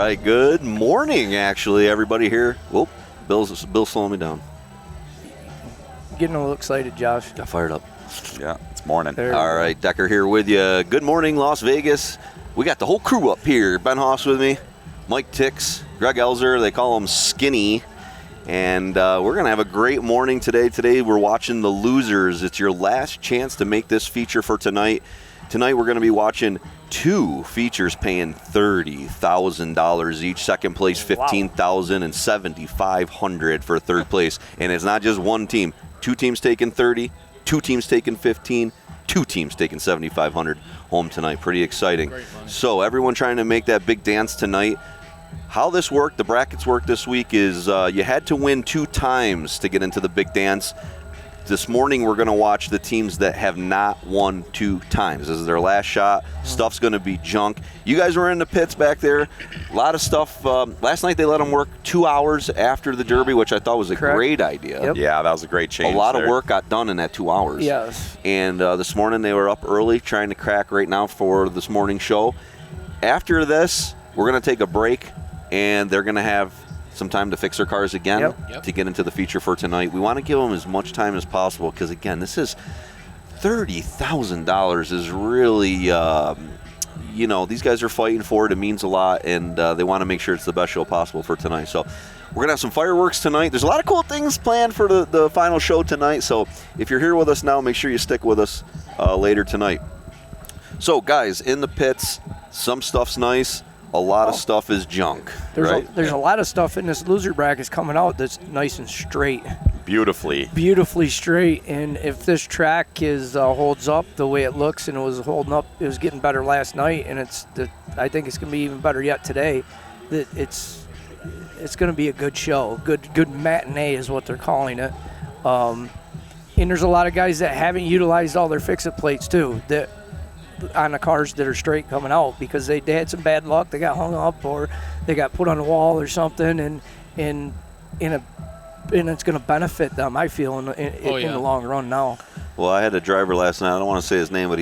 right, good morning, actually, everybody here. Whoop, Bill's slowing me down. Getting a little excited, Josh. Got fired up. Yeah, it's morning. All right, Decker here with you. Good morning, Las Vegas. We got the whole crew up here. Ben Hoss with me, Mike Tix, Greg Elzer. They call him Skinny. And we're going to have a great morning today. Today we're watching The Losers. It's your last chance to make this feature for tonight. Tonight we're going to be watching two features paying $30,000 each. Second place, $15,000 and $7,500 for third place. And it's not just one team. Two teams taking 30, two teams taking 15, two teams taking $7,500 home tonight. Pretty exciting. So everyone trying to make that big dance tonight. How this worked, the brackets work this week, is you had to win 2 times to get into the big dance. This morning we're going to watch the teams that have not won 2 times. This is their last shot. Stuff's going to be junk. You guys were in the pits back there. A lot of stuff. Last night they let them work 2 hours after the Derby, which I thought was a great idea. Yep. Yeah, that was a great change. A lot of work got done in that 2 hours. Yes. And this morning they were up early trying to crack right now for this morning show. After this, we're going to take a break, and they're going to have some time to fix their cars again to get into the feature for tonight. We want to give them as much time as possible because, again, this is $30,000 is really, these guys are fighting for it. It means a lot, and they want to make sure it's the best show possible for tonight. So we're going to have some fireworks tonight. There's a lot of cool things planned for the final show tonight. So if you're here with us now, make sure you stick with us later tonight. So, guys, in the pits, some stuff's nice. A lot of stuff is junk. There's a lot of stuff in this loser brackets coming out that's nice and straight. Beautifully straight. And if this track holds up the way it looks, and it was holding up, it was getting better last night, and I think it's going to be even better yet today. That it's going to be a good show. Good matinee is what they're calling it. And there's a lot of guys that haven't utilized all their fix-it plates too. That on the cars that are straight coming out because they had some bad luck. They got hung up or they got put on the wall or something, and it's going to benefit them, I feel, in the long run now. Well, I had a driver last night. I don't want to say his name, but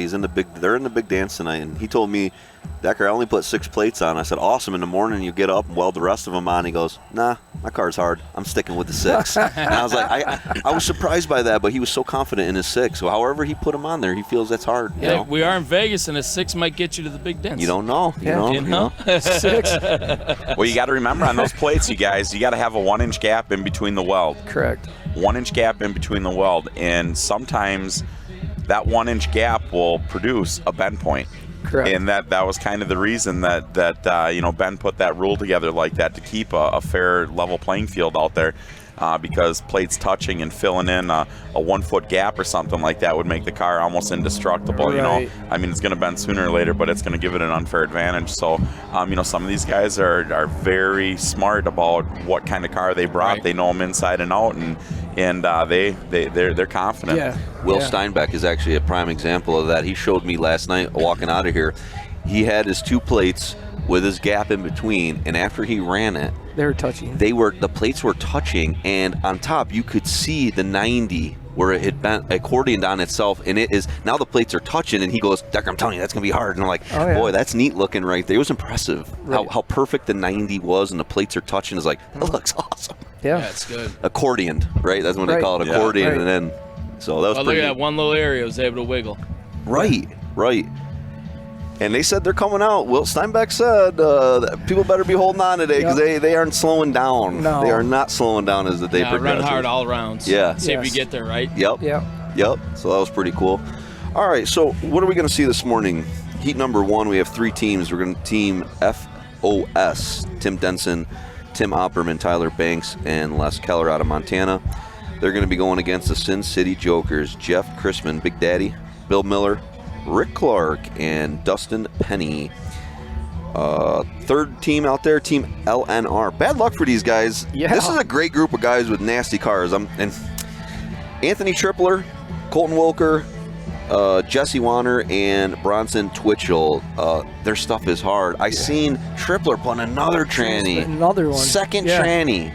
they're in the big dance tonight, and he told me, Decker, I only put 6 plates on. I said, awesome. In the morning, you get up and weld the rest of them on. He goes, nah, my car's hard. I'm sticking with the 6. And I was like, I was surprised by that, but he was so confident in his 6. So however he put them on there, he feels that's hard. You know? We are in Vegas, and a 6 might get you to the big dance. You don't know. You know? 6. Well, you got to remember on those plates, you guys, you got to have a 1-inch gap in between the weld. Correct. 1-inch gap in between the weld, and sometimes that 1-inch gap will produce a bend point. Correct. And that was kind of the reason that Ben put that rule together like that to keep a fair level playing field out there, because plates touching and filling in a 1-foot gap or something like that would make the car almost indestructible. Right. I mean, it's going to bend sooner or later, but it's going to give it an unfair advantage. So some of these guys are very smart about what kind of car they brought. Right. They know them inside and out, and they're confident. Yeah. Will Steinbeck is actually a prime example of that. He showed me last night walking out of here. He had his 2 plates with his gap in between, and after he ran it, they were touching. The plates were touching, and on top you could see the 90 where it had been accordioned on itself, and it is now the plates are touching, and he goes, Decker, I'm telling you, that's gonna be hard. And I'm like, boy, that's neat looking right there. It was impressive how perfect the 90 was, and the plates are touching. Is like, that looks awesome. Yeah, it's good. Accordioned, right? That's what they call it, accordion, and then so that was pretty. Look at that one little area, it was able to wiggle. Right. And they said they're coming out. Will Steinbeck said that people better be holding on today because they aren't slowing down. No. They are not slowing down as the day progresses. Run hard all rounds. Yeah. See if you get there, right? Yep. So that was pretty cool. All right, so what are we going to see this morning? Heat number 1, we have 3 teams. We're going to team FOS, Tim Denson, Tim Opperman, Tyler Banks, and Les Keller out of Montana. They're going to be going against the Sin City Jokers, Jeff Chrisman, Big Daddy, Bill Miller, Rick Clark, and Dustin Penny. Third team out there, Team LNR. Bad luck for these guys. Yeah. This is a great group of guys with nasty cars. And Anthony Tripler, Colton Wilker, Jesse Warner, and Bronson Twitchell. Their stuff is hard. I seen Tripler put another tranny. Another one. Second tranny.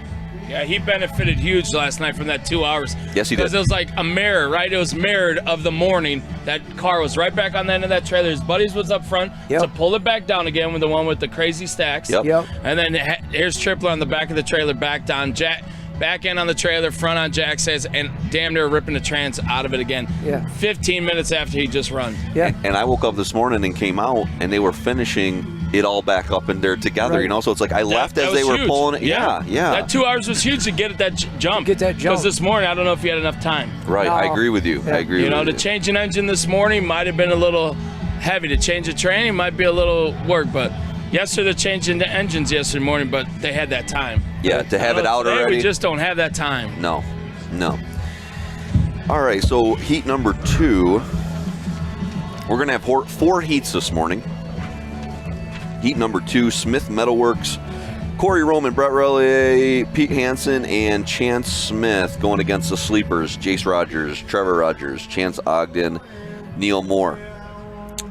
Yeah, he benefited huge last night from that 2 hours. Yes, he did. Because it was like a mirror, right? It was mirrored of the morning. That car was right back on the end of that trailer. His buddies was up front to pull it back down again with the one with the crazy stacks. Yep. And then here's Tripler on the back of the trailer, backed on Jack. Back end on the trailer, front on Jack says, and damn near ripping the trans out of it again. Yeah. 15 minutes after he just run. Yeah. And I woke up this morning and came out, and they were finishing it all back up in there together, Right. you know? So it's like I left as they were huge. pulling it. Yeah. That 2 hours was huge to get at that jump. Get that jump. Because this morning, I don't know if you had enough time. Right, I No. agree with you. Yeah. I agree You know, with to you. change an engine this morning might have been a little heavy. To change a training might be a little work, but yesterday changing the engines yesterday morning, but they had that time. Yeah, to have it out Today already. We just don't have that time. No. All right, so heat number 2. We're going to have 4 heats this morning. Heat number 2, Smith Metalworks, Corey Roman, Brett Relay, Pete Hansen, and Chance Smith going against the sleepers, Jace Rogers, Trevor Rogers, Chance Ogden, Neil Moore.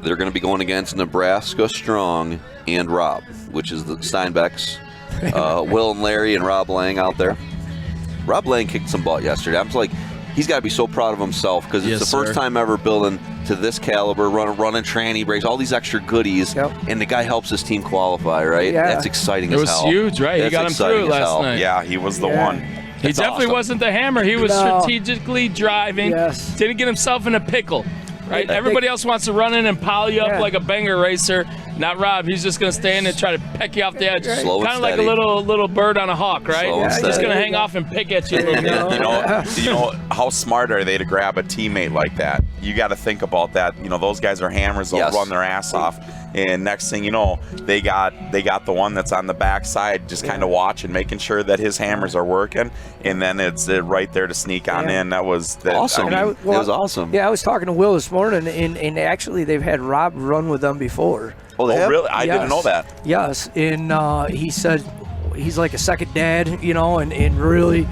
They're going to be going against Nebraska Strong and Rob, which is the Steinbecks, Will and Larry and Rob Lang out there. Rob Lang kicked some butt yesterday. I'm just like, he's got to be so proud of himself because it's Yes, the first sir. time ever building to this caliber, running tranny brakes, all these extra goodies, and the guy helps his team qualify, right? Yeah. That's exciting It as was hell. huge, right? He That's got him through exciting it as last hell. night. Yeah, he was the one. He That's definitely awesome. wasn't the hammer. He was No. strategically driving. Yes. Didn't get himself in a pickle. Right? I Everybody think- else wants to run in and pile you up Yeah. like a banger racer. Not Rob. He's just going to stay in and try to peck you off the edge. Slow and Kind of like a steady. little bird on a hawk, right? Slow and He's just steady. going to hang off and pick at you a little bit. You know, how smart are they to grab a teammate like that? You got to think about that. You know, those guys are hammers. They'll Yes. run their ass off. And next thing you know, they got the one that's on the backside, just kind of watching, making sure that his hammers are working, and then it's right there to sneak on Yeah. in. That was Awesome. I mean, It was awesome. Yeah, I was talking to Will this morning, and actually they've had Rob run with them before. Oh, they oh have? really? I didn't Yes. know that. Yes, and he said he's like a second dad, you know, and really,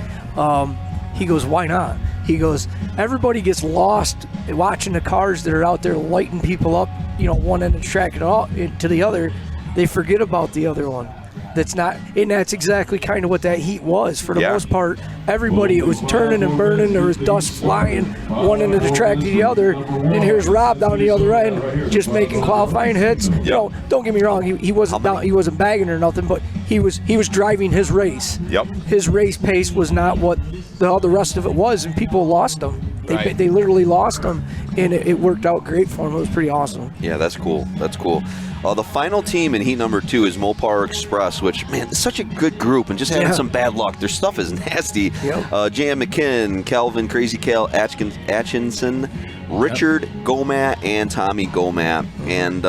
he goes, why not? He goes, everybody gets lost watching the cars that are out there lighting people up, you know, one end of the track to the other. They forget about the other one. That's not, and that's exactly kind of what that heat was for the Yeah. most part. Everybody, it was turning and burning. There was dust flying one end of the track to the other. And here's Rob down the other end, just making qualifying hits. You know, don't get me wrong, he wasn't down, he wasn't bagging or nothing, but he was driving his race. Yep. His race pace was not what the rest of it was, and people lost him. Right. They literally lost him, and it worked out great for him. It was pretty awesome. Yeah, that's cool. That's cool. The final team in heat number 2 is Mopar Express, which, man, it's such a good group and just having Yeah. some bad luck. Their stuff is nasty. Yep. Jan McKinn, Calvin Crazy Cal Atchinson, Richard Gomat, and Tommy Gomat. And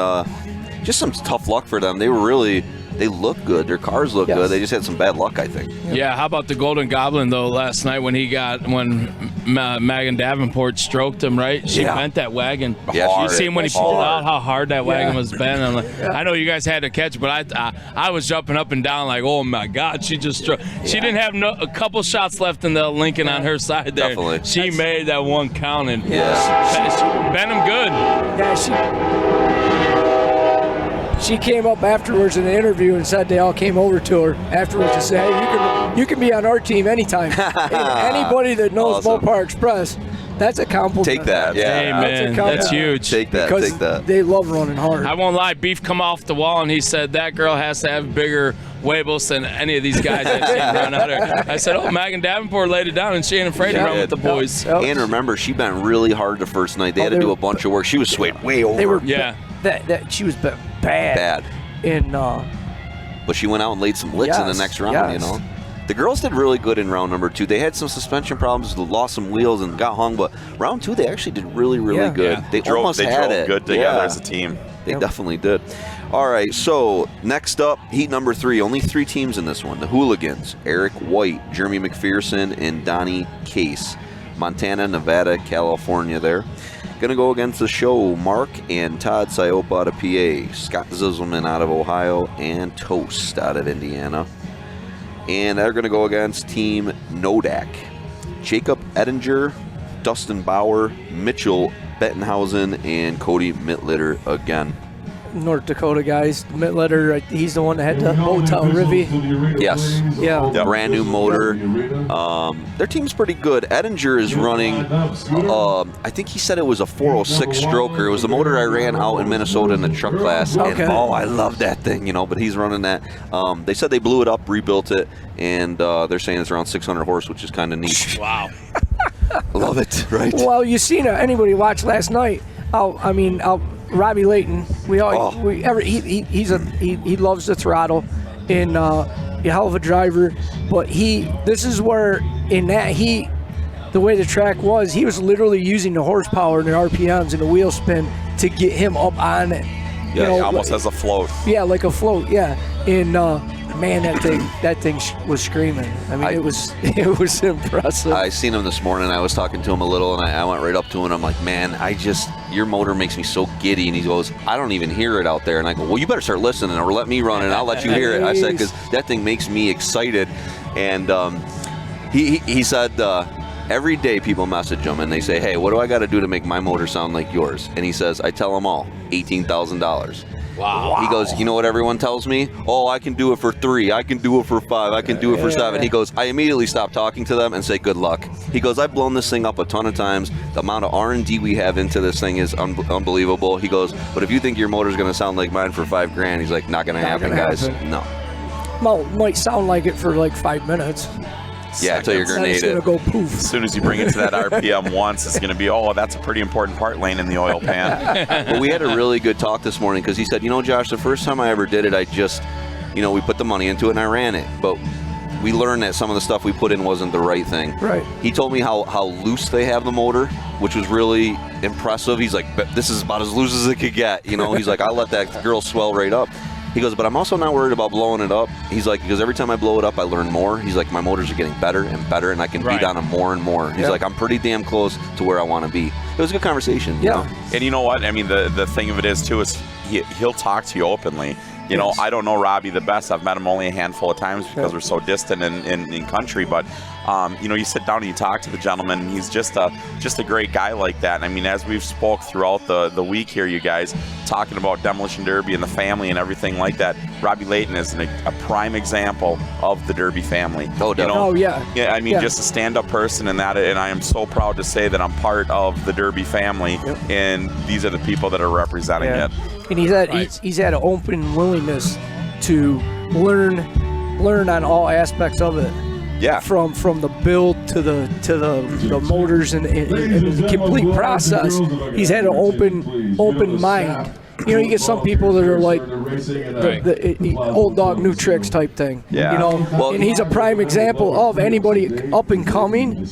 just some tough luck for them. They look good. Their cars look Yes. good. They just had some bad luck, I think. Yeah, how about the Golden Goblin, though, last night when Megan Davenport stroked him, right? She Yeah. bent that wagon. Yeah, You hard. seen when he Hard. pulled out how hard that wagon Yeah. was bent? I'm like, I know you guys had to catch, but I was jumping up and down like, oh my God, she just struck. She didn't have a couple shots left in the Lincoln on her side there. Definitely. She made that one count and Yeah. she bent him good. Yeah, she came up afterwards in the interview and said they all came over to her afterwards to say, hey, you can be on our team anytime. And anybody that knows Awesome. Mopar Express, that's a compliment. Take that. Yeah. Hey, That's a man, compliment. that's huge. Take that. Because Take that. they love running hard. I won't lie, Beef come off the wall and he said that girl has to have bigger huevos than any of these guys I've seen run out there. I said, oh, Megan Davenport laid it down and she ain't afraid to She run did. with the boys. Yep. And remember, she bent really hard the first night. They had to they do were- a bunch of work. She was swayed way over. They were Yeah. that she was bad. bad. And But she went out and laid some licks in the Yes, next round, yes. you know. The girls did really good in round number 2. They had some suspension problems, lost some wheels, and got hung. But round 2, they actually did really, really Yeah. good. Yeah. They almost They had drove it. good together Yeah. as a team. They definitely did. All right, so next up, heat number 3. Only 3 teams in this one. The Hooligans, Eric White, Jeremy McPherson, and Donnie Case. Montana, Nevada, California there. Going to go against the show, Mark and Todd Siopa out of PA, Scott Zisselman out of Ohio, and Toast out of Indiana. And they're going to go against Team Nodak. Jacob Ettinger, Dustin Bauer, Mitchell Bettenhausen, and Cody Mittlitter again. North Dakota guys. Mittletter, he's the one that had the Motown Rivy. Yes. Yeah. Brand new motor. Their team's pretty good. Edinger is running, I think he said it was a 406 stroker. It was the motor I ran out in Minnesota in the truck class. Okay. And, I love that thing, but he's running that. They said they blew it up, rebuilt it, and they're saying it's around 600 horse, which is kind of neat. Wow. Love it, right? Well, you seen anybody watch last night? Robbie Layton. He loves the throttle, and a hell of a driver. But this is where the way the track was, he was literally using the horsepower and the RPMs and the wheel spin to get him up on it. Yeah, almost as a float. Yeah, like a float. Yeah, and man, that thing was screaming. I mean, it was impressive. I seen him this morning. I was talking to him a little, and I went right up to him. And I'm like, man, your motor makes me so giddy. And he goes, I don't even hear it out there. And I go, well, you better start listening, or let me run it, and I'll let you hear it. I said, because that thing makes me excited. And he said, every day people message him and they say, hey, what do I got to do to make my motor sound like yours? And he says, I tell them all, $18,000. Wow. He goes, you know what everyone tells me? Oh, I can do it for 3. I can do it for 5. I can do it for 7. He goes, I immediately stop talking to them and say, good luck. He goes, I've blown this thing up a ton of times. The amount of R&D we have into this thing is unbelievable. He goes, but if you think your motor's going to sound like mine for $5,000, he's like, not going to happen, guys. No. Well, might sound like it for like 5 minutes. Yeah, until you're grenade it. Go poof. As soon as you bring it to that RPM once, it's going to be, that's a pretty important part lane in the oil pan. But we had a really good talk this morning because he said, Josh, the first time I ever did it, I just, we put the money into it and I ran it. But we learned that some of the stuff we put in wasn't the right thing. Right. He told me how loose they have the motor, which was really impressive. He's like, this is about as loose as it could get. He's like, I'll let that girl swell right up. He goes, but I'm also not worried about blowing it up. He's like, because every time I blow it up, I learn more. He's like, my motors are getting better and better, and I can beat on them more and more. He's like, I'm pretty damn close to where I want to be. It was a good conversation. Yeah. And you know what? I mean, the thing of it is, too, is he'll talk to you openly. I don't know Robbie the best. I've met him only a handful of times because we're so distant in country. But, you sit down and you talk to the gentleman, and he's just a great guy like that. And I mean, as we've spoke throughout the week here, you guys, talking about Demolition Derby and the family and everything like that, Robbie Layton is a prime example of the Derby family. Oh, definitely. Yeah, I mean, just a stand-up person and that, and I am so proud to say that I'm part of the Derby family, and these are the people that are representing it. And he's had an open willingness to learn on all aspects of it. Yeah. From the build to the motors and the complete process. He's had an open mind. You get some people that are like the old dog, new tricks type thing. Yeah. And he's a prime example of anybody up and coming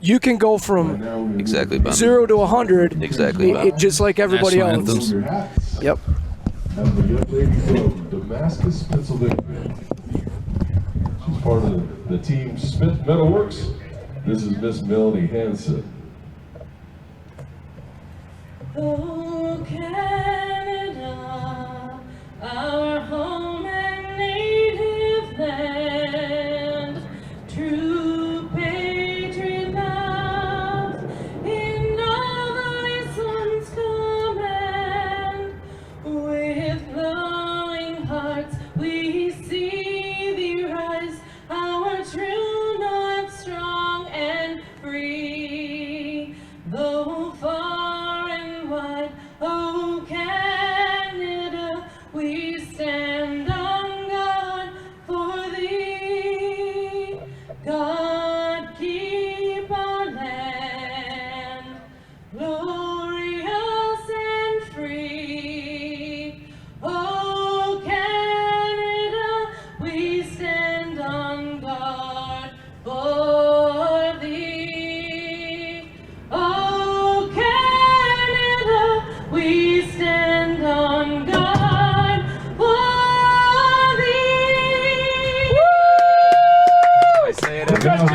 you can go from 0 to 100 just like everybody else. Yep. And the young lady from Damascus, Pennsylvania. She's part of the team Smith Metalworks. This is Miss Melanie Hansen. Oh, Canada, our home and native land, true patriot love in all thy sons command. With glowing hearts we see thee rise, our true north strong and free. Though far and wide, oh Canada, we stand on guard for thee. God keep our land glorious and free. Oh Canada, we stand on guard for thee. Oh Canada, we stand on guard for thee. Good job!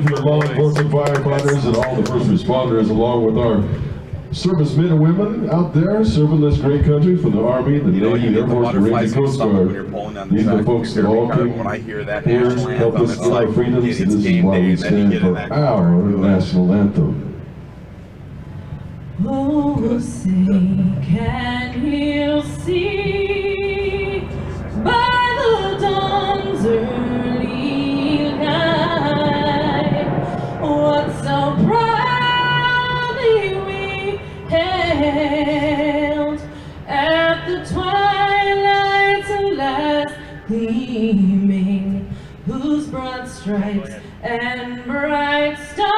To law enforcement, firefighters, and all the first responders, along with our servicemen and women out there serving this great country from the Army, the Navy, Air Force, Marine, and Coast Guard. These are the folks that all came here, help us get our freedoms, and this is why we stand for our national anthem. Oh, say, can you see by the dawn's early light what so proudly we hailed at the twilight's last gleaming, whose broad stripes and bright stars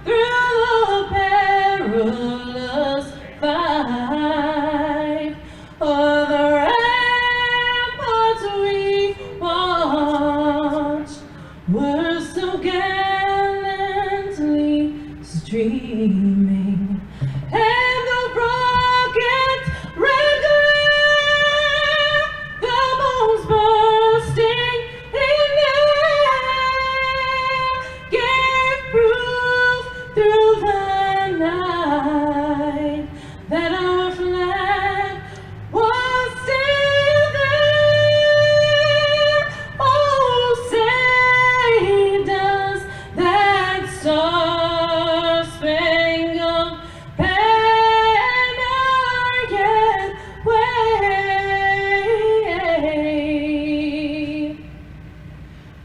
through the perilous fight of the ramparts we watched were so gallantly streaming, and the rocket's red glare, the bombs bursting in air, gave proof through the night that our flag was still there. Oh, say does that star-spangled banner yet wave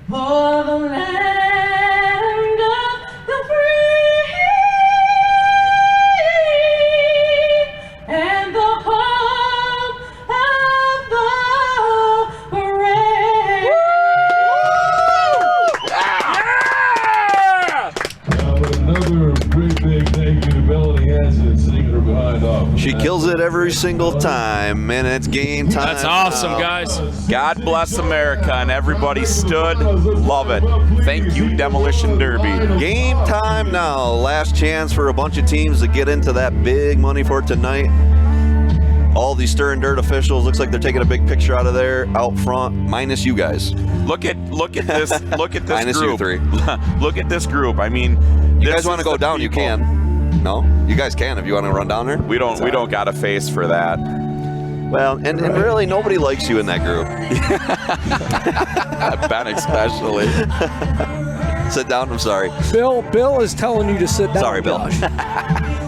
for the land of the free and the home of the brave. Another great big thank you to Melanie Hansen singing her behind off. She kills it every single time, and it's game time. That's awesome, now. guys. God bless America, and everybody stood. Love it. Thank you, Demolition Derby. Game time now. Last chance for a bunch of teams to get into that big money for tonight. All these Stir and Dirt officials, looks like they're taking a big picture out of there, out front, minus you guys. Look at this Minus you group. three. Look at this group. I mean, You this guys want to is go the down, you people. can. No? You guys can if you want to run down there. We don't got a face for that. Well, and really nobody likes you in that group. Ben especially. Sit down, I'm sorry. Bill is telling you to sit down. Sorry, Bill. Josh.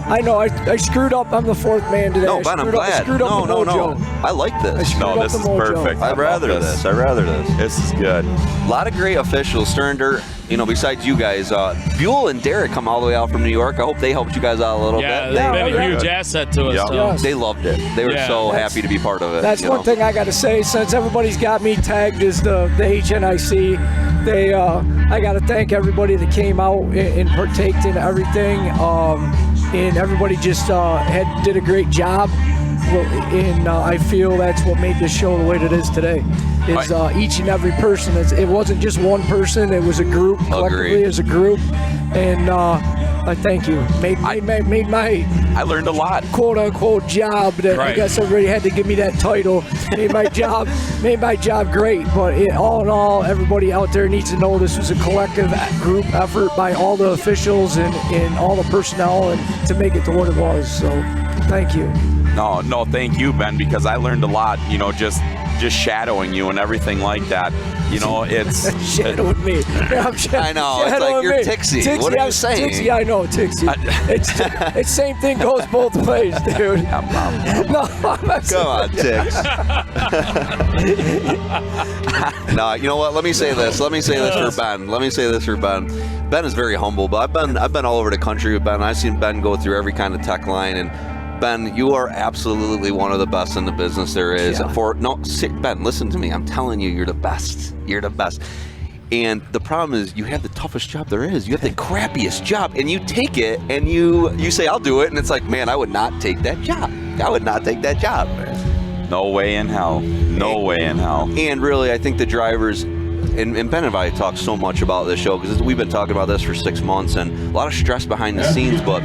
I know, I screwed up. I'm the fourth man today. No, I Ben, I'm screwed up- I glad. screwed up No, the no, no. mojo. I like I this. screwed No, up this the is mojo. perfect. I'd rather this. I'd rather this. This is good. A lot of great officials, Stir and Dirt, besides you guys. Buell and Derek come all the way out from New York. I hope they helped you guys out a little Yeah, bit. they've been yeah. a huge asset to us. Yeah. So. Yes. They loved it. They were Yeah. so That's- happy to be part of it. That's you one know. thing I got to say. Since everybody's got me tagged as the HNIC, I got to thank everybody that came out and partaked in everything. And everybody just did a great job. And I feel that's what made this show the way that it is today. Is each and every person. It wasn't just one person. It was a group. Collectively as a group. And I thank you. Made my I learned a lot. quote unquote job that I Right. guess everybody had to give me that title. Made my job great. But all in all, everybody out there needs to know this was a collective group effort by all the officials and all the personnel and to make it to what it was. So thank you. No, thank you, Ben, because I learned a lot. Just shadowing you and everything like that. It's Shadowing me. I know, it's like you're Tixie. What are you saying? Tixie, I know, Tixie. It's same thing goes both ways, dude. No, I'm not Come on, Tix. No, you know what? Let me say this for Ben. Ben is very humble, but I've been all over the country with Ben. I've seen Ben go through every kind of tech line, and Ben, you are absolutely one of the best in the business there is. Yeah. Ben, listen to me. I'm telling you, you're the best. You're the best. And the problem is you have the toughest job there is. You have the crappiest job, and you take it, and you say, I'll do it, and it's like, man, I would not take that job. I would not take that job. no way in hell. No way in hell. And really, I think the drivers, and Ben and I talked so much about this show because we've been talking about this for 6 months and a lot of stress behind the scenes, but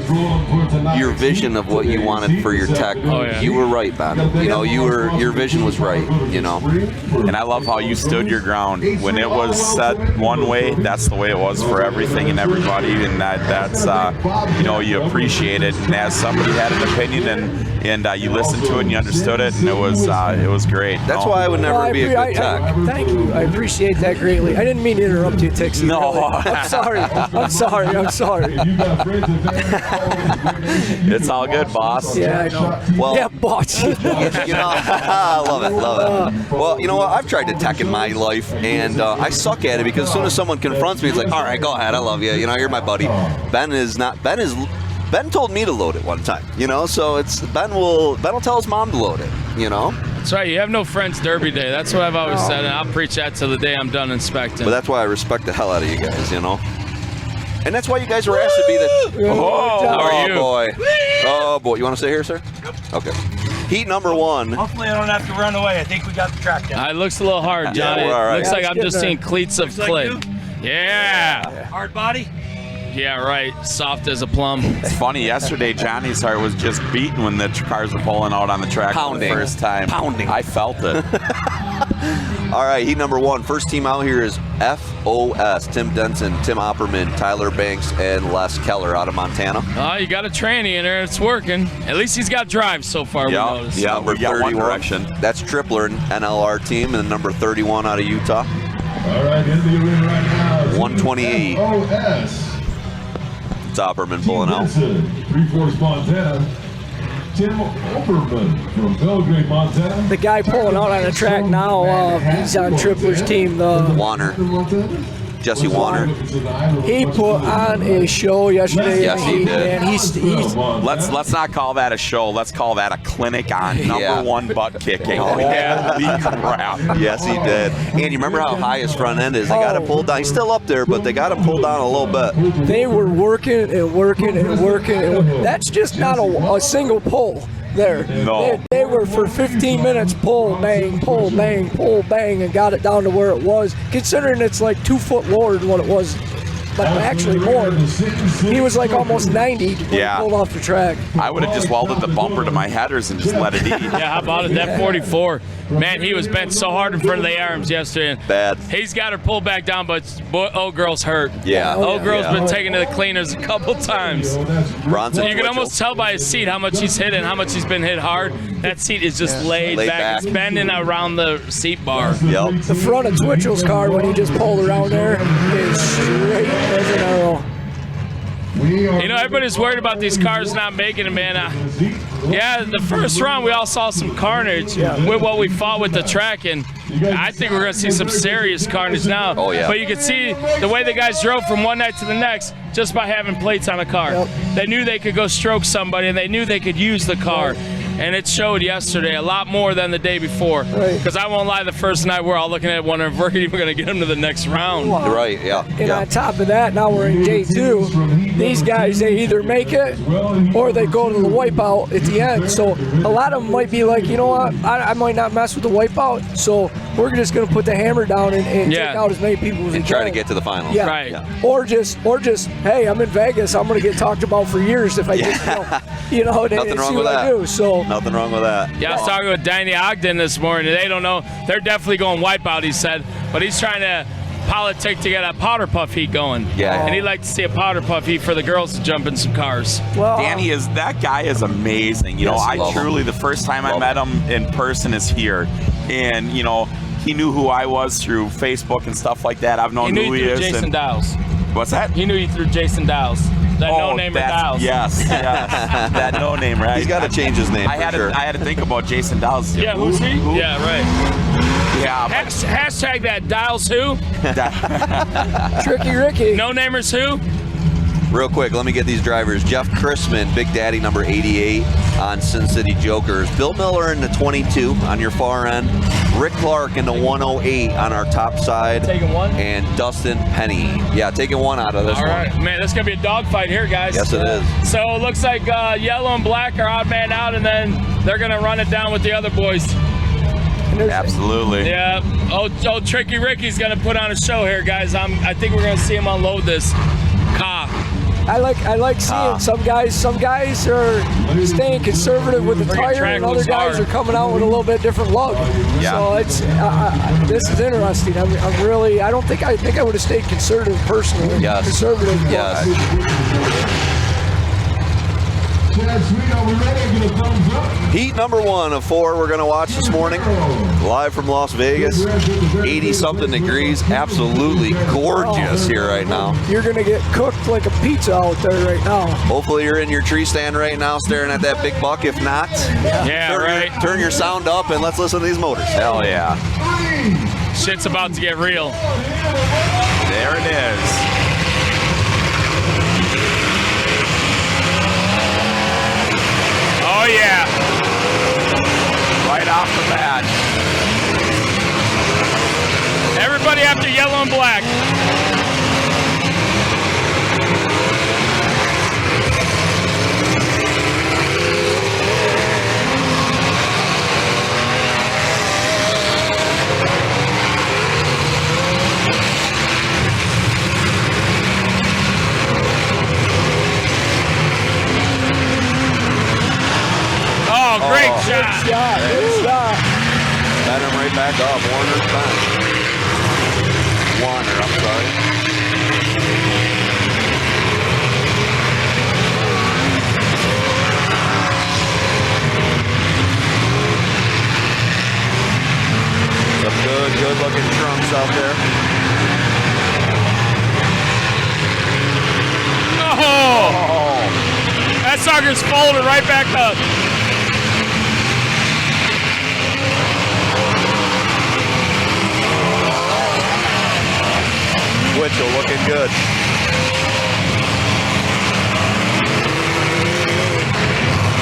your vision of what you wanted for your tech, you were right, Ben. Your vision was right, And I love how you stood your ground. When it was set one way, that's the way it was for everything and everybody, and that's you appreciate it. And as somebody had an opinion and you listened to it and you understood it, and it was great. That's why I would never be a good tech. Thank you. I appreciate that. that greatly. I didn't mean to interrupt you, Tixie. No. Really. I'm sorry. It's all good, boss. Yeah, I know. Well, Yeah, boss. you know, I love it. Well, you know what? I've tried to tech in my life, and I suck at it because as soon as someone confronts me, it's like, all right, go ahead, I love you. You know, you're my buddy. Ben told me to load it one time. You know, so it's Ben will tell his mom to load it. You know. That's right. You have no friends Derby Day. That's what I've always said, and I'll preach that till the day I'm done inspecting. But that's why I respect the hell out of you guys. You know. And that's why you guys were asked to be the. How are you? Boy. Oh boy. You want to stay here, sir? Okay. Heat number 1. Hopefully I don't have to run away. I think we got the track down. It looks a little hard, Johnny. we're all right. Looks like Yeah, I'm it's just getting seeing cleats of clay. like Yeah. Hard body? Yeah, right. Soft as a plum. It's funny. Yesterday, Johnny's heart was just beating when the cars were pulling out on the track Pounding. for the first time. Pounding. I felt it. All right, heat number 1. First team out here is FOS. Tim Denson, Tim Opperman, Tyler Banks, and Les Keller out of Montana. Oh, you got a tranny in there. It's working. At least he's got drive so far, we noticed. Yeah, Number we got one 31. direction. That's Tripler, an NLR team, and number 31 out of Utah. All right, in the arena right now. 128. FOS. It's Opperman pulling out. 3-4 Montana. Tim Oberman from Belgrade, Montana. The guy pulling out on the track now, he's on Tripler's team. Warner. Jesse Warner. He put on a show yesterday. Yes, he did. And he's Let's not call that a show. Let's call that a clinic on number 1 butt kicking. Holy crap. Yes, he did. And you remember how high his front end is? They got him pulled down. He's still up there, but they got him pulled down a little bit. They were working and working and working. That's just not a single pull there. No. They were for 15 minutes pull, bang, pull, bang, pull, bang, and got it down to where it was. Considering it's like 2 foot lower than what it was, but actually more. He was like almost 90 when he pulled off the track. I would have just welded the bumper to my headers and just let it eat. Yeah, how about it? That 44. Man, he was bent so hard in front of the arms yesterday. Bad. He's got her pulled back down, but boy, old girl's hurt. Yeah. Old girl's Yeah. been taken to the cleaners a couple times. Bronson You can Twitchell. almost tell by his seat how much he's hit and how much he's been hit hard. That seat is just laid back. It's bending around the seat bar. Yep. The front of Twitchell's car when he just pulled around there is straight as an arrow. You know, everybody's worried about these cars not making it, man. Yeah, the first round we all saw some carnage with what we fought with the track, and I think we're going to see some serious carnage now. Oh, yeah. But you can see the way the guys drove from one night to the next just by having plates on a car. Yep. They knew they could go stroke somebody, and they knew they could use the car. And it showed yesterday a lot more than the day before. Because I won't lie, the first night we're all looking at it wondering if we're even going to get them to the next round. Right, yeah. And on top of that, now we're in day 2. These guys, they either make it or they go to the wipeout at the end. So a lot of them might be like, you know what, I might not mess with the wipeout, so we're just going to put the hammer down and take out as many people as we And can. try to get to the finals. Yeah. Right. Yeah. Or just, hey, I'm in Vegas. I'm going to get talked about for years if I just, you know, Nothing and wrong see with what I that. do. So Nothing wrong with that. Yeah, I was talking with Danny Ogden this morning. They don't know. They're definitely going wipeout, he said. But he's trying to politic to get a powder puff heat going. Yeah. And he'd like to see a powder puff heat for the girls to jump in some cars. well, Danny that guy is amazing. You know, Yes, I love him. truly, the first time I met him in person is here. And, you know, he knew who I was through Facebook and stuff like that. I've known He knew who you he through is. Jason and- Dowles. What's that? He knew you through Jason Dowles. That no-namer Dowles. Yes, that no name, right? He's got to change his name I for had sure. to, I had to think about Jason Dowles. Yeah, who's he? Who? Yeah, right. Yeah, but Hashtag that Dowles who? Tricky Ricky. No-namers who? Real quick, let me get these drivers. Jeff Chrisman, Big Daddy number 88 on Sin City Jokers. Bill Miller in the 22 on your far end. Rick Clark in the 108 on our top side. Taking one? And Dustin Penny. Yeah, taking one out of this All one. right. Man, this is going to be a dogfight here, guys. Yes, it is. So it looks like yellow and black are odd man out, and then they're going to run it down with the other boys. absolutely. Yeah. Oh, Tricky Ricky's going to put on a show here, guys. I think we're going to see him unload this car. I like seeing some guys are staying conservative with the Friggin' tire, track and other looks guys hard. are coming out with a little bit different lug. Yeah. So it's this is interesting. I'm really I think I would have stayed conservative personally. Yes. Conservative. Yes. Heat number 1 of 4 we're going to watch this morning, live from Las Vegas. 80-something degrees, absolutely gorgeous here right now. You're going to get cooked like a pizza out there right now. Hopefully you're in your tree stand right now staring at that big buck. If not, turn your sound up and let's listen to these motors. Hell yeah. Shit's about to get real. There it is. Oh yeah. Right off the bat. Everybody after yellow and black. Oh, great shot. Good shot. Got him right back up. Warner, I'm sorry. Some good looking trunks out there. Oh! That sucker's folded right back up. Twitchell looking good.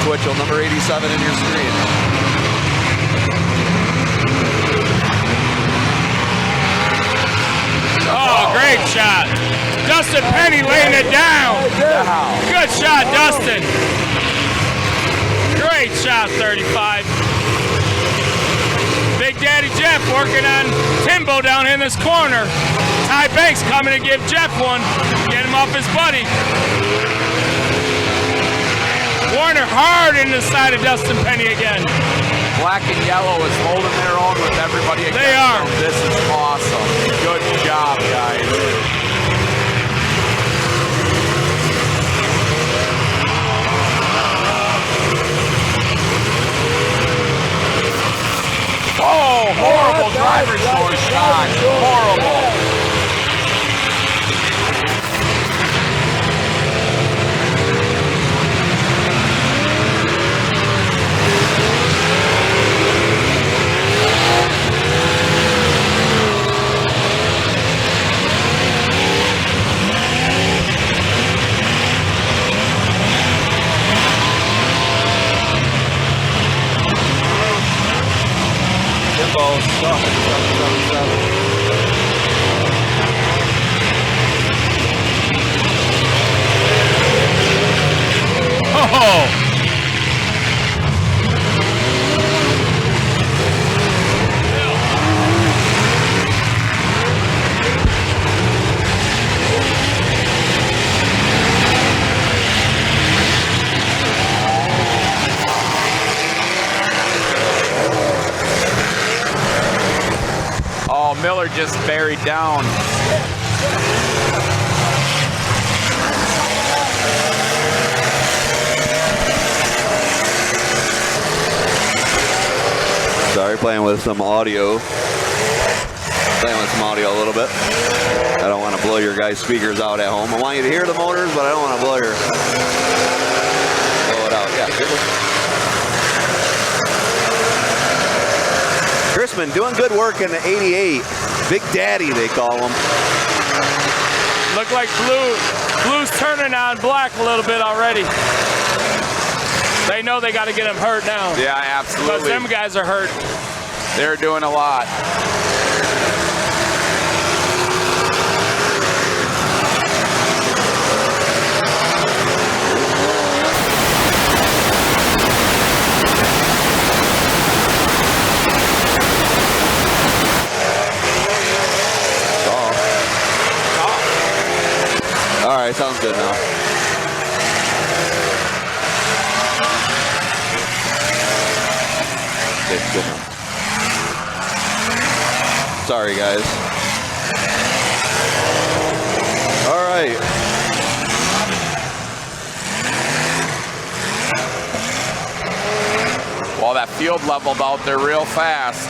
Twitchell, number 87 in your screen. Oh, great shot. Dustin Penny laying it down. Good shot, Dustin. Great shot, 35. Big Daddy Jeff working on Timbo down in this corner. Ty Banks coming to give Jeff one. Get him off his buddy. Warner hard in the side of Dustin Penny again. Black and yellow is holding their own with everybody again. They are. This is awesome. Good job, guys. Oh, horrible driver's door shot. Horrible. Timbo, 777. Oh! Oh, Miller just buried down. Sorry, playing with some audio. Playing with some audio a little bit. I don't want to blow your guys' speakers out at home. I want you to hear the motors, but I don't want to blow it out. Yeah, Chrisman doing good work in the 88. Big Daddy, they call him. Look like blue's turning on black a little bit already. They know they got to get him hurt now. Yeah, absolutely. Because them guys are hurt. They're doing a lot. All right, sounds good now. Okay, good now. Sorry, guys. All right. field leveled out there real fast.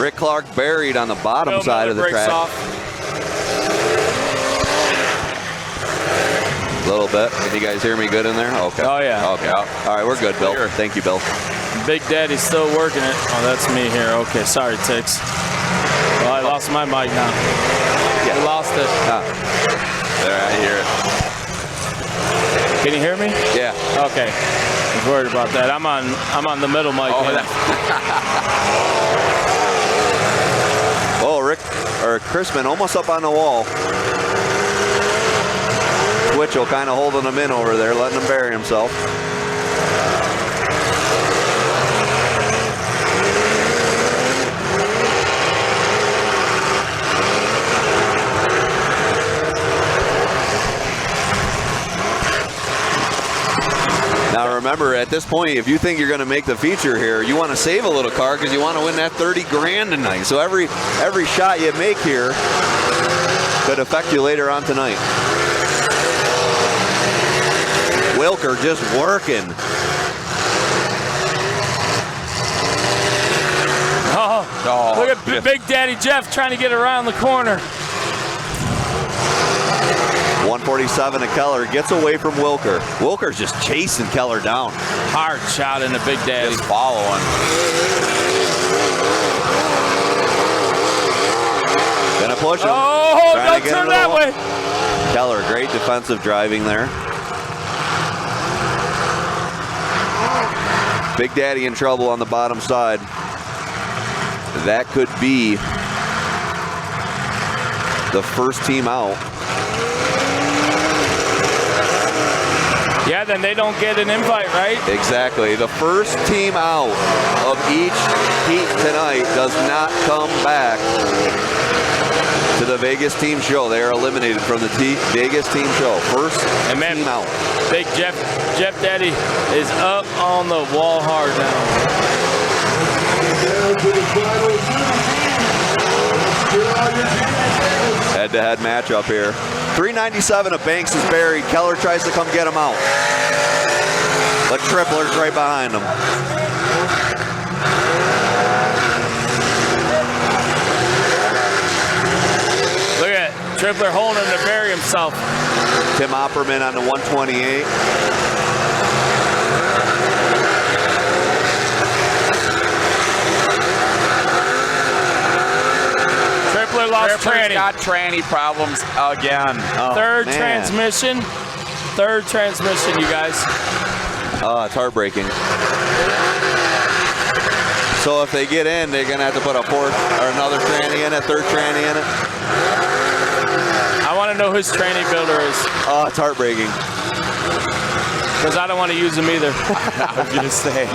Rick Clark buried on the bottom side of the track. A little bit. Can you guys hear me good in there? Okay. Oh, yeah. Okay. All right, we're good, Bill. Thank you, Bill. Big Daddy's still working it. Oh, that's me here. Okay, sorry, Tix. Well, I lost my mic now. Yeah. I lost it. There, I hear it. Can you hear me? Yeah. Okay. I was worried about that. I'm on the middle mic. Oh, Chrisman almost up on the wall. Twitchell kind of holding him in over there, letting him bury himself. Now remember, at this point, if you think you're going to make the feature here, you want to save a little car because you want to win that 30 grand tonight. So every shot you make here could affect you later on tonight. Wilker just working. Oh, look at Big Daddy Jeff trying to get around the corner. 147 to Keller, gets away from Wilker. Wilker's just chasing Keller down. Hard shot into Big Daddy. Just following. Gonna push him. Oh, don't turn that way. Keller, great defensive driving there. Big Daddy in trouble on the bottom side. That could be the first team out. Yeah, then they don't get an invite, right? Exactly. The first team out of each heat tonight does not come back to the Vegas team show. They are eliminated from the Vegas team show. First team out. Big Jeff Daddy is up on the wall hard now. Head-to-head matchup here. 397 of Banks is buried. Keller tries to come get him out. But Tripler's right behind him. Look at Tripler holding him to bury himself. Tim Opperman on the 128. Tripler lost tranny. Got tranny problems again. Oh, Third man. transmission, you guys. Oh, it's heartbreaking. So if they get in, they're gonna have to put a fourth or another tranny in it, third tranny in it. I want to know whose tranny builder is. Oh, it's heartbreaking. Because I don't want to use them either. I was gonna say.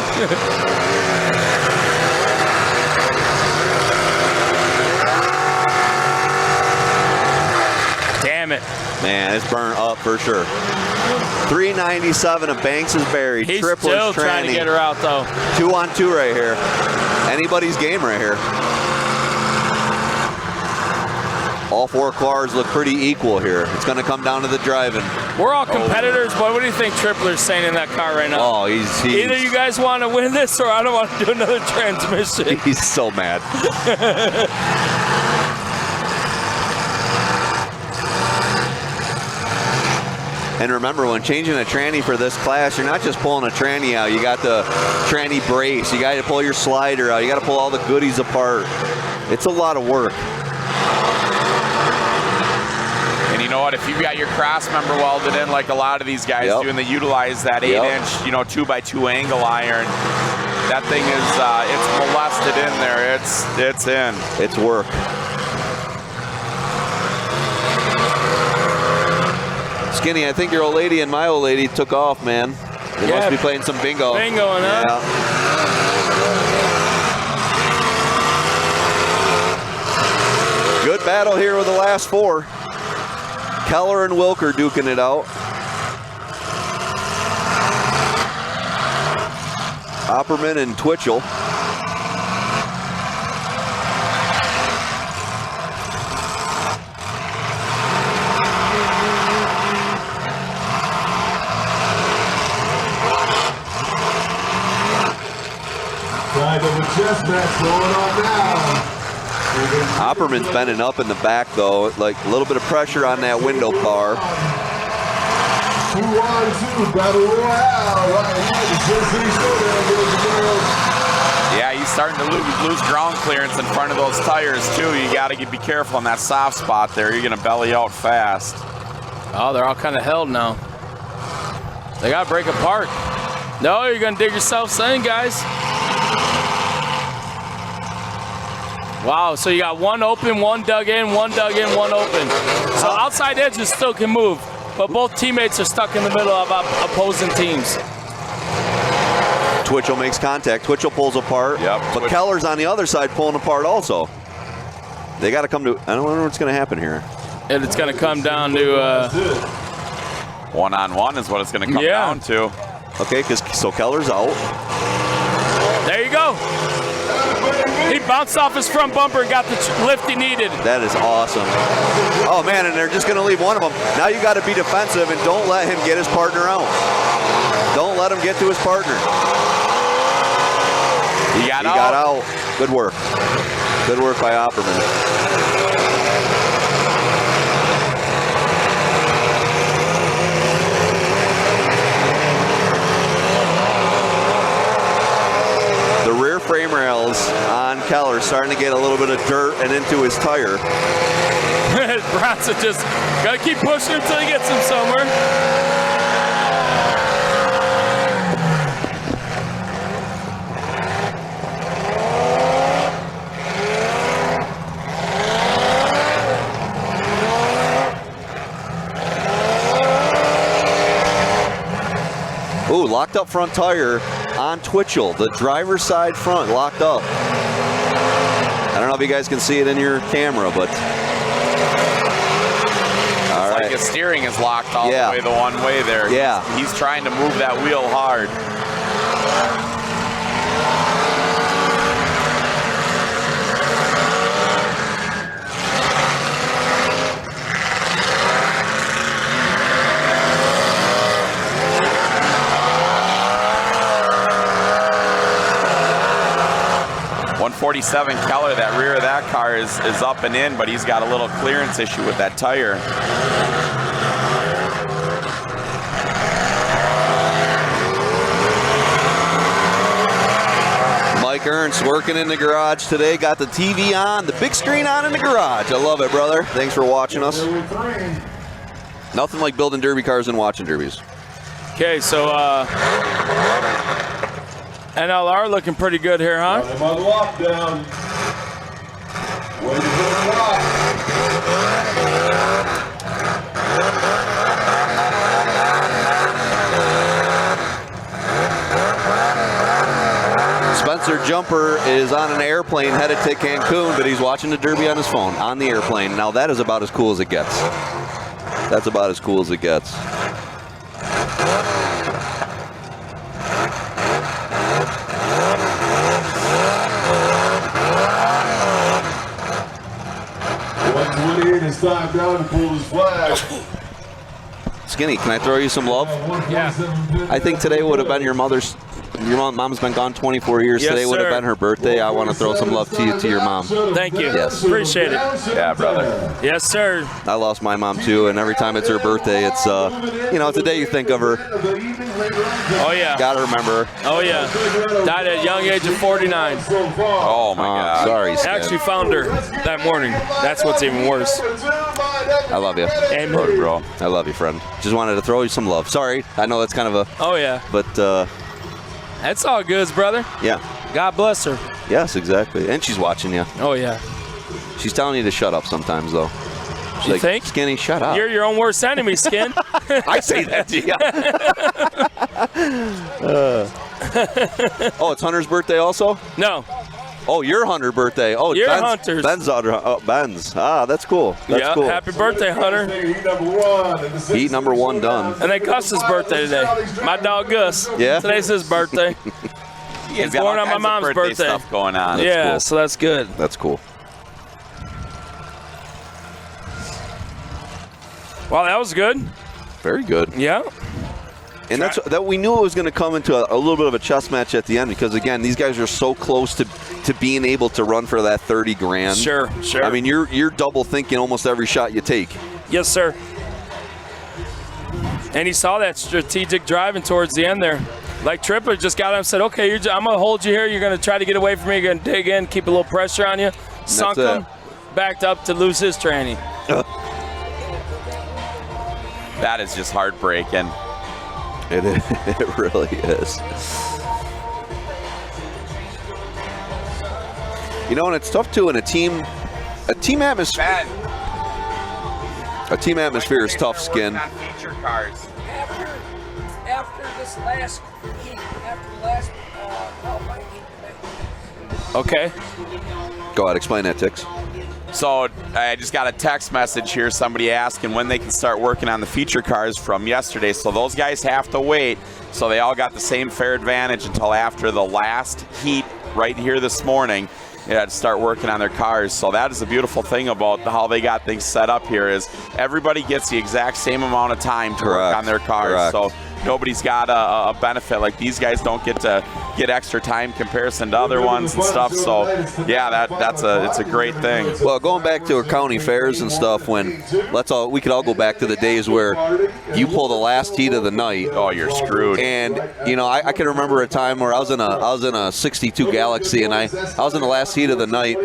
Damn it. Man, it's burnt up for sure. 397 of Banks is buried. He's Tripler's still trying to get her out, though. 2-on-2 right here. Anybody's game right here. All four cars look pretty equal here. It's going to come down to the driving. We're all competitors, but what do you think Tripler's saying in that car right now? Oh, he's either you guys want to win this or I don't want to do another transmission. He's so mad. And remember, when changing a tranny for this class, you're not just pulling a tranny out. You got the tranny brace. You got to pull your slider out. You got to pull all the goodies apart. It's a lot of work. And you know what? If you've got your cross member welded in, like a lot of these guys do, and they utilize that 8-inch, 2x2 angle iron, that thing is it's molested in there. It's in. It's work. Skinny, I think your old lady and my old lady took off, man. They must be playing some bingo. Bingoing, huh? Yeah. Good battle here with the last four. Keller and Wilker duking it out. Opperman and Twitchell. right, there's a chess match going on now. Opperman's bending up in the back, though. Like a little bit of pressure on that window bar. 2-on-2 battle royale right here. The SINCITY Showdown, boys and girls. Yeah, he's starting to lose ground clearance in front of those tires, too. You got to be careful in that soft spot there. You're going to belly out fast. Oh, they're all kind of held now. They got to break apart. No, you're going to dig yourselves in, guys. Wow, so you got one open, one dug in, one dug in, one open. So outside edges still can move, but both teammates are stuck in the middle of opposing teams. Twitchell makes contact. Twitchell pulls apart. Yep. But Keller's on the other side pulling apart also. They got to come to. I don't know what's going to happen here. And it's going to come down to. One-on-one is what it's going to come down to. Okay, so Keller's out. There you go. He bounced off his front bumper and got the lift he needed. That is awesome. Oh, man, and they're just going to leave one of them. Now you got to be defensive and don't let him get his partner out. Don't let him get to his partner. He got out. Good work. Good work by Opperman. The rear frame rails on Keller starting to get a little bit of dirt and into his tire. Bronson just got to keep pushing until he gets him somewhere. Ooh, locked up front tire on Twitchell. The driver's side front locked up. I don't know if you guys can see it in your camera, but all right. Like his steering is locked all the way the one way there. Yeah. He's trying to move that wheel hard. .47 Keller, that rear of that car is up and in, but he's got a little clearance issue with that tire. Mike Ernst working in the garage today. Got the TV on, the big screen on in the garage. I love it, brother. Thanks for watching us. Nothing like building derby cars and watching derbies. Okay, so NLR looking pretty good here, huh? I'm on lockdown. Waiting for the lock. Spencer Jumper is on an airplane headed to Cancun, but he's watching the derby on his phone on the airplane. Now that is about as cool as it gets. That's about as cool as it gets. It's time down to pull his flag. Skinny, can I throw you some love? Yeah. I think today would have been your mother's. Your mom's been gone 24 years. Yes, today would have sir. been her birthday. I want to throw some love to you, to your mom. Thank you. Yes. Appreciate it. Yeah, brother. Yes, sir. I lost my mom too, and every time it's her birthday, it's it's a day you think of her. Oh, yeah. Gotta remember her. Oh, yeah. Died at a young age of 49. Oh, my God. Sorry, Skin. Actually found her that morning. That's what's even worse. I love you. Amen. Bro. I love you, friend. Just wanted to throw you some love. Sorry, I know that's kind of a. Oh, yeah. But That's all good, brother. yeah. God bless her. Yes, exactly. And she's watching you. Oh, yeah. She's telling you to shut up sometimes, though. She's You like, think? Skinny, shut up. You're your own worst enemy, Skin. I say that to you. Oh, it's Hunter's birthday also? No. Oh, your Hunter birthday. Oh, Your Ben's, Hunter's. Ben's. Ah, that's cool. That's Yeah. cool. Happy birthday, Hunter. Heat number 1 done. And then Gus's birthday today. My dog Gus. Yeah? Today's his birthday. He's got born all on my kinds of mom's birthday. stuff going on. Yeah, cool. so that's good. That's cool. Well, that was good. Very good. Yeah. And that's that we knew it was going to come into a little bit of a chess match at the end because, again, these guys are so close to being able to run for that 30 grand. Sure. I mean, you're double thinking almost every shot you take. Yes, sir. And he saw that strategic driving towards the end there. Like Tripper just got him and said, okay, I'm going to hold you here. You're going to try to get away from me. You're going to dig in, keep a little pressure on you. Sunk him, backed up to lose his tranny. That is just heartbreaking. It really is. You know, and it's tough too in a team atmosphere. A team atmosphere is tough, Skin. Feature cars. After this last heat, after the last Alpine heat. Okay. Go ahead, explain that, Tix. So I just got a text message here, somebody asking when they can start working on the feature cars from yesterday. So those guys have to wait. So they all got the same fair advantage until after the last heat right here this morning. To start working on their cars. So that is the beautiful thing about how they got things set up here is everybody gets the exact same amount of time to work on their cars. So nobody's got a benefit. Like these guys don't get to get extra time comparison to other ones and stuff. So yeah, it's a great thing. Well, going back to our county fairs and stuff, when we could all go back to the days where you pull the last heat of the night. Oh, you're screwed. And you know, I can remember a time where I was in a 62 Galaxy, and I was in the last heat of the night,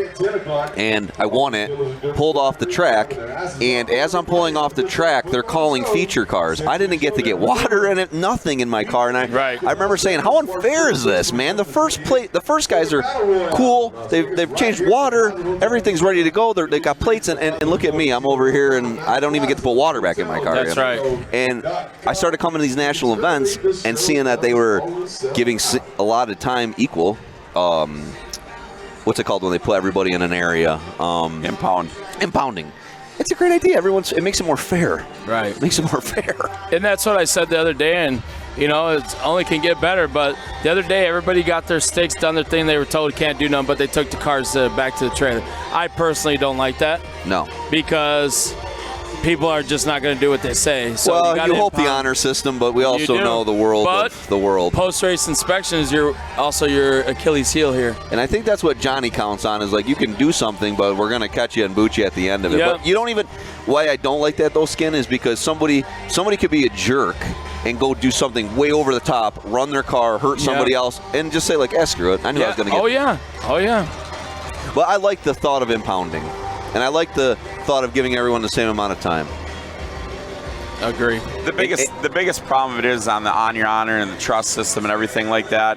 and I won it, pulled off the track, and as I'm pulling off the track, they're calling feature cars. I didn't get to get water in it, nothing in my car, and I remember saying, how unfair is this, man? The first guys are cool. They've changed water. Everything's ready to go. They got plates, and look at me. I'm over here, and I don't even get to put water back in my car. That's right. And I started coming to these national events and seeing that they were giving a lot of time equal. What's it called when they put everybody in an area? Impounding. It's a great idea. It makes it more fair. Right. It makes it more fair. And that's what I said the other day, and you know, it only can get better. But the other day, everybody got their sticks, done their thing. They were told can't do nothing, but they took the cars back to the trailer. I personally don't like that. No. Because people are just not going to do what they say. So well, you hope the honor system, but we also know the world of the world. Post-race inspection is also your Achilles heel here. And I think that's what Johnny counts on is like you can do something, but we're going to catch you and boot you at the end of it. Yep. But you don't even – why I don't like that, though, Skin, is because somebody could be a jerk and go do something way over the top, run their car, hurt somebody else, and just say, like, screw it. I knew I was going to get – Oh, yeah. But I like the thought of impounding. And I like the thought of giving everyone the same amount of time. Agree. The biggest problem of it is on your honor and the trust system and everything like that.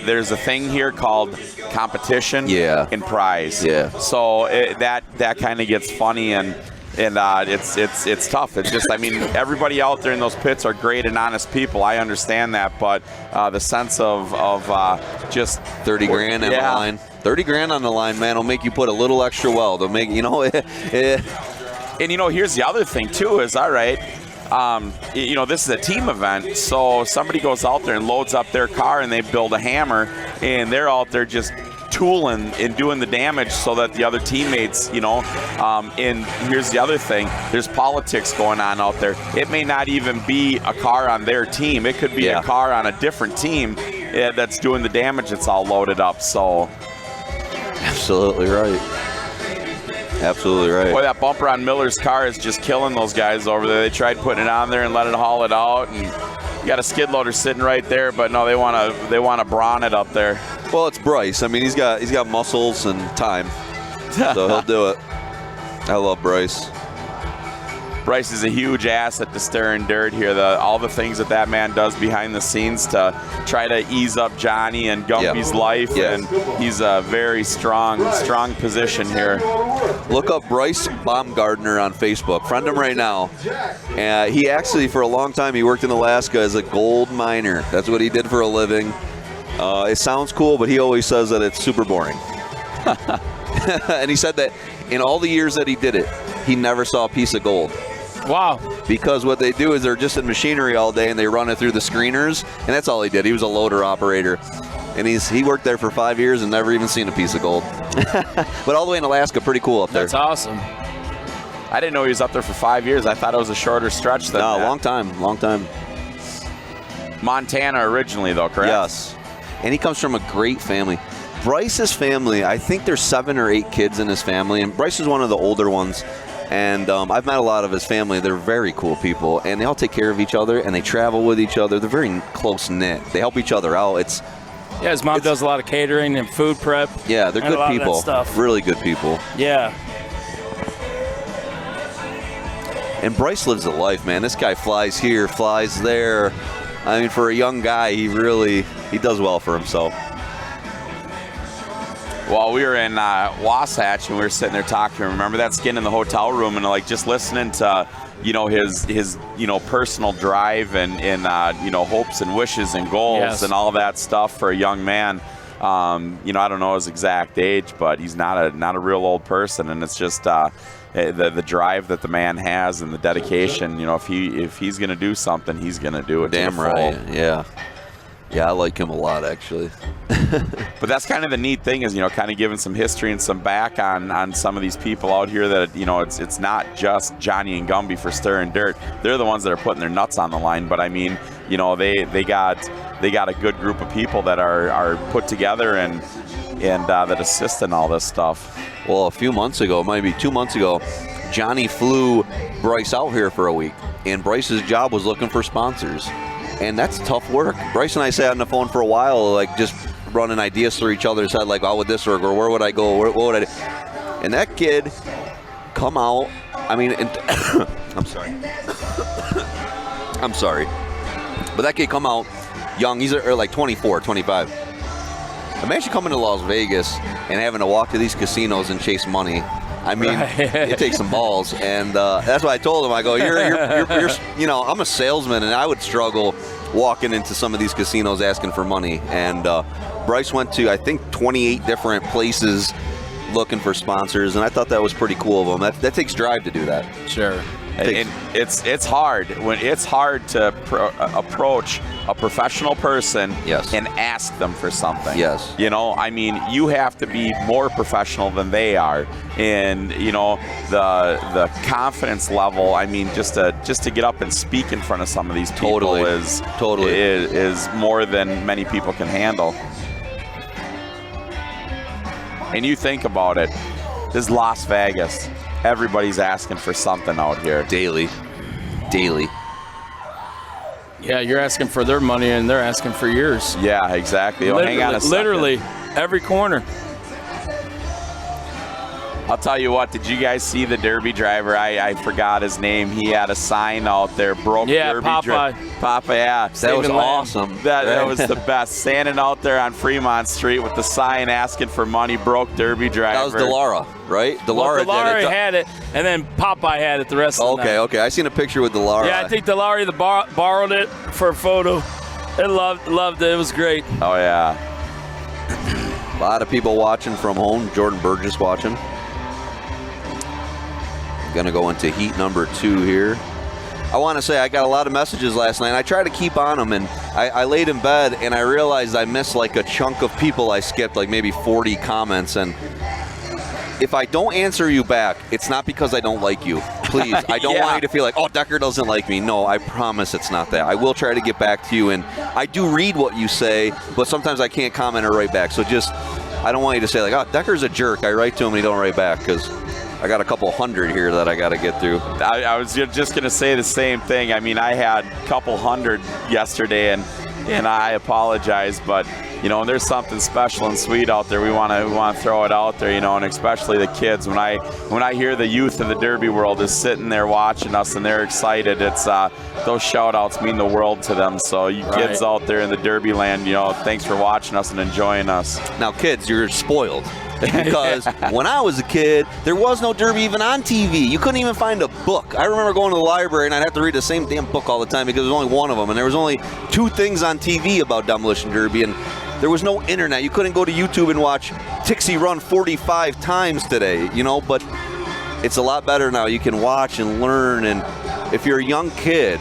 There's a thing here called competition and prize. Yeah. So that kind of gets funny and it's tough. It's just, I mean, everybody out there in those pits are great and honest people. I understand that, but the sense of just 30 grand on the line. 30 grand on the line, man, will make you put a little extra weld. It'll make, And, here's the other thing, too, is, all right, this is a team event, so somebody goes out there and loads up their car and they build a hammer, and they're out there just tooling and doing the damage so that the other teammates, and here's the other thing, there's politics going on out there. It may not even be a car on their team. It could be a car on a different team that's doing the damage that's all loaded up, so... Absolutely right. Absolutely right. Boy, that bumper on Miller's car is just killing those guys over there. They tried putting it on there and let it haul it out, and you got a skid loader sitting right there, but no, they want to brawn it up there. Well, it's Bryce. I mean, he's got muscles and time, so he'll do it. I love Bryce. Bryce is a huge asset to Stir and Dirt here. All the things that man does behind the scenes to try to ease up Johnny and Gumpy's life, and he's a very strong position here. Look up Bryce Baumgartner on Facebook. Friend him right now. He actually, for a long time, he worked in Alaska as a gold miner. That's what he did for a living. It sounds cool, but he always says that it's super boring. And he said that in all the years that he did it, he never saw a piece of gold. Wow. Because what they do is they're just in machinery all day and they run it through the screeners, and that's all he did. He was a loader operator. And he worked there for 5 years and never even seen a piece of gold. But all the way in Alaska, pretty cool up there. That's awesome. I didn't know he was up there for 5 years. I thought it was a shorter stretch than that. No, long time. Montana originally, though, correct? Yes. And he comes from a great family. Bryce's family, I think there's 7 or 8 kids in his family, and Bryce is one of the older ones. And I've met a lot of his family. They're very cool people, and they all take care of each other, and they travel with each other. They're very close-knit. They help each other out. Yeah, his mom does a lot of catering and food prep. Yeah, they're good people. Stuff. Really good people. Yeah. And Bryce lives a life, man. This guy flies here, flies there. I mean, for a young guy, he does well for himself. Well, we were in Wasatch, and we were sitting there talking. Remember that skin in the hotel room, and like just listening to, his personal drive and hopes and wishes and goals and all that stuff for a young man. I don't know his exact age, but he's not a real old person, and it's just the drive that the man has and the dedication. If he's gonna do something, he's gonna do it. Damn right. Yeah. Yeah, I like him a lot, actually. But that's kind of the neat thing is, kind of giving some history and some back on some of these people out here that, it's not just Johnny and Gumby for stirring dirt. They're the ones that are putting their nuts on the line. But I mean, they got a good group of people that are put together and that assist in all this stuff. Well, a few months ago, maybe 2 months ago, Johnny flew Bryce out here for a week, and Bryce's job was looking for sponsors. And that's tough work. Bryce and I sat on the phone for a while, like just running ideas through each other's head, like, how would this work, or where would I go, what would I do? And that kid come out, I mean, I'm sorry. I'm sorry. But that kid come out young, he's like 24, 25. Imagine coming to Las Vegas and having to walk to these casinos and chase money. I mean, it takes some balls, and that's why I told him. I go, you're I'm a salesman, and I would struggle walking into some of these casinos asking for money. And Bryce went to, I think, 28 different places looking for sponsors, and I thought that was pretty cool of him. That takes drive to do that. Sure. And it's hard to approach a professional person and ask them for something. Yes. I mean, you have to be more professional than they are, and the confidence level. I mean, just to get up and speak in front of some of these people is more than many people can handle. And you think about it, this is Las Vegas. Everybody's asking for something out here. Daily. Yeah, you're asking for their money, and they're asking for yours. Yeah, exactly. Hang on a second. Literally, every corner. I'll tell you what, did you guys see the Derby driver? I forgot his name. He had a sign out there, broke Derby driver. Papa, yeah. That was awesome. That was the best. Standing out there on Fremont Street with the sign asking for money, broke Derby driver. That was Delara, right? Delara had it, and then Popeye had it the rest of the night. Okay. I seen a picture with Delara. Yeah, I think Delara borrowed it for a photo. They loved it. It was great. Oh, yeah. A lot of people watching from home. Jordan Burgess watching. Gonna go into heat number 2 here. I want to say I got a lot of messages last night. I tried to keep on them, and I laid in bed, and I realized I missed like a chunk of people I skipped, like maybe 40 comments. And if I don't answer you back, it's not because I don't like you. Please, I don't want you to feel like, oh, Decker doesn't like me. No, I promise it's not that. I will try to get back to you, and I do read what you say, but sometimes I can't comment or write back. So I don't want you to say like, oh, Decker's a jerk. I write to him and he don't write back, because I got a couple hundred here that I got to get through. I was just going to say the same thing. I mean, I had a couple hundred yesterday, and I apologize, but there's something special and sweet out there. We want to throw it out there, and especially the kids. When I hear the youth of the Derby world is sitting there watching us and they're excited, it's those shout outs mean the world to them. So you kids out there in the Derby land, thanks for watching us and enjoying us. Now, kids, you're spoiled. Because when I was a kid, there was no Derby even on TV. You couldn't even find a book. I remember going to the library and I'd have to read the same damn book all the time because there was only one of them. And there was only 2 things on TV about Demolition Derby. And there was no internet. You couldn't go to YouTube and watch Tixie run 45 times today, But it's a lot better now. You can watch and learn. And if you're a young kid,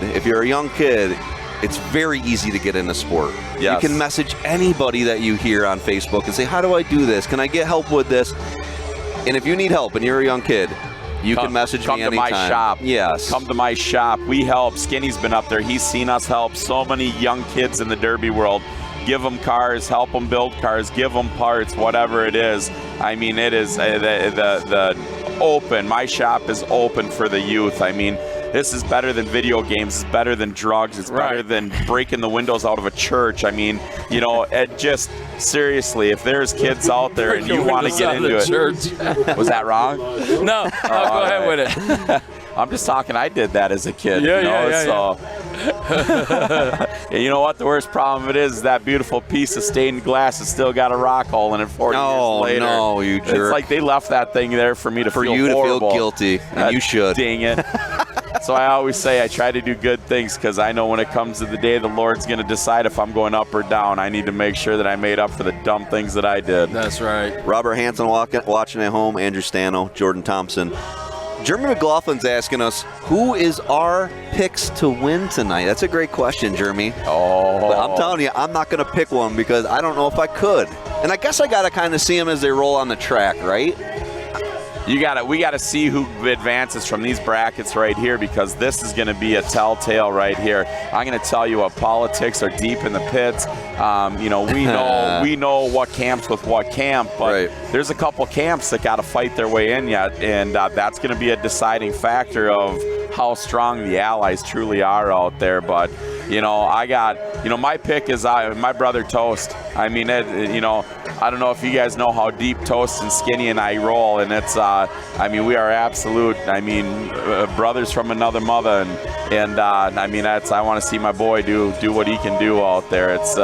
it's very easy to get into sport. Yes. You can message anybody that you hear on Facebook and say, how do I do this? Can I get help with this? And if you need help and you're a young kid, You can message me anytime. Come to my shop. Yes. Come to my shop. We help. Skinny's been up there. He's seen us help so many young kids in the Derby world. Give them cars, help them build cars, give them parts, whatever it is. I mean, it is the open. My shop is open for the youth. I mean, this is better than video games. It's better than drugs. It's better than breaking the windows out of a church. I mean, you know, it just seriously, if there's kids out there and you want to get into it. Was that wrong? No, go ahead with it. I'm just talking. I did that as a kid. Yeah. And you know what? The worst problem of it is that beautiful piece of stained glass has still got a rock hole in it 40 years later. No, you jerk. It's like they left that thing there for me to feel horrible. To feel guilty, and you should. Dang it. So I always say I try to do good things because I know when it comes to the day the Lord's going to decide if I'm going up or down, I need to make sure that I made up for the dumb things that I did. That's right. Robert Hansen watching at home, Andrew Stano, Jordan Thompson. Jeremy McLaughlin's asking us, who is our picks to win tonight? That's a great question, Jeremy. But I'm telling you, I'm not going to pick one because I don't know if I could. And I guess I got to kind of see them as they roll on the track, right? We got to see who advances from these brackets right here because this is going to be a telltale right here. I'm going to tell you what politics are deep in the pits. You know, we know what camps with what camp, but there's a couple camps that got to fight their way in yet, and that's going to be a deciding factor of how strong the Allies truly are out there. But you know, my pick is my brother Toast. I mean, you know, I don't know if you guys know how deep Toast and Skinny and I roll, and it's, I mean, we are absolute, brothers from another mother, and I mean, I want to see my boy do what he can do out there. It's,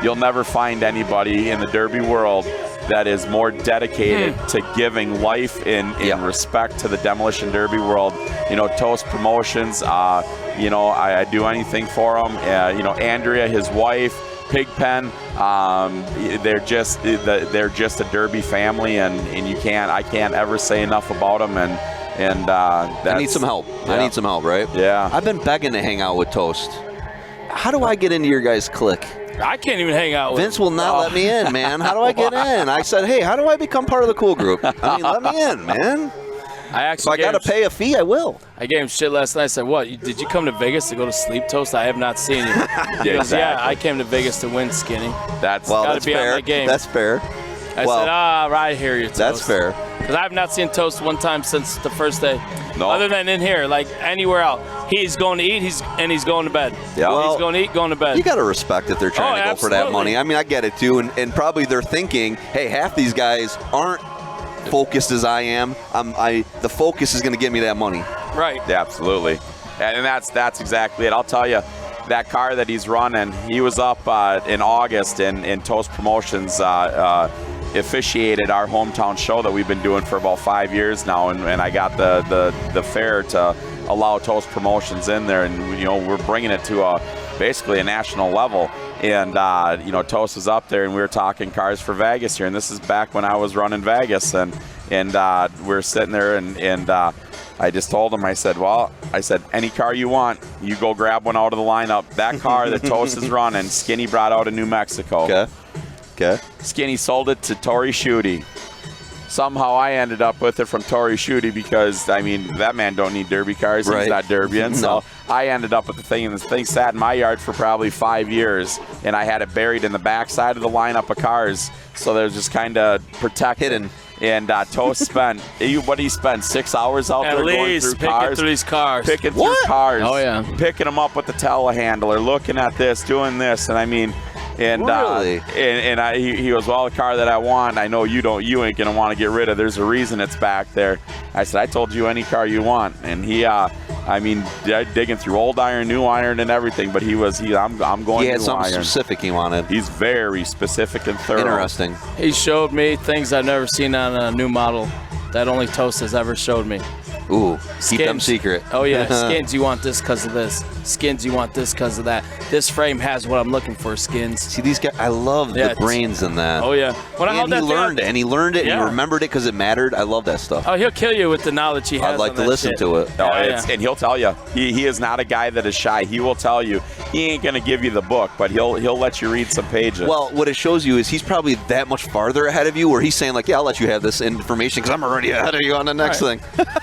you'll never find anybody in the Derby world that is more dedicated to giving life and respect to the Demolition Derby world. You know, Toast Promotions, you know, I do anything for him. You know, Andrea, his wife, Pigpen, they're just a Derby family, and I can't ever say enough about them. And I need some help. Yeah. I need some help, right? Yeah. I've been begging to hang out with Toast. How do I get into your guys' clique? I can't even hang out with Vince will not let me in, man. How do I get in? I said, hey, how do I become part of the cool group? I mean, let me in, man. If I got to pay a fee, I will. I gave him shit last night. I said, what, did you come to Vegas to go to sleep, Toast? I have not seen you. He goes, yeah, I came to Vegas to win, Skinny. That's fair. On game. That's fair. I said, right here, you Toast. That's fair. Because I have not seen Toast one time since the first day. No. Other than in here, like anywhere else. He's going to eat, he's going to bed. Yeah. Well, he's going to eat, going to bed. You got to respect that they're trying to go for that money. I mean, I get it too. And probably they're thinking, hey, half these guys aren't focused as I am. The focus is going to get me that money. Right. Yeah, absolutely. And that's exactly it. I'll tell you, that car that he's running, he was up in August in Toast Promotions officiated our hometown show that we've been doing for about 5 years now, and I got the fair to allow Toast Promotions in there, and you know, we're bringing it to basically a national level. And you know, Toast was up there, and we were talking cars for Vegas here, and this is back when I was running Vegas, and we're sitting there, and I just told him, I said, any car you want, you go grab one out of the lineup. That car that Toast is running, Skinny brought out in New Mexico. Okay. Skinny sold it to Tori Schutte. Somehow I ended up with it from Tori Schutte because, I mean, that man don't need Derby cars. Right. He's not Derbyan. No. So I ended up with the thing, and this thing sat in my yard for probably 5 years, and I had it buried in the backside of the lineup of cars, so they're just kind of protected. Hidden. And Toast spent, what did he spend, 6 hours out there going through cars? Picking through these cars. Picking through cars. Oh, yeah. Picking them up with the telehandler, looking at this, doing this, and I mean, and really? He goes, well, the car that I want, I know you ain't gonna want to get rid of. There's a reason it's back there. I said, I told you any car you want, and he, I mean, digging through old iron, new iron, and everything. But I'm going. He had new something iron. specific he wanted. He's very specific and thorough. Interesting. He showed me things I've never seen on a new model that only Toast has ever showed me. Ooh, keep them secret. Oh, yeah. Skins, you want this because of this. Skins, you want this because of that. This frame has what I'm looking for, Skins. See, these guys, I love the brains in that. Oh, yeah. And he learned it, and he remembered it because it mattered. I love that stuff. Oh, he'll kill you with the knowledge he has. I'd like to listen to it. No, and he'll tell you. He is not a guy that is shy. He will tell you. he ain't gonna give you the book, but he'll let you read some pages. Well, what it shows you is he's probably that much farther ahead of you, where he's saying like, yeah, I'll let you have this information because I'm already ahead of you on the next thing.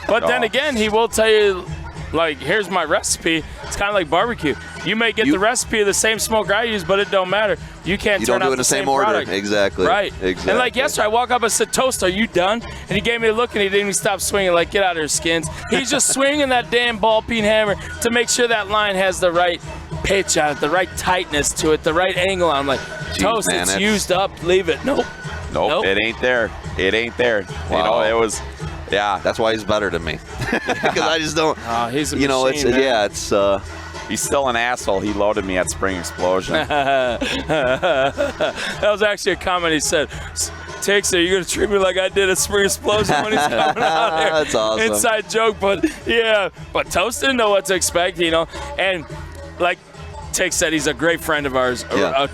But then again, he will tell you, like, here's my recipe. It's kind of like barbecue. You may get the recipe of the same smoker I use, but it don't matter. You can't turn out the same order. Product. Exactly. Right. Exactly. And like yesterday, I walk up and said, Toast, are you done? And he gave me a look and he didn't even stop swinging. Like, get out of here, Skins. He's just swinging that damn ball peen hammer to make sure that line has the right pitch on it, the right tightness to it, the right angle on it. I'm like, Toast, man, it's used up. Leave it. Nope. It ain't there. It ain't there. Wow. You know, it was. Yeah, that's why he's better than me. Because I just don't. He's a you know, machine, it's he's still an asshole. He loaded me at Spring Explosion. That was actually a comment he said. Tix, are you going to treat me like I did at Spring Explosion when he's coming out here? That's awesome. Inside joke, but yeah. But Toast didn't know what to expect, you know. And like Tix said, he's a great friend of ours. Yeah.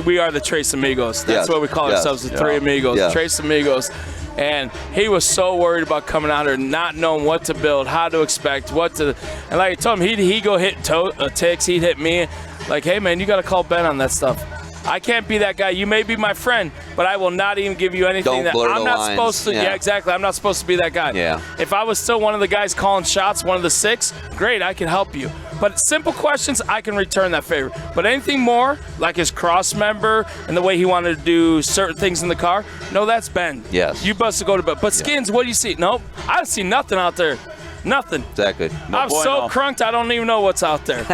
We are the Tres Amigos. That's what we call ourselves, the Three Amigos, Tres Amigos. And he was so worried about coming out here, not knowing what to build, how to expect, and like I told him, he'd go hit Tix, he'd hit me. Like, hey, man, you got to call Ben on that stuff. I can't be that guy. You may be my friend, but I will not even give you anything that I'm not supposed to. Yeah, exactly. I'm not supposed to be that guy. Yeah. If I was still one of the guys calling shots, one of the 6, great, I can help you. But simple questions, I can return that favor. But anything more, like his cross member and the way he wanted to do certain things in the car, no, that's Ben. Yes. You must go to bed. But Skins, what do you see? Nope. I don't see nothing out there. Nothing. Exactly. I'm so crunked, I don't even know what's out there.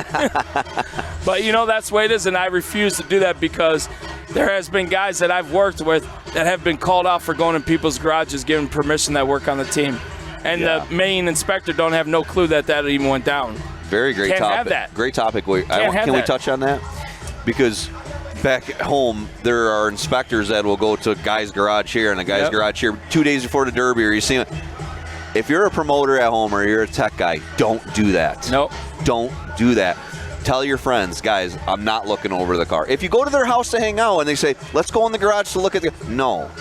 But, you know, that's the way it is, and I refuse to do that because there has been guys that I've worked with that have been called out for going in people's garages, giving permission that work on the team. And the main inspector don't have no clue that even went down. Very great topic. Have that. Great topic. Can we touch on that? Because back at home, there are inspectors that will go to a guy's garage here and a guy's garage here 2 days before the Derby, or you see it. If you're a promoter at home or you're a tech guy, don't do that. Nope. Don't do that. Tell your friends, guys, I'm not looking over the car. If you go to their house to hang out and they say, let's go in the garage to look at the car. No.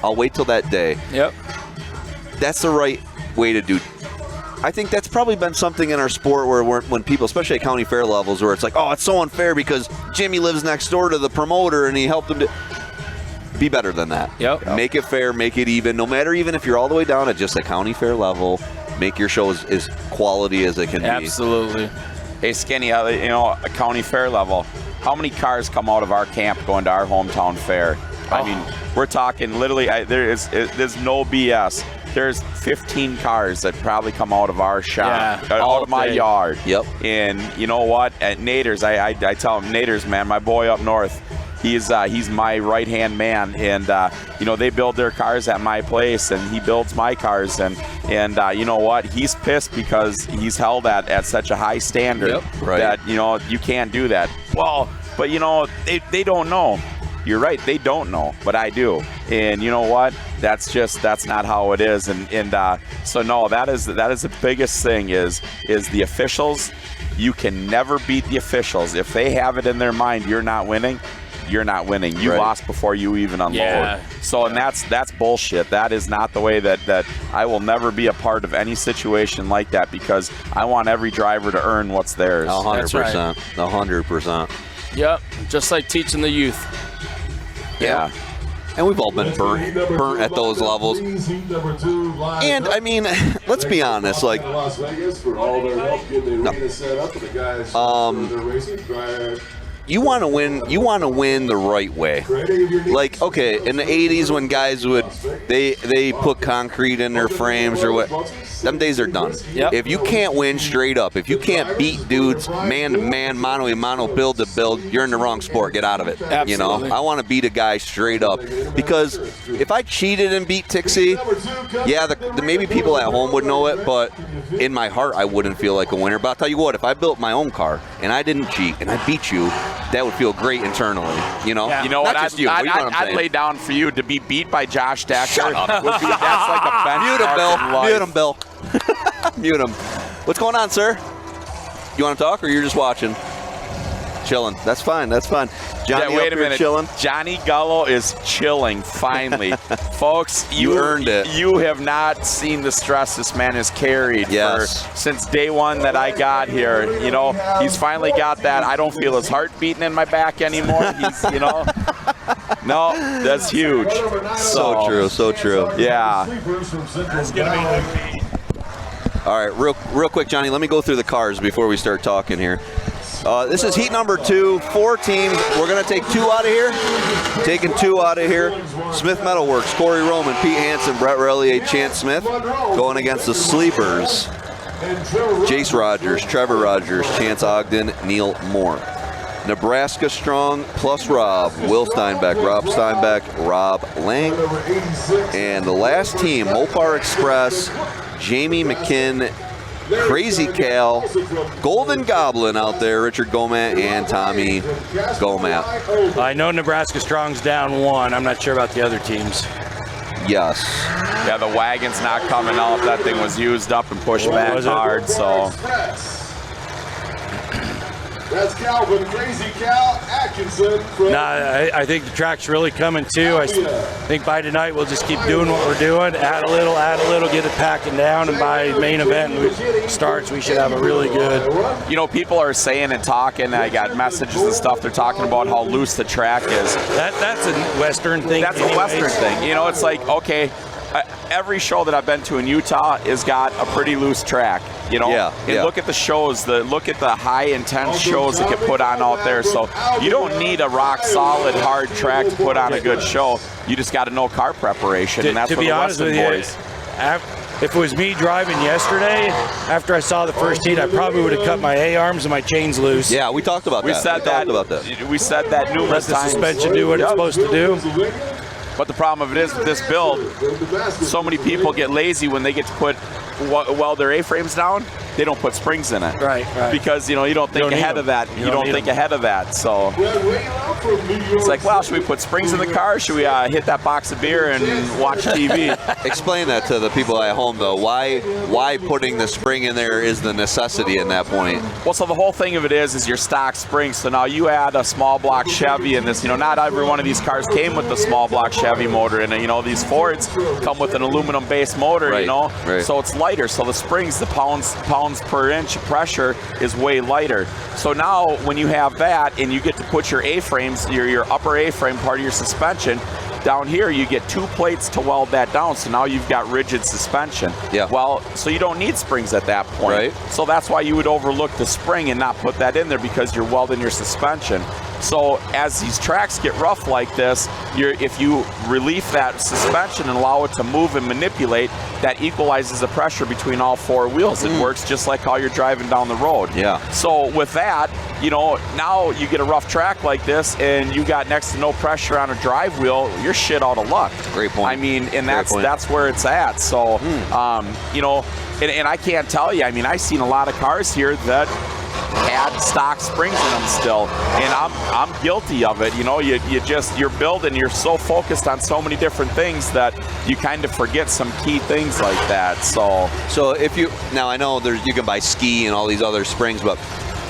I'll wait till that day. Yep. That's the right way to do it. I think that's probably been something in our sport where when people, especially at county fair levels, where it's like, oh, it's so unfair because Jimmy lives next door to the promoter and he helped him be better than that. Yep. Make it fair, make it even. No matter even if you're all the way down at just a county fair level, make your show as quality as it can be. Absolutely. Hey, Skinny, you know, a county fair level, how many cars come out of our camp going to our hometown fair? I mean, we're talking literally, there's no BS. There's 15 cars that probably come out of our shop, out of my yard. Yep. And you know what? At Nader's, I tell him, Nader's, man, my boy up north, he's my right-hand man. And, you know, they build their cars at my place, and he builds my cars. And you know what? He's pissed because he's held at such a high standard that, you know, you can't do that. Well, but, you know, they don't know. You're right, they don't know, but I do. And you know what? That's not how it is. And so no, that is the biggest thing is the officials. You can never beat the officials. If they have it in their mind you're not winning, you're not winning. You lost before you even unload. Yeah. So and that's bullshit. That is not the way that I will never be a part of any situation like that because I want every driver to earn what's theirs. 100%. 100%. Yep. Just like teaching the youth. Yeah. And we've all been burnt at those levels. And, I mean, let's be honest. Like, you want to win. You want to win the right way. Like, okay, in the '80s when guys they put concrete in their frames or what, them days are done. Yep. If you can't win straight up, if you can't beat dudes man to man, mano a mano, build to build, you're in the wrong sport. Get out of it. Absolutely. You know, I want to beat a guy straight up because if I cheated and beat Tixie, yeah, maybe people at home would know it, but in my heart I wouldn't feel like a winner. But I'll tell you what, if I built my own car and I didn't cheat and I beat you, that would feel great internally, you know? Yeah. You know Not what? just you, but you know what I'm I'd saying. lay down for you to be beat by Josh Dacker. Shut up. That's like a benchmark. Mute him, Bill. Mute him. What's going on, sir? You want to talk or you're just watching? Chilling. That's fine. That's fine. Johnny, wait a minute. Chilling. Johnny Gullo is chilling, finally. Folks, you earned it. You have not seen the stress this man has carried since day one that I got here. You know, he's finally got that. I don't feel his heart beating in my back anymore. He's, you know. No, that's huge. So true. So true. Yeah. That's going to be All right, real quick, Johnny, let me go through the cars before we start talking here. This is heat number 2, 4 teams. We're going to take 2 out of here. Taking 2 out of here. Smith Metalworks, Corey Roman, Pete Hansen, Brett Relier, Chance Smith. Going against the Sleepers, Jace Rogers, Trevor Rogers, Chance Ogden, Neil Moore. Nebraska Strong plus Rob, Will Steinbeck, Rob Steinbeck, Rob Lang. And the last team, Mopar Express, Jamie McKinn, Crazy Cal, Golden Goblin out there, Richard Gomat and Tommy Gomat. I know Nebraska Strong's down 1. I'm not sure about the other teams. Yes. Yeah, the wagon's not coming out. That thing was used up and pushed back hard, so. That's Calvin, Crazy Cal, Atkinson. I think the track's really coming too. I think by tonight we'll just keep doing what we're doing, add a little, get it packing down, and by main event starts, we should have a really good. You know, people are saying and talking, I got messages and stuff, they're talking about how loose the track is. That's a Western thing. That's a Western thing. You know, it's like, okay, every show that I've been to in Utah has got a pretty loose track, you know. And look at the shows, look at the high intense shows that get put on out there. So you don't need a rock solid hard track to put on a good show. You just got to know car preparation, and that's what the Western boys. If it was me driving yesterday, after I saw the first heat, I probably would have cut my A-arms and my chains loose. Yeah, we talked about that. We said that numerous times. Let the suspension do what it's supposed to do. But the problem of it is with this build, so many people get lazy when they get to weld their A-frames down. They don't put springs in it. Right. Because, you know, you don't think ahead of that. You don't think ahead of that. So it's like, well, should we put springs in the car? Should we hit that box of beer and watch TV? Explain that to the people at home, though. Why putting the spring in there is the necessity in that point? Well, so the whole thing of it is your stock spring. So now you add a small block Chevy in this. You know, not every one of these cars came with the small block Chevy motor in it. You know, these Fords come with an aluminum-based motor, you know. Right. So it's lighter. So the springs, the pounds per inch pressure is way lighter. So now when you have that and you get to put your A-frames, your upper A-frame part of your suspension, down here you get 2 plates to weld that down, so now you've got rigid suspension. Yeah. Well, so you don't need springs at that point. Right. So that's why you would overlook the spring and not put that in there, because you're welding your suspension. So as these tracks get rough like this, if you relieve that suspension and allow it to move and manipulate, that equalizes the pressure between all 4 wheels. It works just like how you're driving down the road. Yeah. So with that, you know, now you get a rough track like this and you got next to no pressure on a drive wheel, you're shit out of luck. Great point. I mean, and that's where it's at. So, you know, and I can't tell you, I mean, I've seen a lot of cars here that had stock springs in them still, and I'm guilty of it. You know, you're building, you're so focused on so many different things that you kind of forget some key things like that. So if you, now I know you can buy ski and all these other springs, but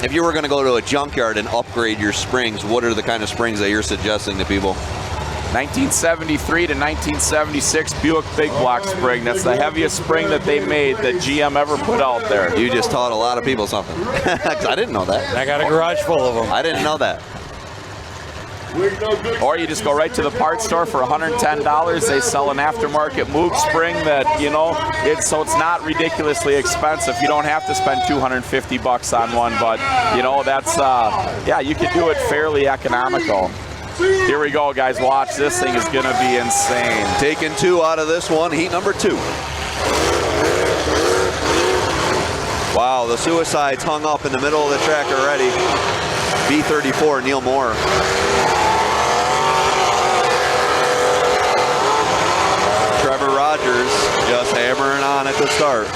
if you were going to go to a junkyard and upgrade your springs, what are the kind of springs that you're suggesting to people? 1973 to 1976 Buick Big Block spring. That's the heaviest spring that they made that GM ever put out there. You just taught a lot of people something. I didn't know that. I got a garage full of them. I didn't know that. Or you just go right to the parts store for $110. They sell an aftermarket Moog spring that, you know, it's not ridiculously expensive. You don't have to spend $250 on one, but, you know, that's, yeah, you can do it fairly economical. Here we go, guys. Watch. This thing is going to be insane. Taking 2 out of this one, heat number 2. Wow, the Suicide's hung up in the middle of the track already. B34, Neil Moore. Trevor Rogers just hammering on at the start.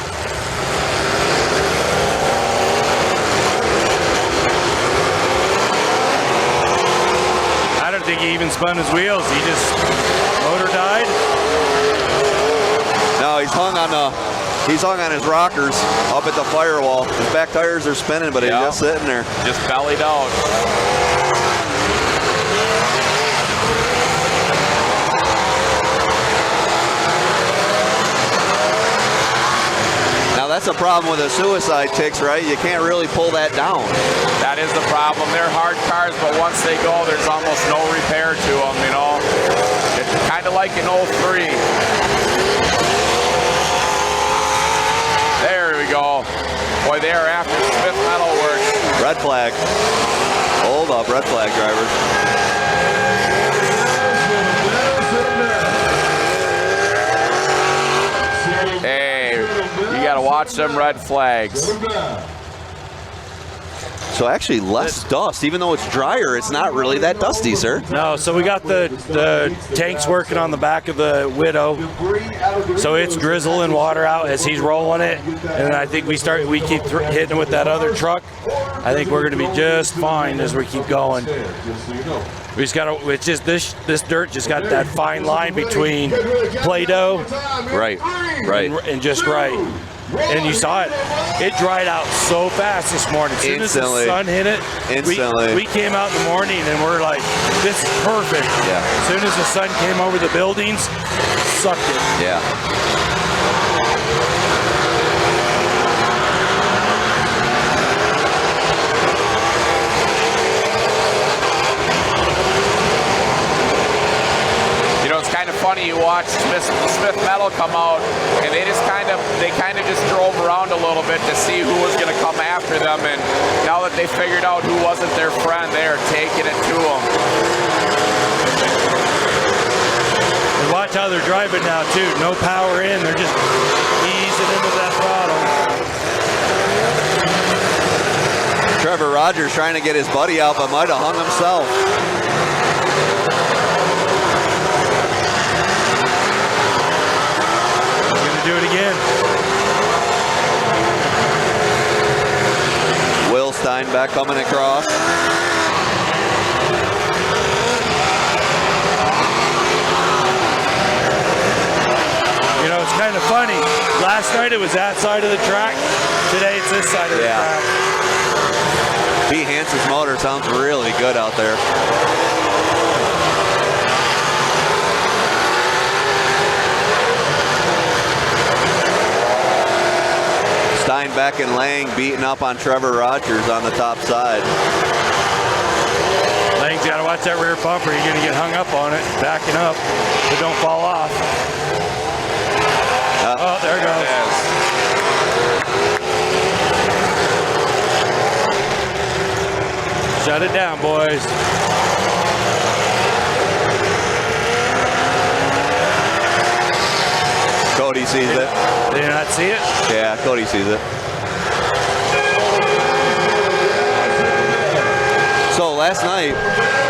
I don't think he even spun his wheels. He just, motor died. No, he's hung on the He's hung on his rockers up at the firewall. His back tires are spinning, but he's just sitting there. Just bellied out. Now that's a problem with the suicide ticks, right? You can't really pull that down. That is the problem. They're hard cars, but once they go, there's almost no repair to them, you know. It's kind of like an 03. There we go. Boy, they are after Smith Metal Works. Red flag. Hold up, red flag, drivers. Hey, you got to watch them red flags. So actually less dust, even though it's drier, it's not really that dusty, sir. No, so we got the tanks working on the back of the Widow, so it's drizzling water out as he's rolling it, and I think we keep hitting it with that other truck. I think we're going to be just fine as we keep going. We just got to, it's just this dirt just got that fine line between Play-Doh, right, and just right. And you saw it. It dried out so fast this morning. As soon as the sun hit it, we came out in the morning and we're like, this is perfect. Yeah. As soon as the sun came over the buildings, sucked it. Yeah. Funny, you watch Smith Metal come out, and they kind of just drove around a little bit to see who was going to come after them, and now that they figured out who wasn't their friend, they are taking it to them. And watch how they're driving now too. No power in, they're just easing into that throttle. Trevor Rogers trying to get his buddy out, but might have hung himself. Do it again. Will Steinbeck coming across. You know, it's kind of funny. Last night it was that side of the track. Today it's this side of the track. Pete Hansen's motor sounds really good out there. Steinbeck and Lang beating up on Trevor Rogers on the top side. Lang's got to watch that rear bumper. You're going to get hung up on it, backing up, but don't fall off. Oh, there it goes. Shut it down, boys. Cody sees it. Did you not see it? Yeah, Cody sees it. So last night,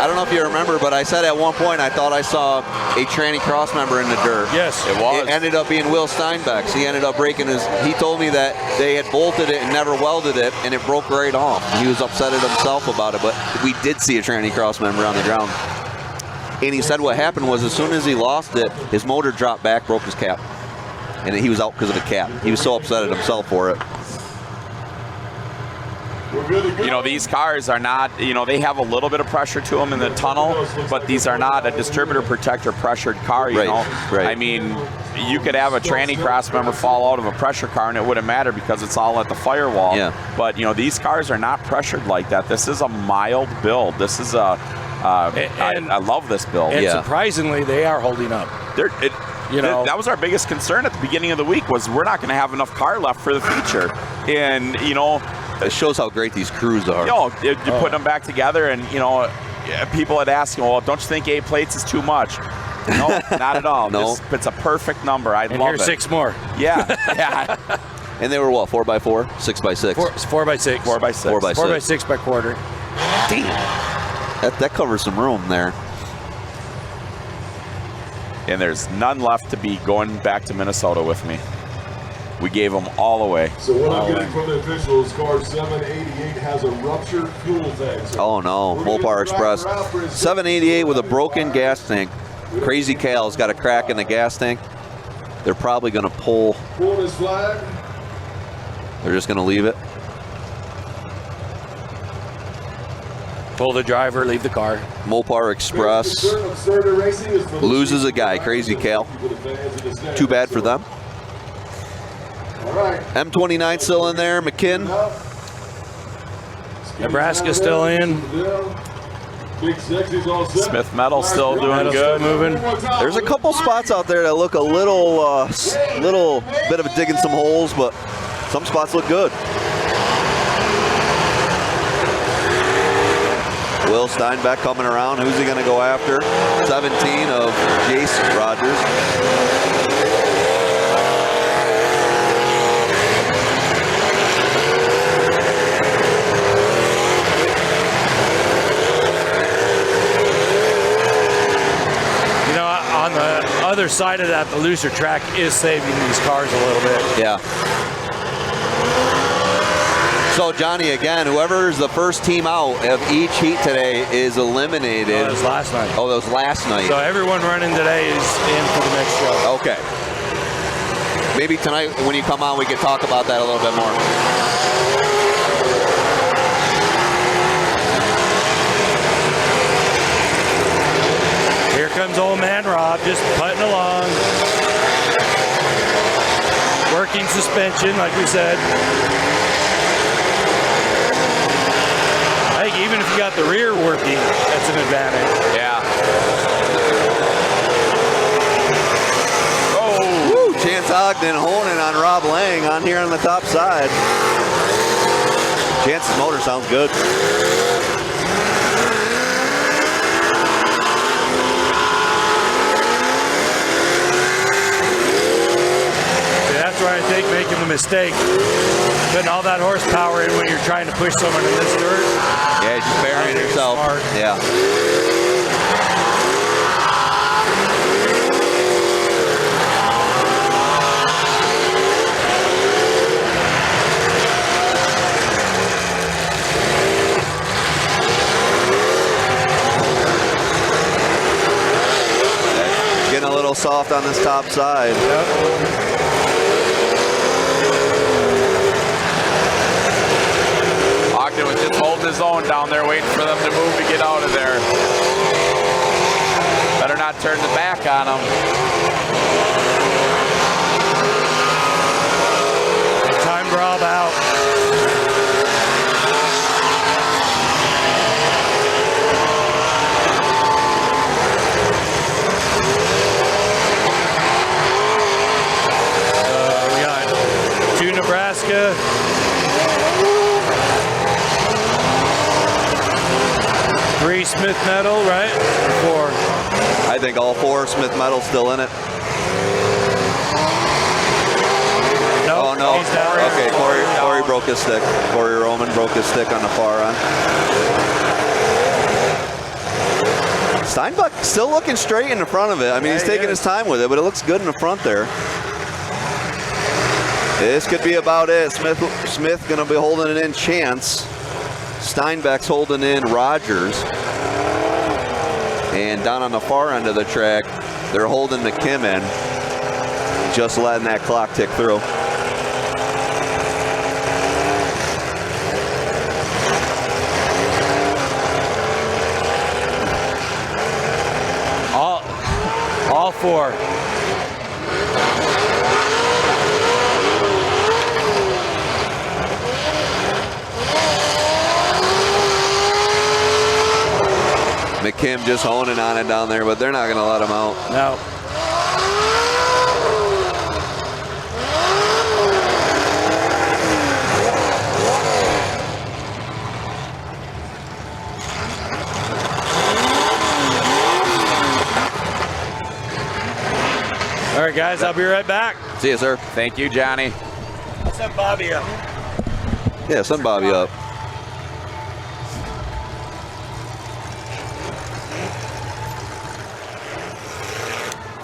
I don't know if you remember, but I said at one point I thought I saw a tranny cross member in the dirt. Yes, it was. It ended up being Will Steinbeck's. He ended up breaking his, he told me that they had bolted it and never welded it, and it broke right off. He was upset at himself about it, but we did see a tranny cross member on the ground. And he said what happened was as soon as he lost it, his motor dropped back, broke his cap. And he was out because of the cap. He was so upset at himself for it. You know, these cars are not, you know, they have a little bit of pressure to them in the tunnel, but these are not a distributor protector pressured car, you know. Right. I mean, you could have a tranny cross member fall out of a pressure car and it wouldn't matter because it's all at the firewall. Yeah. But, you know, these cars are not pressured like that. This is a mild build. This is a, I love this build. And surprisingly, they are holding up. You know, that was our biggest concern at the beginning of the week was we're not going to have enough car left for the feature. And, you know, it shows how great these crews are. You know, you put them back together and, you know, people had asked, well, don't you think 8 plates is too much? No, not at all. No. It's a perfect number. I love it. Here's 6 more. Yeah. Yeah. And they were what, 4x4? 6x6? 4x6. 4x6. 4x6. 4x6 by quarter. Damn. That covers some room there. And there's none left to be going back to Minnesota with me. We gave them all away. So what I'm getting from the officials, car 788 has a ruptured fuel tank. So oh no, Mopar Express. 788 with a broken gas tank. Crazy Cal's got a crack in the gas tank. They're probably going to pull. Pull this flag. They're just going to leave it. Pull the driver, leave the car. Mopar Express loses a guy. Crazy Cal. Too bad for them. M29 still in there. McKinn. Nebraska still in. Smith Metal still doing good. Still moving. There's a couple spots out there that look a little bit of a digging some holes, but some spots look good. Will Steinbeck coming around. Who's he going to go after? 17 of Jace Rogers. You know, on the other side of that, the looser track is saving these cars a little bit. Yeah. So, Johnny, again, whoever is the first team out of each heat today is eliminated. That was last night. Oh, that was last night. So everyone running today is in for the next show. Okay. Maybe tonight when you come on, we could talk about that a little bit more. Here comes old man Rob, just putting along. Working suspension, like we said. I think even if you got the rear working, that's an advantage. Yeah. Woo, Chance Ogden honing on Rob Lang on here on the top side. Chance's motor sounds good. That's where I think making the mistake, putting all that horsepower in when you're trying to push someone in this dirt. Yeah, just burying yourself. Smart. Yeah. Getting a little soft on this top side. Yep. Ogden was just holding his own down there, waiting for them to move to get out of there. Better not turn the back on him. Time Rob out. We got 2 Nebraska. 3 Smith Metal, right? 4. I think all 4 Smith Metal's still in it. No, Oh, no. he's down. Okay, Corey broke his stick. Corey Roman broke his stick on the far end. Steinbeck still looking straight in the front of it. I mean, he's taking his time with it, but it looks good in the front there. This could be about it. Smith going to be holding it in. Chance. Steinbeck's holding in Rogers. And down on the far end of the track, they're holding McKim in. Just letting that clock tick through. All 4. McKim just honing on it down there, but they're not going to let him out. No. All right, guys, I'll be right back. See you, sir. Thank you, Johnny. Send Bobby up. Yeah, send Bobby up.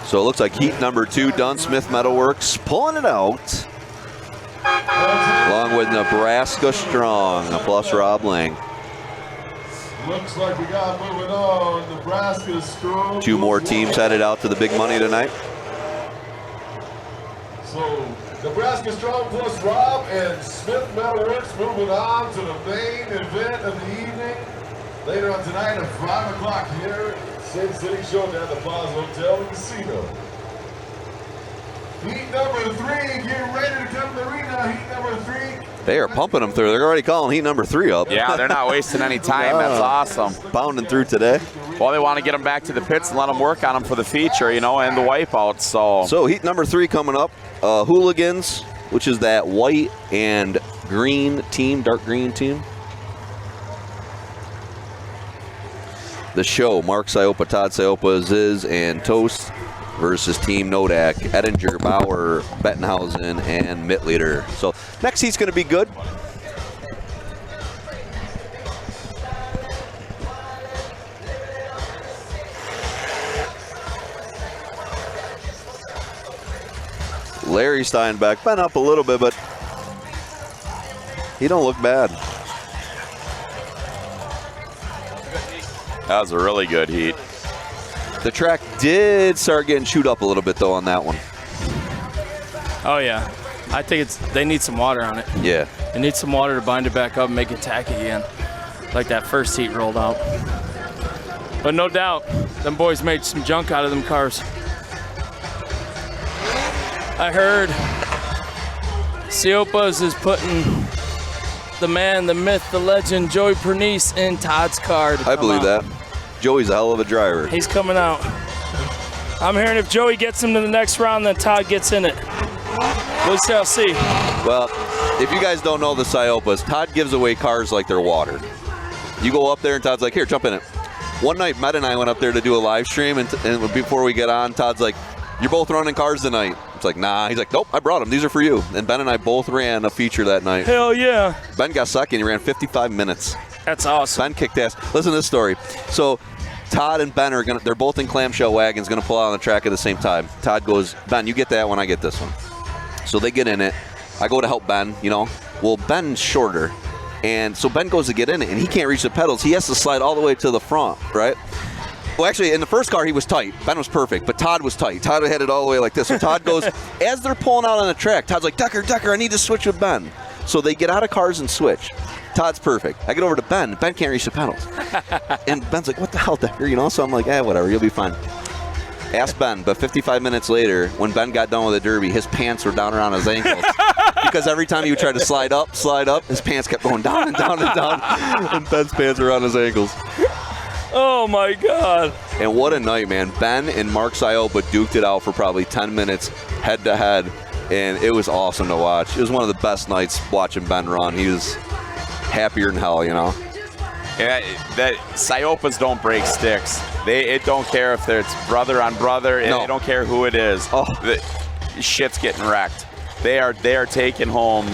So it looks like heat number 2 done. Smith Metalworks pulling it out. Along with Nebraska Strong, plus Rob Lang. Looks like we got moving on. Nebraska Strong. 2 more teams headed out to the big money tonight. So Nebraska Strong plus Rob and Smith Metalworks moving on to the main event of the evening. Later on tonight at 5 o'clock here at SINCITY Showdown at the Plaza Hotel and Casino. Heat number 3, get ready to come to the arena. Heat number 3. They are pumping them through. They're already calling heat number 3 up. Yeah, they're not wasting any time. That's awesome. Pounding through today. Well, they want to get them back to the pits and let them work on them for the feature, you know, and the wipeouts. So heat number 3 coming up. Hooligans, which is that white and green team, dark green team. The show, Mark Siopa, Todd Siopa, Ziz, and Toast versus Team Nodak, Ettinger, Bauer, Bettenhausen, and Mittleader. So next heat's going to be good. Larry Steinbeck been up a little bit, but he don't look bad. that was a really good heat. The track did start getting chewed up a little bit, though, on that one. Oh, yeah. I think they need some water on it. Yeah. They need some water to bind it back up and make it tacky again, like that first heat rolled out. But no doubt, them boys made some junk out of them cars. I heard Siopa's is putting the man, the myth, the legend, Joey Pernice in Todd's car. I believe that. Joey's a hell of a driver. He's coming out. I'm hearing if Joey gets him to the next round, then Todd gets in it. We shall see. Well, if you guys don't know the Siopas, Todd gives away cars like they're water. You go up there and Todd's like, here, jump in it. One night, Matt and I went up there to do a live stream, and before we get on, Todd's like, you're both running cars tonight. It's like, nah. He's like, nope, I brought them. These are for you. And Ben and I both ran a feature that night. Hell yeah. Ben got second. He ran 55 minutes. That's awesome. Ben kicked ass. Listen to this story. So Todd and Ben they're both in clamshell wagons, going to pull out on the track at the same time. Todd goes, Ben, you get that one, I get this one. So they get in it. I go to help Ben, you know. Well, Ben's shorter. And so Ben goes to get in it, and he can't reach the pedals. He has to slide all the way to the front, right? Well, actually, in the first car, he was tight. Ben was perfect, but Todd was tight. Todd had it all the way like this. So Todd goes, as they're pulling out on the track, Todd's like, Decker, I need to switch with Ben. So they get out of cars and switch. Todd's perfect. I get over to Ben. Ben can't reach the pedals. And Ben's like, what the hell, Decker? You know, so I'm like, whatever, you'll be fine. Ask Ben, but 55 minutes later, when Ben got done with the Derby, his pants were down around his ankles. Because every time he would try to slide up, his pants kept going down and down and down. And Ben's pants were around his ankles. Oh, my God. And what a night, man. Ben and Mark Siopa duked it out for probably 10 minutes head-to-head, and it was awesome to watch. It was one of the best nights watching Ben run. He was happier than hell, you know. Yeah, that Siopas don't break sticks. It don't care if it's brother on brother. No. They don't care who it is. Oh. The shit's getting wrecked. They are taking home.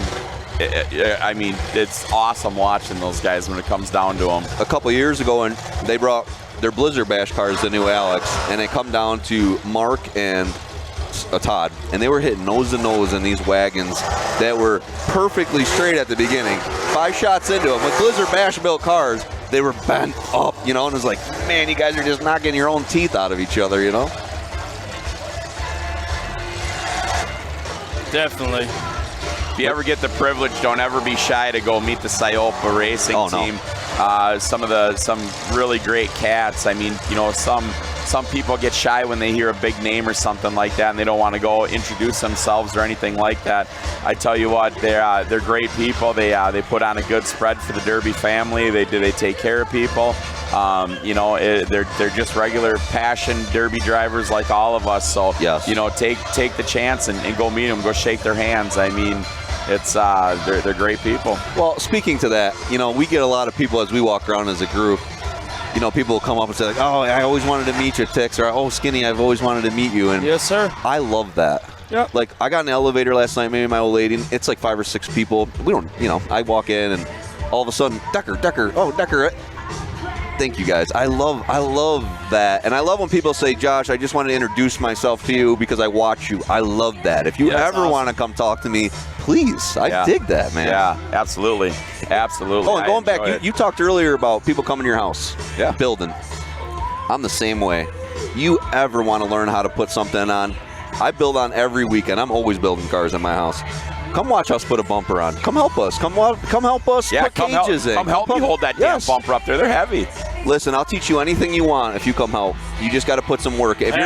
I mean, it's awesome watching those guys when it comes down to them. A couple years ago, and they brought their Blizzard Bash cars, the new Alex, and it come down to Mark and Todd, and they were hitting nose to nose in these wagons that were perfectly straight at the beginning. 5 shots into them. With Blizzard Bash built cars, they were bent up, you know, and it was like, man, you guys are just knocking your own teeth out of each other, you know? Definitely. If you ever get the privilege, don't ever be shy to go meet the Siopa racing team. Some really great cats. I mean, you know, some people get shy when they hear a big name or something like that, and they don't want to go introduce themselves or anything like that. I tell you what, they're great people. They put on a good spread for the Derby family. They take care of people. You know, they're just regular passion Derby drivers like all of us. So yes. You know, take the chance and go meet them, go shake their hands. I mean, it's they're great people. Well, speaking to that, you know, we get a lot of people as we walk around as a group. You know, people will come up and say, like, oh, I always wanted to meet you, Tix, or oh, Skinny, I've always wanted to meet you. And yes, sir. I love that. Yeah. Like, I got in an elevator last night, maybe my old lady, and it's like 5 or 6 people. We don't, you know, I walk in and all of a sudden, Decker, oh, Decker. Thank you guys. I love that. And I love when people say, Josh, I just wanted to introduce myself to you because I watch you. I love that. If you ever want to come talk to me, please. I dig that, man. Yeah, absolutely. Absolutely. Oh, and going back, you talked earlier about people coming to your house, building. I'm the same way. You ever want to learn how to put something on, I build on every weekend. I'm always building cars in my house. Come watch us put a bumper on. Come help us. Come help us put cages in. Come help me hold that damn bumper up there. They're heavy. Listen, I'll teach you anything you want if you come help. You just got to put some work. If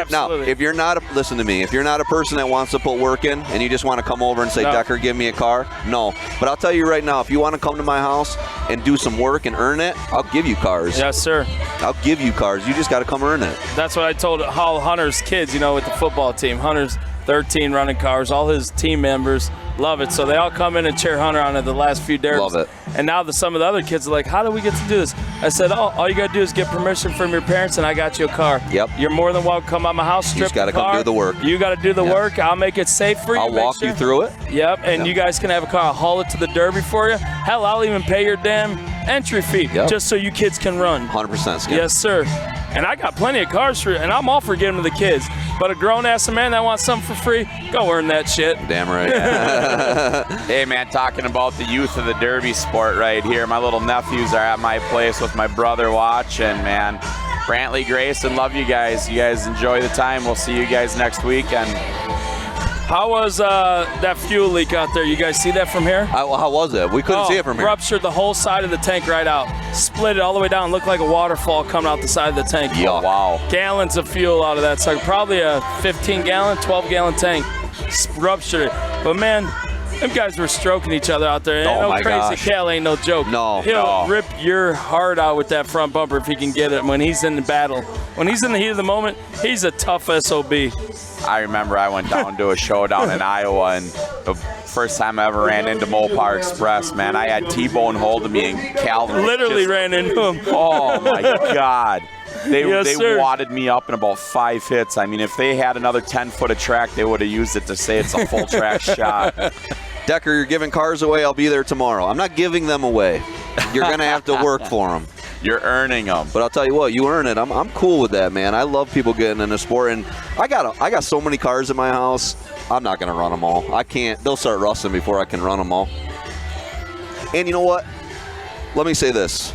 you're not, listen to me. If you're not a person that wants to put work in and you just want to come over and say, Decker, give me a car, no. But I'll tell you right now, if you want to come to my house and do some work and earn it, I'll give you cars. Yes, sir. I'll give you cars. You just got to come earn it. That's what I told Hall Hunter's kids, with the football team. Hunter's 13 running cars. All his team members love it. So they all come in and cheer Hunter on it the last few derbies. Love it. And now some of the other kids are like, how do we get to do this? I said, all you got to do is get permission from your parents, and I got you a car. Yep. You're more than welcome to come out my house, strip you just got to come do the work. You got to do the work. I'll make it safe for you. I'll walk you through it. Yep. And you guys can have a car. I'll haul it to the derby for you. Hell, I'll even pay your damn entry fee just so you kids can run. 100%. Skip. Yes, sir. And I got plenty of cars for you, and I'm all for giving them to the kids. But a grown-ass man that wants something for free, go earn that shit. Damn right. Hey, man, talking about the youth of the derby sport right here. My little nephews are at my place with my brother watching, man. Brantley, Grayson, love you guys. You guys enjoy the time. We'll see you guys next week. And how was that fuel leak out there? You guys see that from here? How was it? We couldn't see it from here. Ruptured the whole side of the tank right out. Split it all the way down. Looked like a waterfall coming out the side of the tank. Yuck. Wow. Gallons of fuel out of that sucker. Probably a 15-gallon, 12-gallon tank. Ruptured it. But, man, them guys were stroking each other out there. Oh, my Crazy gosh. Cal ain't no joke. No. He'll rip your heart out with that front bumper if he can get it when he's in the battle. When he's in the heat of the moment, he's a tough SOB. I remember I went down to a showdown in Iowa, and the first time I ever ran into Mopar Express, man, I had T-Bone holding me, and Calvin literally ran into him. Oh, my God. They sir. wadded me up in about 5 hits. I mean, if they had another 10-foot of track, they would have used it to say it's a full track shot. Decker, you're giving cars away. I'll be there tomorrow. I'm not giving them away. You're going to have to work for them. You're earning them. But I'll tell you what, you earn it. I'm cool with that, man. I love people getting into sport, and I got so many cars in my house. I'm not going to run them all. I can't. They'll start rusting before I can run them all. And you know what? Let me say this.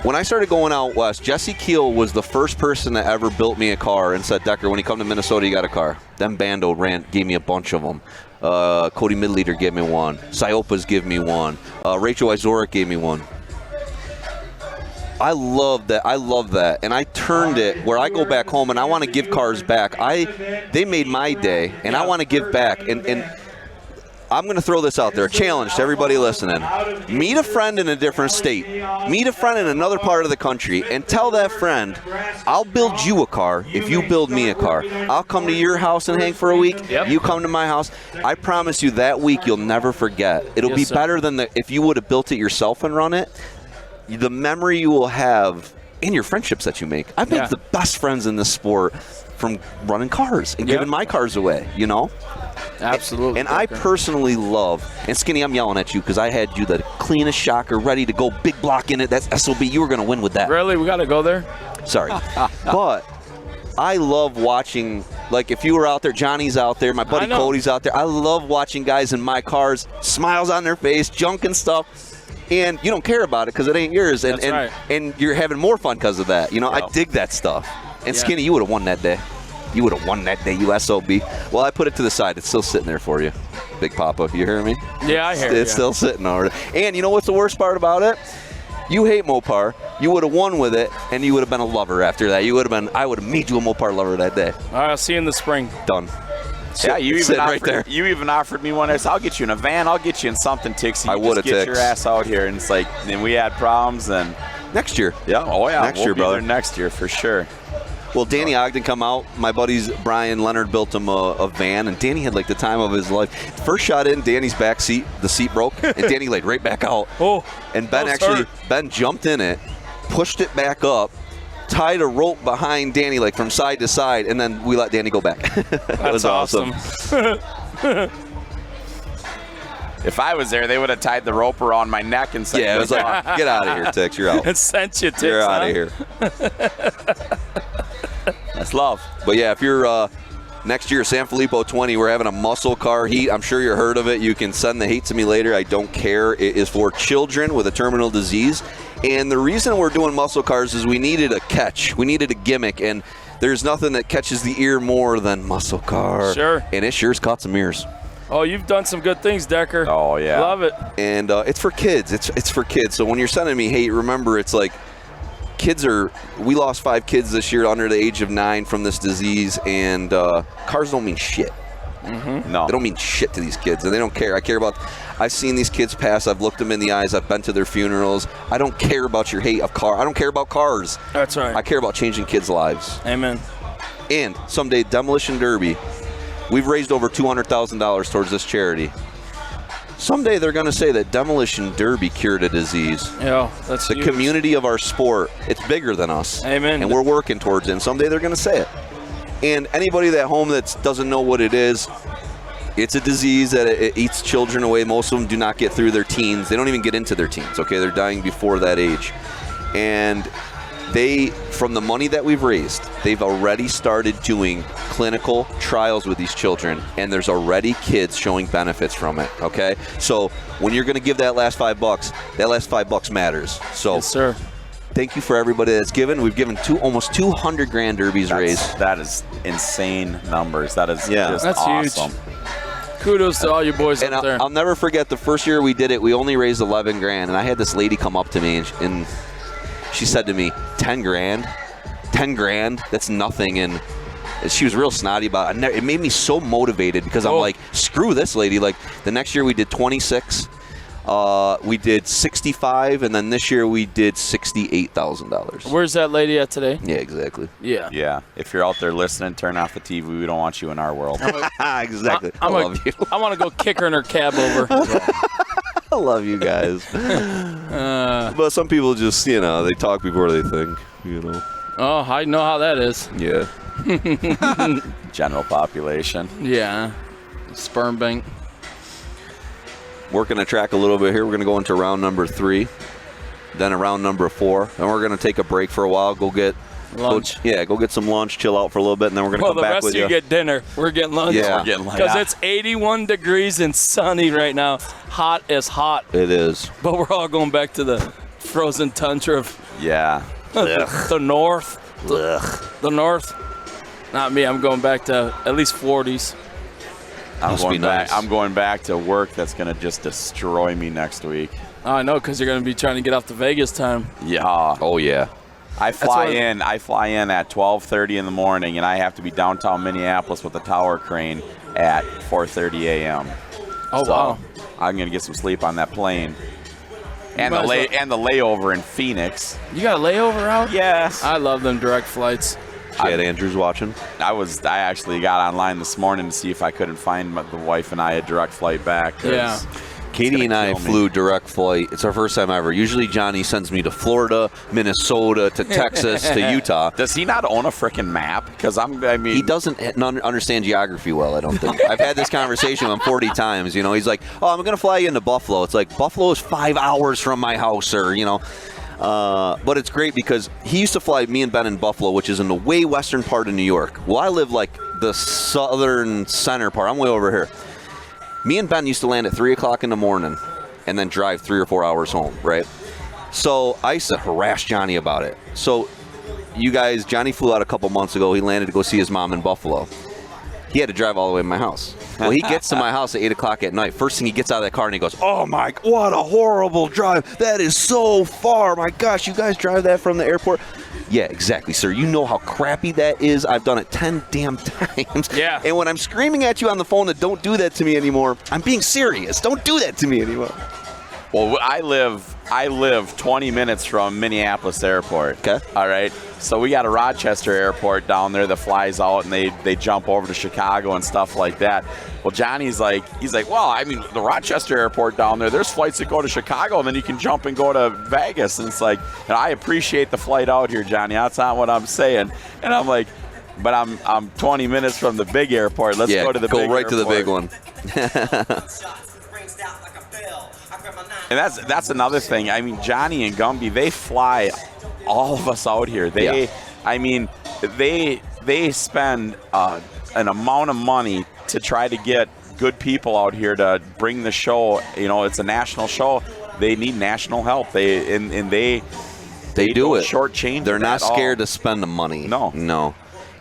When I started going out west, Jesse Keel was the first person that ever built me a car and said, Decker, when you come to Minnesota, you got a car. Then Bando gave me a bunch of them. Cody Midleader gave me one. Siopas gave me one. Rachel Izoric gave me one. I love that. And I turned it where I go back home and I want to give cars back. They made my day, and I want to give back. And I'm going to throw this out there, a challenge to everybody listening. Meet a friend in a different state. Meet a friend in another part of the country and tell that friend, I'll build you a car if you build me a car. I'll come to your house and hang for a week. Yep. You come to my house. I promise you that week you'll never forget. It'll be better than if you would have built it yourself and run it. The memory you will have and your friendships that you make. I've made the best friends in this sport from running cars and giving my cars away, Absolutely. And I personally love, and Skinny, I'm yelling at you because I had you the cleanest shocker, ready to go, big block in it. That's SOB. You were going to win with that. Really? We got to go there? Sorry. But I love watching, like if you were out there, Johnny's out there, my buddy Cody's out there. I love watching guys in my cars, smiles on their face, junk and stuff. And you don't care about it because it ain't yours. And, and you're having more fun because of that. I dig that stuff. And Skinny, you would have won that day. You would have won that day, you SOB. Well, I put it to the side. It's still sitting there for you, Big Papa. You hear me? Yeah, I hear you. It's still sitting over there. And you know what's the worst part about it? You hate Mopar. You would have won with it, and you would have been a lover after that. I would have made you a Mopar lover that day. All right, I'll see you in the spring. Done. Yeah, you even offered me one. I said, I'll get you in a van. I'll get you in something, Tixie. I would have get your ass out here. And it's like, then we had problems. And next year. Yeah. Oh, yeah. Next year, brother. Next year, for sure. Well, Danny Ogden come out. My buddies Brian Leonard built him a van, and Danny had like the time of his life. First shot in, Danny's back seat, the seat broke, and Danny laid right back out. And Ben jumped in it, pushed it back up, tied a rope behind Danny like from side to side, and then we let Danny go back. That was awesome. If I was there, they would have tied the rope around my neck and said, it was like, get out of here, Tix. You're out. It sent you, Tix. You're out of here. That's love. But yeah, if you're next year, San Filippo 20, we're having a muscle car heat. I'm sure you've heard of it. You can send the heat to me later. I don't care. It is for children with a terminal disease. And the reason we're doing muscle cars is we needed a catch. We needed a gimmick. And there's nothing that catches the ear more than muscle car. Sure. And it sure's caught some ears. Oh, you've done some good things, Decker. Oh, yeah. Love it. And it's for kids. It's for kids. So when you're sending me hate, remember it's like we lost 5 kids this year under the age of 9 from this disease, and cars don't mean shit. Mm-hmm. No. They don't mean shit to these kids, and they don't care. I've seen these kids pass. I've looked them in the eyes. I've been to their funerals. I don't care about your hate of car. I don't care about cars. That's right. I care about changing kids' lives. Amen. And someday, Demolition Derby. We've raised over $200,000 towards this charity. Someday they're going to say that Demolition Derby cured a disease. Yeah, that's the huge. community of our sport. It's bigger than us. Amen. And we're working towards it. And someday they're going to say it. And anybody at home that doesn't know what it is, it's a disease that it eats children away. Most of them do not get through their teens. They don't even get into their teens, okay? They're dying before that age. And from the money that we've raised, they've already started doing clinical trials with these children, and there's already kids showing benefits from it, okay? So when you're going to give that last $5, that last $5 matters. So yes, sir. Thank you for everybody that's given. We've given almost 200 grand derbies raised. That is insane numbers. That is just that's awesome. Huge. Kudos to all you boys and out there. I'll never forget the first year we did it, we only raised 11 grand, and I had this lady come up to me, and she said to me, 10 grand? 10 grand? That's nothing. And she was real snotty about it. It made me so motivated because I'm like, screw this lady. Like, the next year we did 26. We did 65, and then this year we did $68,000. Where's that lady at today? Yeah, exactly. Yeah. Yeah. If you're out there listening, turn off the TV. We don't want you in our world. Exactly. I love you. I want to go kick her in her cab over. I love you guys. But some people just, they talk before they think, Oh, I know how that is. Yeah. General population. Yeah. Sperm bank. Working the track a little bit here. We're going to go into round number 3, then a round number 4. Then we're going to take a break for a while, go get lunch. Go get some lunch, chill out for a little bit, and then we're going to come back with you. The rest of you get dinner. We're getting lunch. Yeah. We're getting lunch. Because it's 81 degrees and sunny right now. Hot as hot. It is. But we're all going back to the frozen tundra of the north. The north. Not me. I'm going back to at least 40s. I'm going back to work that's going to just destroy me next week. I know, because you're going to be trying to get off the Vegas time. Yeah. Oh, yeah. I fly in at 12:30 in the morning, and I have to be downtown Minneapolis with the tower crane at 4:30 a.m. Oh, so wow. I'm going to get some sleep on that plane. And the layover in Phoenix. You got a layover out? Yes. I love them direct flights. Chad Andrews watching. I actually got online this morning to see if I couldn't find the wife and I a direct flight back. Yeah. Katie and I flew direct flight. It's our first time ever. Usually Johnny sends me to Florida, Minnesota, to Texas, to Utah. Does he not own a freaking map? Because he doesn't understand geography well, I don't think. I've had this conversation with him 40 times. He's like, oh, I'm going to fly you into Buffalo. It's like, Buffalo is 5 hours from my house, or, but it's great because he used to fly me and Ben in Buffalo, which is in the way western part of New York. Well, I live like the southern center part. I'm way over here. Me and Ben used to land at 3 o'clock in the morning and then drive 3 or 4 hours home, right? So I used to harass Johnny about it. So Johnny flew out a couple months ago. He landed to go see his mom in Buffalo. He had to drive all the way to my house. Well, he gets to my house at 8 o'clock at night. First thing, he gets out of that car and he goes, oh my, what a horrible drive. That is so far. My gosh, you guys drive that from the airport? Yeah, exactly, sir. You know how crappy that is. I've done it 10 damn times. Yeah. And when I'm screaming at you on the phone that don't do that to me anymore, I'm being serious. Don't do that to me anymore. Well, I live 20 minutes from Minneapolis Airport. Okay. All right. So we got a Rochester Airport down there that flies out, and they jump over to Chicago and stuff like that. Well, Johnny's like, well, I mean, the Rochester Airport down there's flights that go to Chicago, and then you can jump and go to Vegas. And it's like, and I appreciate the flight out here, Johnny. That's not what I'm saying. And I'm like, but I'm 20 minutes from the big airport. Let's go to the big airport. Go right to the big one. And that's another thing. I mean, Johnny and Gumby, they fly all of us out here. They spend an amount of money to try to get good people out here to bring the show. It's a national show. They need national help. They do it. Shortchange. They're not scared to spend the money. No.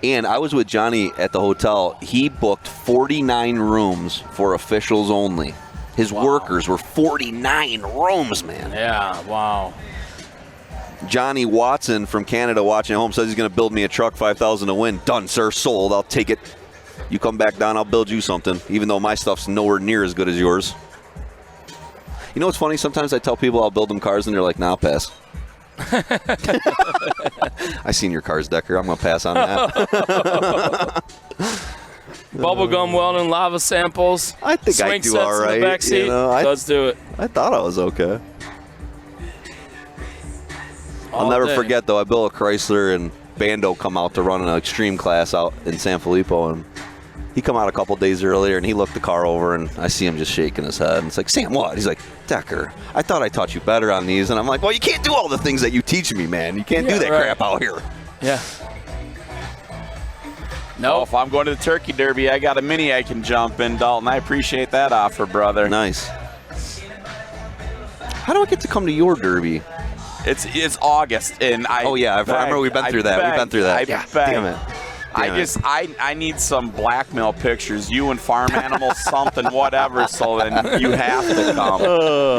And I was with Johnny at the hotel. He booked 49 rooms for officials only. His workers were 49 rooms, man. Yeah, wow. Johnny Watson from Canada watching at home says he's going to build me a truck, 5,000 to win. Done, sir. Sold. I'll take it. You come back down, I'll build you something, even though my stuff's nowhere near as good as yours. You know what's funny? Sometimes I tell people I'll build them cars, and they're like, nah, I'll pass. I seen your cars, Decker. I'm going to pass on that. Bubblegum welding, lava samples. I think I do all right. In the back seat. You know, Let's do it. I thought I was okay. I'll never forget, though. I built a Chrysler, and Bando come out to run an extreme class out in San Filippo, and he come out a couple days earlier, and he looked the car over, and I see him just shaking his head. And it's like, Sam, what? He's like, Decker, I thought I taught you better on these. And I'm like, well, you can't do all the things that you teach me, man. You can't do that crap out here. Yeah. No, if I'm going to the Turkey Derby, I got a Mini I can jump in, Dalton. I appreciate that offer, brother. Nice. How do I get to come to your Derby? It's August, and I. Oh yeah, I remember we've been through that. We've been through that. Damn it. I need some blackmail pictures, you and farm animals, something, whatever, so then you have to come,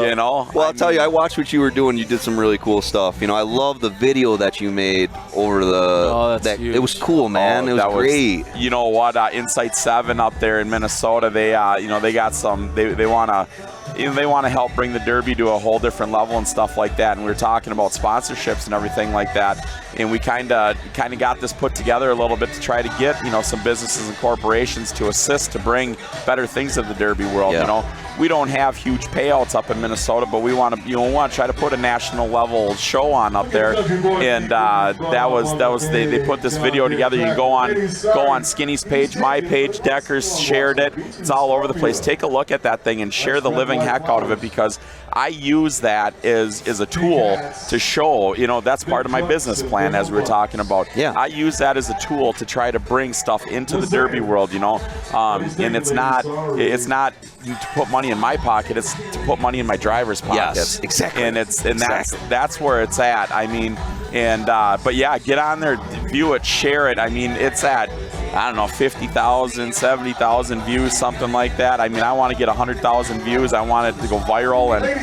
you know? Well, I'll tell you, I watched what you were doing. You did some really cool stuff. You know, I love the video that you made over the... Oh, that's huge. It was cool, man. It was great. You know what? Insight 7 up there in Minnesota, they got some... They want to... They want to help bring the Derby to a whole different level and stuff like that. And we were talking about sponsorships and everything like that. And we kind of got this put together a little bit to try to get, you know, some businesses and corporations to assist to bring better things to the Derby world. Yeah. You know, we don't have huge payouts up in Minnesota, but we want to try to put a national level show on up there. And they put this video together. You go on Skinny's page, my page, Decker's shared it. It's all over the place. Take a look at that thing and share the living heck out of it, because I use that as a tool to show, you know, that's part of my business plan, as we were talking about. Yeah. I use that as a tool to try to bring stuff into the Derby world, you know, and it's not to put money in my pocket, it's to put money in my driver's pocket. Yes, exactly. And that's where it's at. I mean, but yeah, get on there, view it, share it. I mean, it's at, I don't know, 50,000, 70,000 views, something like that. I mean, I want to get 100,000 views. I want it to go viral, and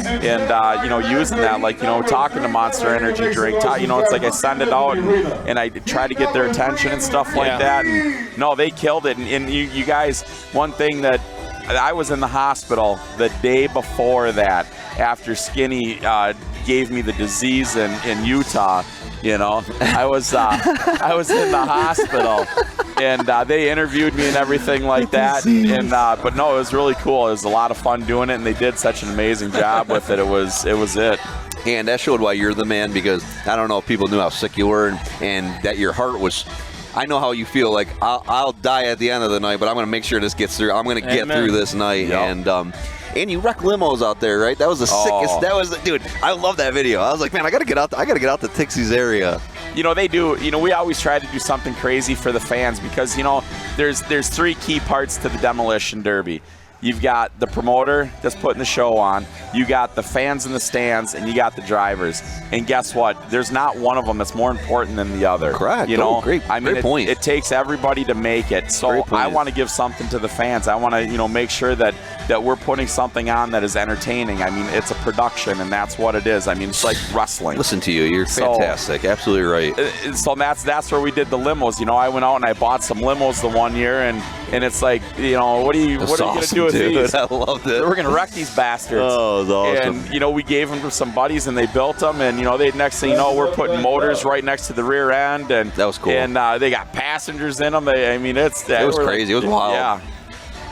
you know, using that, like, you know, talking to Monster Energy Drink, you know, it's like I send it out and I try to get their attention and stuff like that. And no, they killed it. And you guys, one thing that I was in the hospital the day before that, after Skinny gave me the disease in Utah. You know, I was in the hospital, and they interviewed me and everything like that. And but no, it was really cool. It was a lot of fun doing it, and they did such an amazing job with it. It was it. And that showed why you're the man, because I don't know if people knew how sick you were and that your heart was. I know how you feel. Like, I'll die at the end of the night, but I'm going to make sure this gets through. I'm going to get through this night. Yep. And you wreck limos out there, right? That was the sickest. That was, dude. I love that video. I was like, man, I got to get out. I got to get out to Tixie's area. You know, they do. You know, we always try to do something crazy for the fans, because, you know, there's 3 key parts to the Demolition Derby. You've got the promoter that's putting the show on, you got the fans in the stands, and you got the drivers. And guess what? There's not one of them that's more important than the other. Correct. You know, great point. It takes everybody to make it. So I want to give something to the fans. I want to, you know, make sure that we're putting something on that is entertaining. I mean, it's a production, and that's what it is. I mean, it's like wrestling. Listen to you. You're fantastic. Absolutely right. So that's where we did the limos. You know, I went out and I bought some limos the one year, and it's like, you know, what are you going to do with these? I loved it. We're going to wreck these bastards. Oh, it was awesome. And, you know, we gave them to some buddies, and they built them. And, you know, next thing you know, we're putting motors right next to the rear end. And that was cool. And they got passengers in them. I mean, it was crazy. It was wild. Yeah.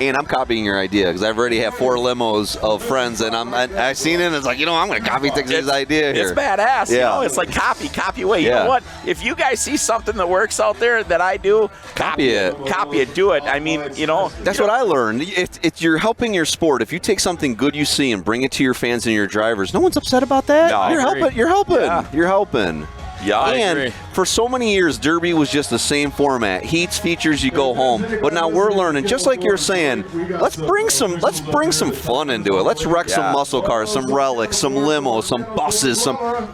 And I'm copying your idea, because I've already have 4 limos of friends, and I've seen it, and it's like, you know, I'm going to copy Dixie's idea here. It's badass. Yeah. You know, it's like copy away. You know what? If you guys see something that works out there that I do, copy it, do it. I mean, you know. That's what I learned. You're helping your sport. If you take something good you see and bring it to your fans and your drivers, no one's upset about that. No, You're helping. Yeah. You're helping. Yeah, I and agree. for so many years, Derby was just the same format. Heats, features, you go home. But now we're learning, just like you're saying, let's bring some fun into it. Let's wreck some muscle cars, some relics, some limos, some buses,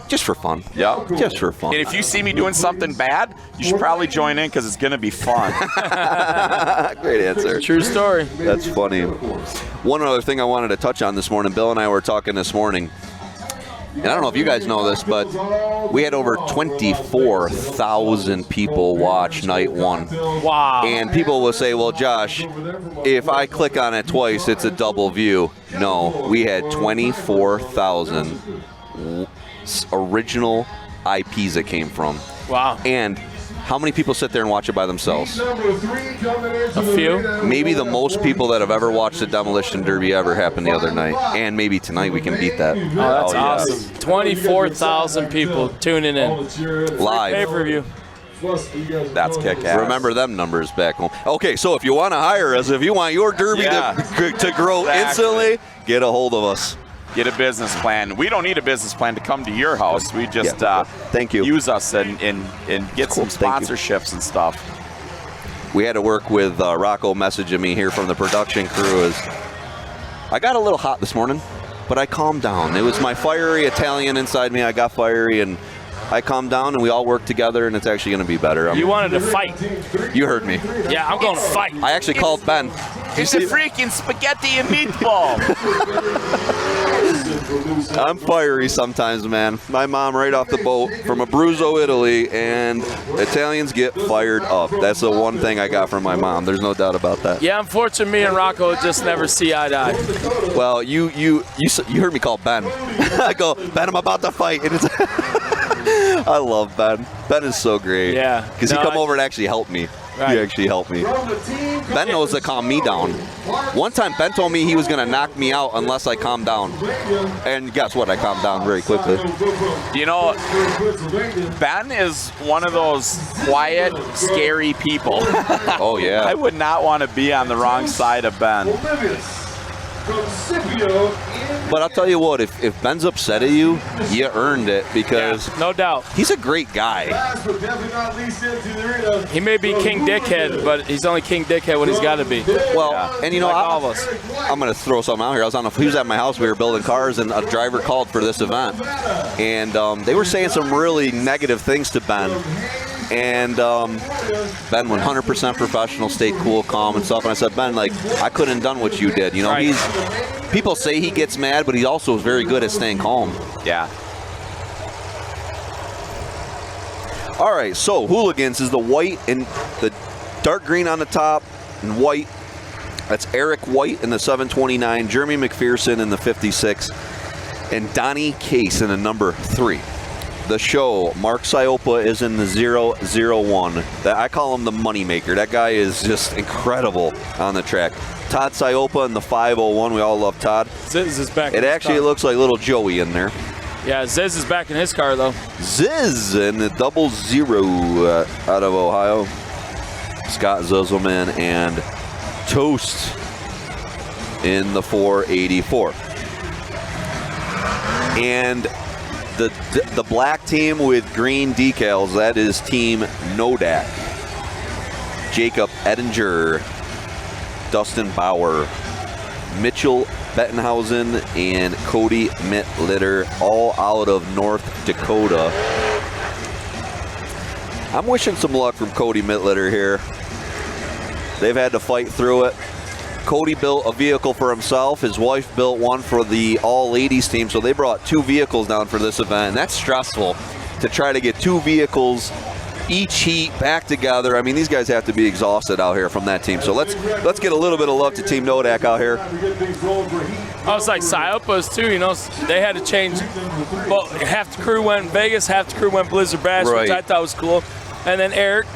just for fun. Yeah. Just for fun. And if you see me doing something bad, you should probably join in because it's going to be fun. Great answer. True story. That's funny. One other thing I wanted to touch on this morning, Bill and I were talking this morning, and I don't know if you guys know this, but we had over 24,000 people watch night one. Wow. And people will say, well, Josh, if I click on it twice, it's a double view. No, we had 24,000 original IPs it came from. Wow. And how many people sit there and watch it by themselves? A few. Maybe the most people that have ever watched the Demolition Derby ever happened the other night. And maybe tonight we can beat that. Oh, that's awesome. 24,000 people tuning in. Live. Pay-per-view. That's kick-ass. Remember them numbers back home. Okay, so if you want to hire us, if you want your Derby to grow instantly, get a hold of us. Get a business plan. We don't need a business plan to come to your house. We just thank you. Use us and get some sponsorships and stuff. We had to work with Rocco messaging me here from the production crew. I got a little hot this morning, but I calmed down. It was my fiery Italian inside me. I got fiery, and I calmed down, and we all worked together, and it's actually going to be better. You wanted to fight. You heard me. Yeah, I'm going to fight. I actually called Ben. It's a freaking spaghetti and meatball. I'm fiery sometimes, man. My mom right off the boat from Abruzzo, Italy, and Italians get fired up. That's the one thing I got from my mom. There's no doubt about that. Yeah, unfortunately, me and Rocco just never see eye to eye. Well, you heard me call Ben. I go, Ben, I'm about to fight. And it's I love Ben. Ben is so great. Yeah. Because he come over and actually helped me. Right. He actually helped me. Ben knows to calm me down. One time, Ben told me he was going to knock me out unless I calmed down. And guess what? I calmed down very quickly. You know, Ben is one of those quiet, scary people. Oh, yeah. I would not want to be on the wrong side of Ben. But I'll tell you what, if Ben's upset at you, you earned it because no doubt. He's a great guy. He may be King Dickhead, but he's only King Dickhead when he's got to be. Well, and you know, like all of us. I'm going to throw something out here. He was at my house. We were building cars, and a driver called for this event. And they were saying some really negative things to Ben. And Ben, 100% professional, stayed cool, calm, and stuff. And I said, Ben, like, I couldn't have done what you did. You know, right. People say he gets mad, but he also is very good at staying calm. Yeah. All right, so Hooligans is the white and the dark green on the top and white. That's Eric White in the 729, Jeremy McPherson in the 56, and Donnie Case in the number 3. The show, Mark Siopa is in the 001. I call him the moneymaker. That guy is just incredible on the track. Todd Siopa in the 501. We all love Todd. Ziz is back. It actually looks like little Joey in there. Yeah, Ziz is back in his car, though. Ziz in the 00 out of Ohio. Scott Zuzelman and Toast in the 484. And the black team with green decals, that is Team Nodak. Jacob Ettinger, Dustin Bauer, Mitchell Bettenhausen, and Cody Mittlitter, all out of North Dakota. I'm wishing some luck from Cody Mittlitter here. They've had to fight through it. Cody built a vehicle for himself. His wife built one for the all-ladies team, so they brought 2 vehicles down for this event, and that's stressful to try to get 2 vehicles each heat back together. I mean, these guys have to be exhausted out here from that team. So let's get a little bit of love to Team Nodak out here. I was like Siopa's too, you know, they had to change. Well, half the crew went Vegas, half the crew went Blizzard Bash, which I thought was cool. And then Eric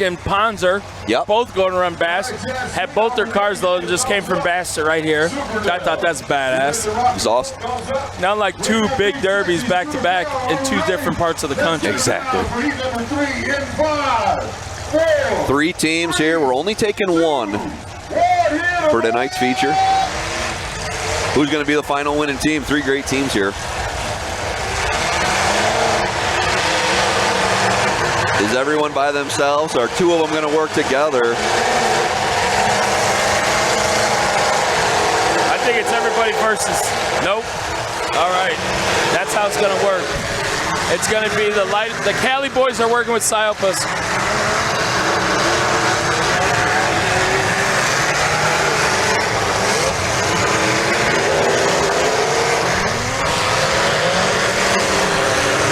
and Ponzer, both going to run Bash, had both their cars though and just came from Bash to right here. I thought that's badass. It's awesome. Not like 2 big derbies back to back in 2 different parts of the country. Exactly. 3 teams here. We're only taking 1 for tonight's feature. Who's going to be the final winning team? 3 great teams here. Is everyone by themselves? Or are two of them going to work together? I think it's everybody versus. Nope. All right. That's how it's going to work. It's going to be the Cali boys are working with Psyopus.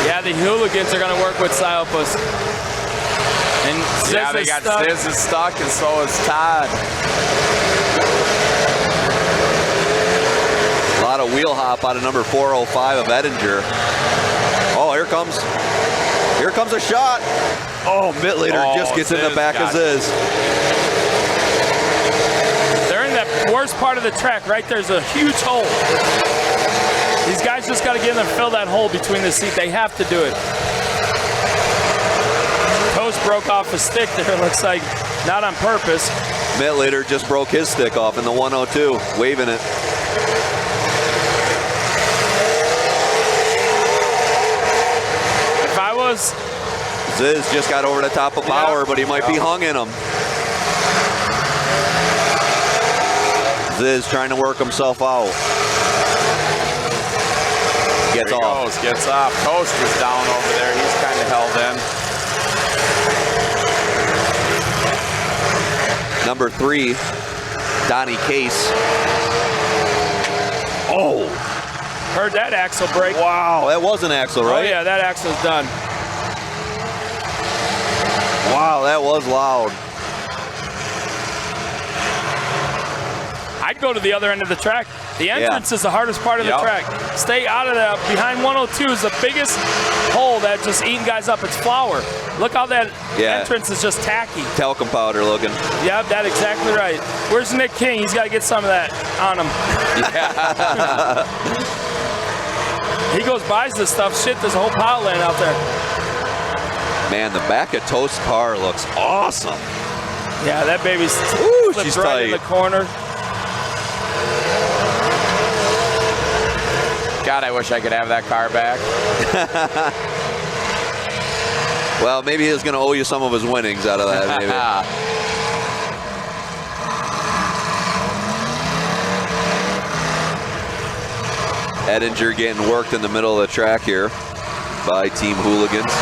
Yeah, the hooligans are going to work with Psyopus. And yeah, they got Ziz is stuck, and so is Todd. A lot of wheel hop out of number 405 of Edinger. Oh, here comes a shot. Oh, Mittleader just gets in the back of Ziz. They're in that worst part of the track. Right there's a huge hole. These guys just got to get in and fill that hole between the seat. They have to do it. Toast broke off his stick there, looks like, not on purpose. Mittleader just broke his stick off in the 102, waving it. If I was... Ziz just got over the top of Power, but he might be hung in him. Ziz trying to work himself out. Gets off. Gets off. Toast is down over there. He's kind of held in. Number 3, Donnie Case. Oh! Heard that axle break. Wow, that was an axle, right? Oh yeah, that axle's done. Wow, that was loud. I'd go to the other end of the track. The entrance is the hardest part of the track. Stay out of that. Behind 102 is the biggest hole that just eating guys up. It's flour. Look how that entrance is just tacky. Talcum powder looking. Yeah, that's exactly right. Where's Nick King? He's got to get some of that on him. Yeah. He goes buys this stuff. Shit, there's a whole pile laying out there. Man, the back of Toast's car looks awesome. Yeah, that baby's she's right tight in the corner. God, I wish I could have that car back. Well, maybe he's going to owe you some of his winnings out of that, maybe. Edinger getting worked in the middle of the track here by Team Hooligans.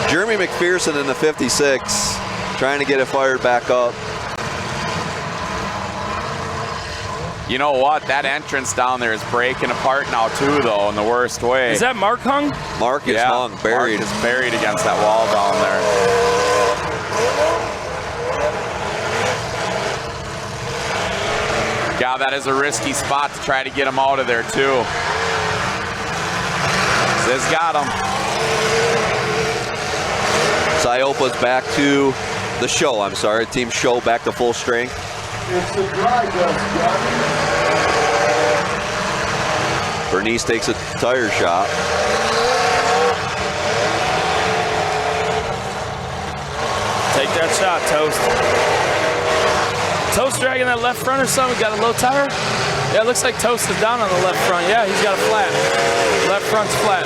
Jeremy McPherson in the 56, trying to get it fired back up. You know what? That entrance down there is breaking apart now too, though, in the worst way. Is that Mark hung? Mark is hung, buried. Mark is buried against that wall down there. Yeah, that is a risky spot to try to get him out of there too. Ziz got him. Psyopa's back to the show, I'm sorry. Team Show back to full strength. It's the dry dust, Bernice takes a tire shot. Take that shot, Toast. Toast dragging that left front or something? Got a low tire? Yeah, it looks like Toast is down on the left front. Yeah, he's got a flat. Left front's flat.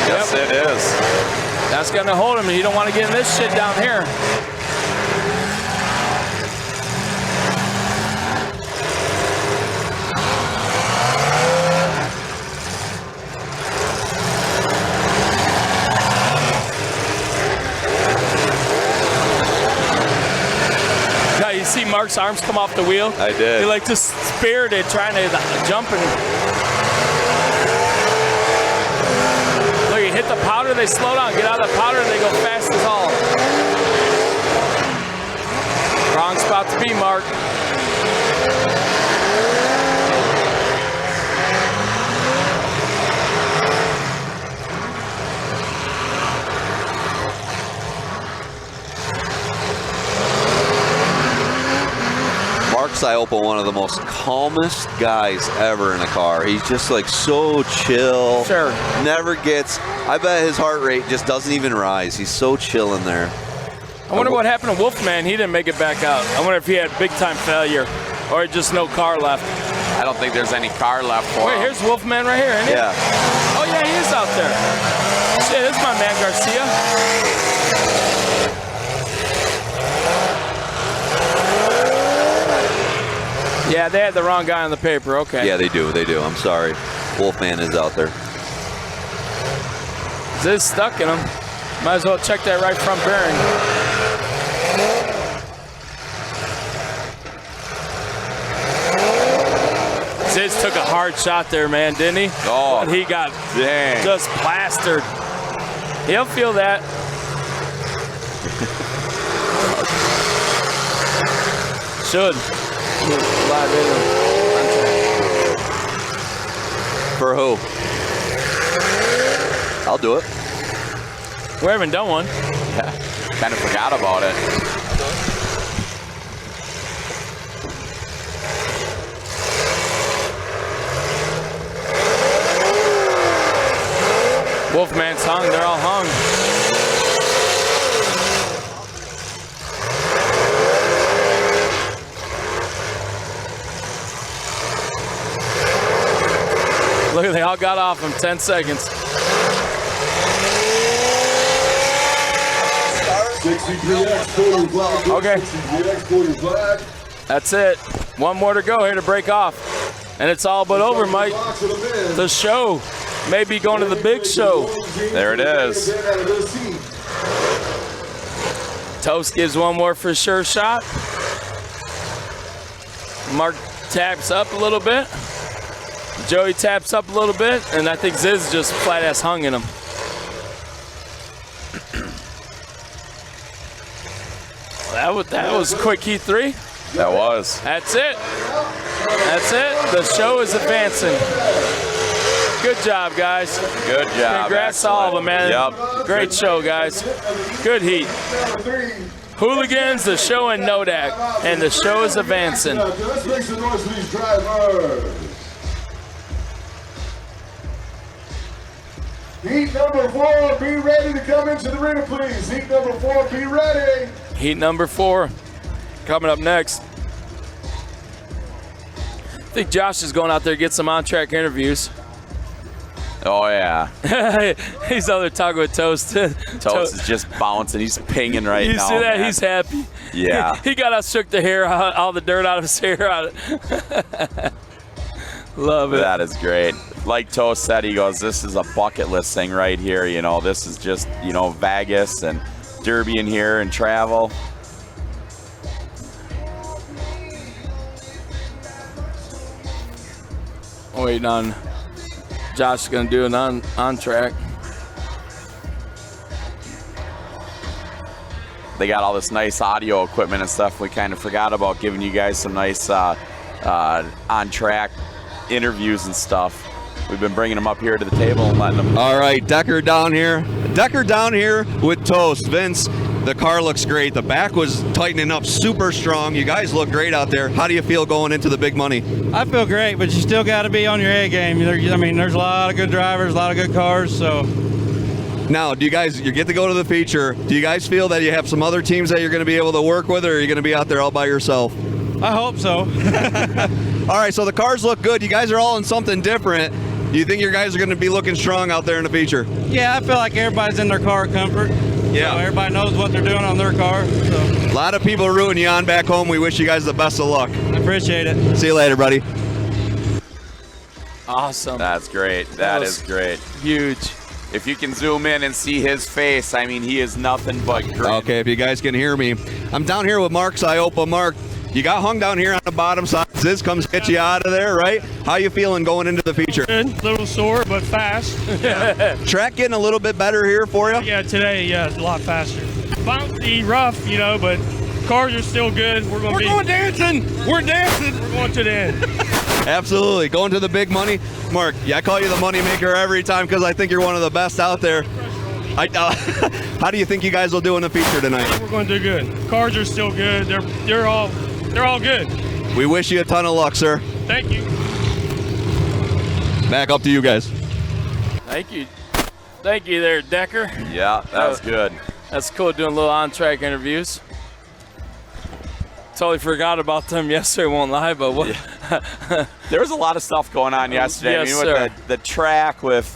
Yes, it is. That's going to hold him. You don't want to get in this shit down here. Yeah, you see Mark's arms come off the wheel? I did. He like just spirited trying to jump and... Look, you hit the powder, they slow down. Get out of the powder, and they go fast as all. Wrong spot to be, Mark. Mark Psyopa, one of the most calmest guys ever in a car. He's just like so chill. Sure. Never gets, I bet his heart rate just doesn't even rise. He's so chill in there. I wonder what happened to Wolfman. He didn't make it back out. I wonder if he had big time failure. or just no car left? I don't think there's any car left for Wait, him. here's Wolfman right here, isn't he? Yeah. Oh, yeah, he is out there. Shit, this is my man Garcia. Yeah, they had the wrong guy on the paper. Okay. Yeah, they do. I'm sorry. Wolfman is out there. Ziz stuck in him. Might as well check that right front bearing. Ziz took a hard shot there, man, didn't he? Oh, and he got just plastered. He'll feel that. Should. Live in. For who? I'll do it. We haven't done one. Yeah, kind of forgot about it. Wolfman's hung. They're all hung. Look, they all got off in 10 seconds. 63X, Okay. 63X, flag. That's it. One more to go here to break off. And it's all but over, Mike. The show may be going to the big show. There it is. Toast gives one more for sure shot. Mark taps up a little bit. Joey taps up a little bit, and I think Ziz just flat ass hung in him. That was quick heat 3. That was. That's it. That's it. The show is advancing. Good job, guys. Good job. Congrats to all of them, man. Yep. Great show, guys. Good heat. Hooligans, the show in Nodak, and the show is advancing. Let's make some noise for these drivers. Heat number 4, be ready to come into the arena, please. Heat number 4, be ready. Heat number 4 coming up next. I think Josh is going out there to get some on-track interviews. Oh, yeah. He's out there talking with Toast. Toast is just bouncing. He's pinging right now. You see that? Man. He's happy. Yeah. He got us shook the hair, all the dirt out of his hair. Love it. That is great. Like Toast said, he goes, this is a bucket list thing right here. You know, this is just, you know, Vegas and Derby in here and travel. Waiting on Josh is going to do an on track. They got all this nice audio equipment and stuff. We kind of forgot about giving you guys some nice on-track interviews and stuff. We've been bringing them up here to the table and letting them. All right, Decker down here. Decker down here with Toast. Vince, the car looks great. The back was tightening up super strong. You guys look great out there. How do you feel going into the big money? I feel great, but you still got to be on your A game. I mean, there's a lot of good drivers, a lot of good cars, so. Now, you get to go to the feature. Do you guys feel that you have some other teams that you're going to be able to work with, or are you going to be out there all by yourself? I hope so. All right, so the cars look good. You guys are all in something different. Do you think your guys are going to be looking strong out there in the feature? Yeah, I feel like everybody's in their car comfort. Yeah. So everybody knows what they're doing on their car. So. A lot of people are rooting you on back home. We wish you guys the best of luck. I appreciate it. See you later, buddy. Awesome. That's great. That is great. Huge. If you can zoom in and see his face, I mean, he is nothing but great. Okay, if you guys can hear me. I'm down here with Mark Siopa. Mark, you got hung down here on the bottom side. Ziz comes get you out of there, right? How you feeling going into the feature? Good, a little sore, but fast. Yeah. Track getting a little bit better here for you? Yeah, today, yeah, it's a lot faster. Bouncy, rough, you know, but cars are still good. We're going dancing. We're dancing. We're going to the end. Absolutely. Going to the big money. Mark, I call you the money maker every time because I think you're one of the best out there. How do you think you guys will do in the feature tonight? We're going to do good. Cars are still good. They're all good. We wish you a ton of luck, sir. Thank you. Back up to you guys. Thank you. Thank you there, Decker. Yeah, that was good. That's cool doing little on-track interviews. totally forgot about them yesterday, won't lie, but what? Yeah. There was a lot of stuff going on yesterday. Yes, I mean, with the track, with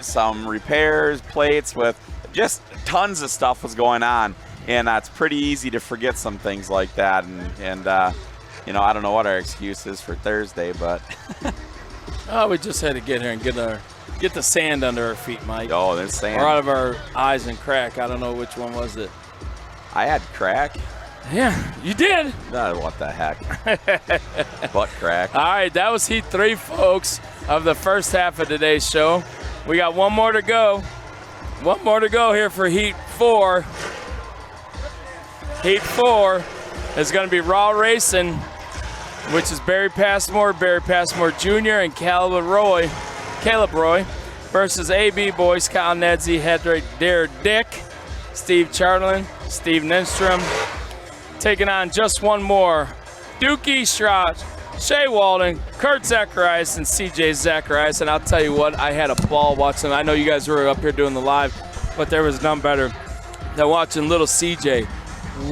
some repairs, plates, with just tons of stuff was going on. And it's pretty easy to forget some things like that. And you know, I don't know what our excuse is for Thursday, but. We just had to get here and get the sand under our feet, Mike. Oh, there's sand. Or out of our eyes and crack. I don't know which one was it. I had crack. Yeah, you did. What the heck? Butt crack. All right, that was Heat 3, folks, of the first half of today's show. We got one more to go. One more to go here for Heat 4. Heat 4 is going to be Raw Racing, which is Barry Passmore Jr., and Caleb Roy versus AB Boys, Kyle Nedzi, Hedrick, Dare Dick, Steve Charlin, Steve Ninstrom, taking on just one more, Dookie Strauch, Shea Walden, Kurt Zacharias, and CJ Zacharias. And I'll tell you what, I had a ball watching. I know you guys were up here doing the live, but there was none better than watching little CJ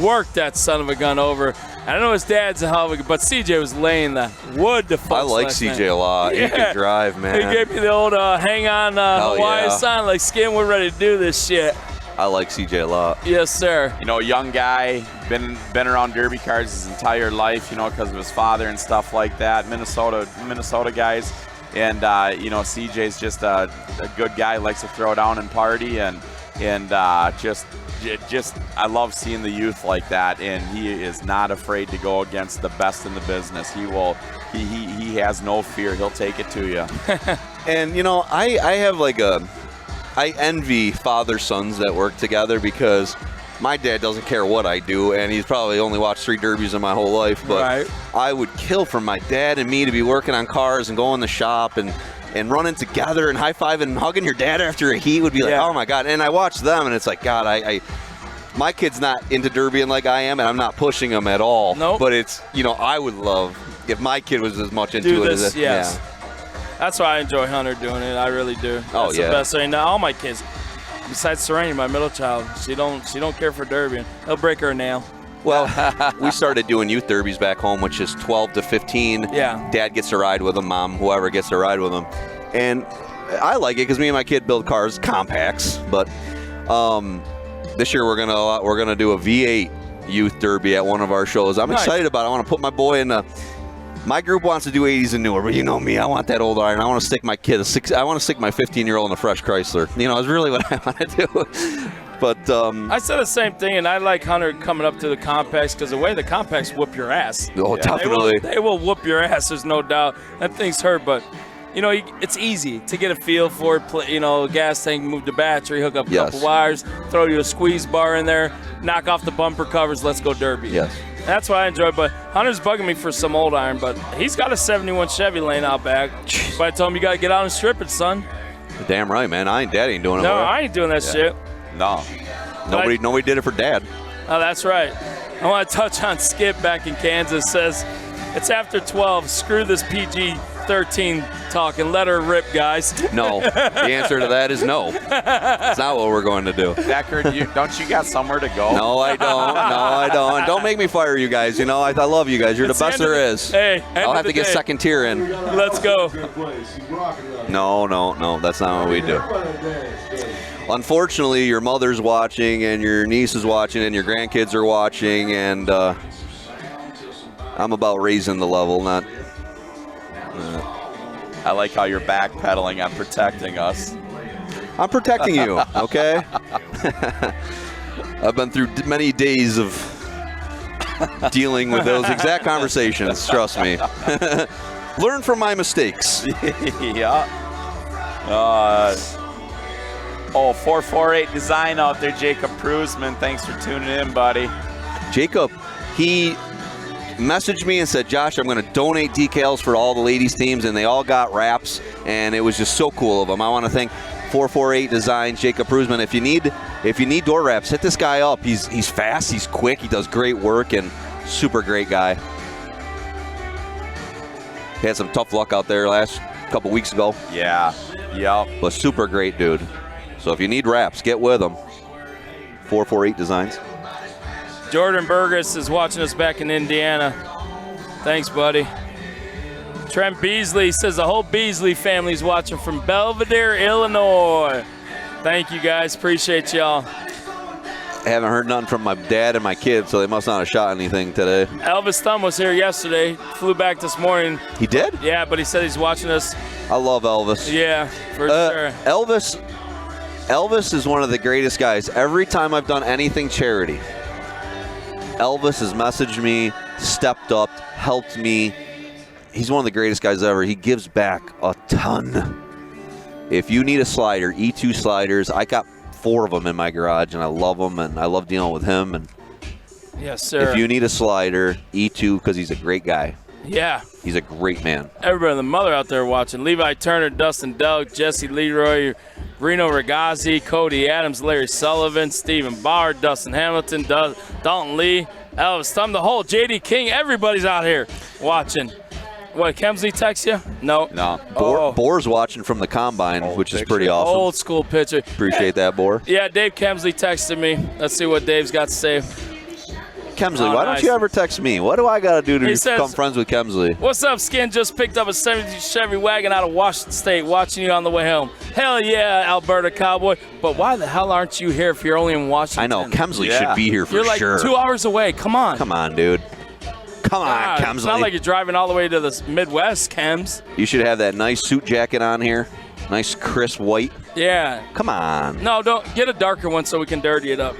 work that son of a gun over. I know his dad's a hell of a, but CJ was laying the wood to folks. I like CJ a lot. Yeah. He can drive, man. He gave me the old hang on Hawaii sign, like, Skin, we're ready to do this shit. I like CJ a lot. Yes, sir. You know, young guy, been around derby cars his entire life, you know, because of his father and stuff like that. Minnesota guys. And, you know, CJ's just a good guy, likes to throw down and party, and just I love seeing the youth like that, and he is not afraid to go against the best in the business. He has no fear. He'll take it to you. And you know, I envy father-sons that work together, because my dad doesn't care what I do, and he's probably only watched 3 derbies in my whole life, but right. I would kill for my dad and me to be working on cars and going in the shop and running together and high-fiving and hugging your dad after a heat would be like, oh my God. And I watch them and it's like, God, my kid's not into derbying like I am, and I'm not pushing him at all. Nope. But it's, you know, I would love if my kid was as much into it as this. Yes. Yeah. That's why I enjoy Hunter doing it. I really do. That's Oh, yeah. the best thing. Now, all my kids, besides Serena, my middle child, she don't care for derbying. He'll break her a nail. Well, we started doing youth derbies back home, which is 12 to 15. Yeah. Dad gets to ride with them, mom, whoever gets to ride with them. And I like it because me and my kid build cars, compacts. But this year we're gonna do a V8 youth derby at one of our shows. I'm excited about it. I want to put my boy in the. My group wants to do 80s and newer, but you know me, I want that old iron. I want to stick my kid, I want to stick my 15-year-old in a fresh Chrysler. You know, it's really what I want to do. But I said the same thing, and I like Hunter coming up to the compacts because the way the compacts whoop your ass. Oh, definitely. They will whoop your ass, there's no doubt. That thing's hurt, but, you know, it's easy to get a feel for it. You know, gas tank, move the battery, hook up a couple wires, throw you a squeeze bar in there, knock off the bumper covers, let's go derby. Yes. That's what I enjoy, but Hunter's bugging me for some old iron, but he's got a 71 Chevy laying out back. But I told him, you got to get out and strip it, son. You're damn right, man. Dad ain't doing it. No, I ain't doing that shit. No. Nobody did it for Dad. Oh, that's right. I want to touch on Skip back in Kansas. Says, it's after 12. Screw this PG-13 talk and let her rip, guys. No. The answer to that is no. It's not what we're going to do. Decker, don't you got somewhere to go? No, I don't. No, I don't. Don't make me fire you guys. You know, I love you guys. You're the best there is. Hey, I'll have to get second tier in. Let's go. No. That's not what we do. Unfortunately, your mother's watching, and your niece is watching, and your grandkids are watching, and I'm about raising the level, not. I like how you're backpedaling on protecting us. I'm protecting you, okay? I've been through many days of dealing with those exact conversations, trust me. Learn from my mistakes. Yeah. 448 Design out there, Jacob Prusman. Thanks for tuning in, buddy. Jacob, he messaged me and said, Josh, I'm going to donate decals for all the ladies teams, and they all got wraps, and it was just so cool of them. I want to thank 448 Designs, Jacob Prusman. If you need door wraps, hit this guy up. He's fast, he's quick, he does great work, and super great guy. He had some tough luck out there last couple weeks ago. Yeah. Yep. But super great dude. So if you need wraps, get with him. 448 Designs. Jordan Burgess is watching us back in Indiana. Thanks, buddy. Trent Beasley says the whole Beasley family is watching from Belvedere, Illinois. Thank you, guys. Appreciate y'all. I haven't heard nothing from my dad and my kids, so they must not have shot anything today. Elvis Thumb was here yesterday. Flew back this morning. He did? Yeah, but he said he's watching us. I love Elvis. Yeah, for sure. Elvis is one of the greatest guys. Every time I've done anything charity, Elvis has messaged me, stepped up, helped me. He's one of the greatest guys ever. He gives back a ton. If you need a slider, E2 sliders, I got 4 of them in my garage, and I love them, and I love dealing with him. And yes, sir. if you need a slider, E2, because he's a great guy. Yeah. He's a great man. Everybody and the mother out there watching. Levi Turner, Dustin Doug, Jesse Leroy, Reno Regazzi, Cody Adams, Larry Sullivan, Stephen Bauer, Dustin Hamilton, Dalton Lee, Elvis Thumb, the whole JD King. Everybody's out here watching. What, Kemsley text you? No. Boar's watching from the combine, which is pretty awesome. Old school picture. Appreciate that, Boar. Yeah, Dave Kemsley texted me. Let's see what Dave's got to say. Kemsley, why don't you ever text me? What do I got to do to become friends with Kemsley? What's up, Skin? Just picked up a 70 Chevy wagon out of Washington State, watching you on the way home. Hell yeah, Alberta Cowboy. But why the hell aren't you here if you're only in Washington? I know, Kemsley should be here for you're like sure. 2 hours away. Come on. Come on, dude. Come on, Kemsley. It's not like you're driving all the way to the Midwest, Kems. You should have that nice suit jacket on here. Nice crisp white. Yeah. Come on. No, don't. Get a darker one so we can dirty it up.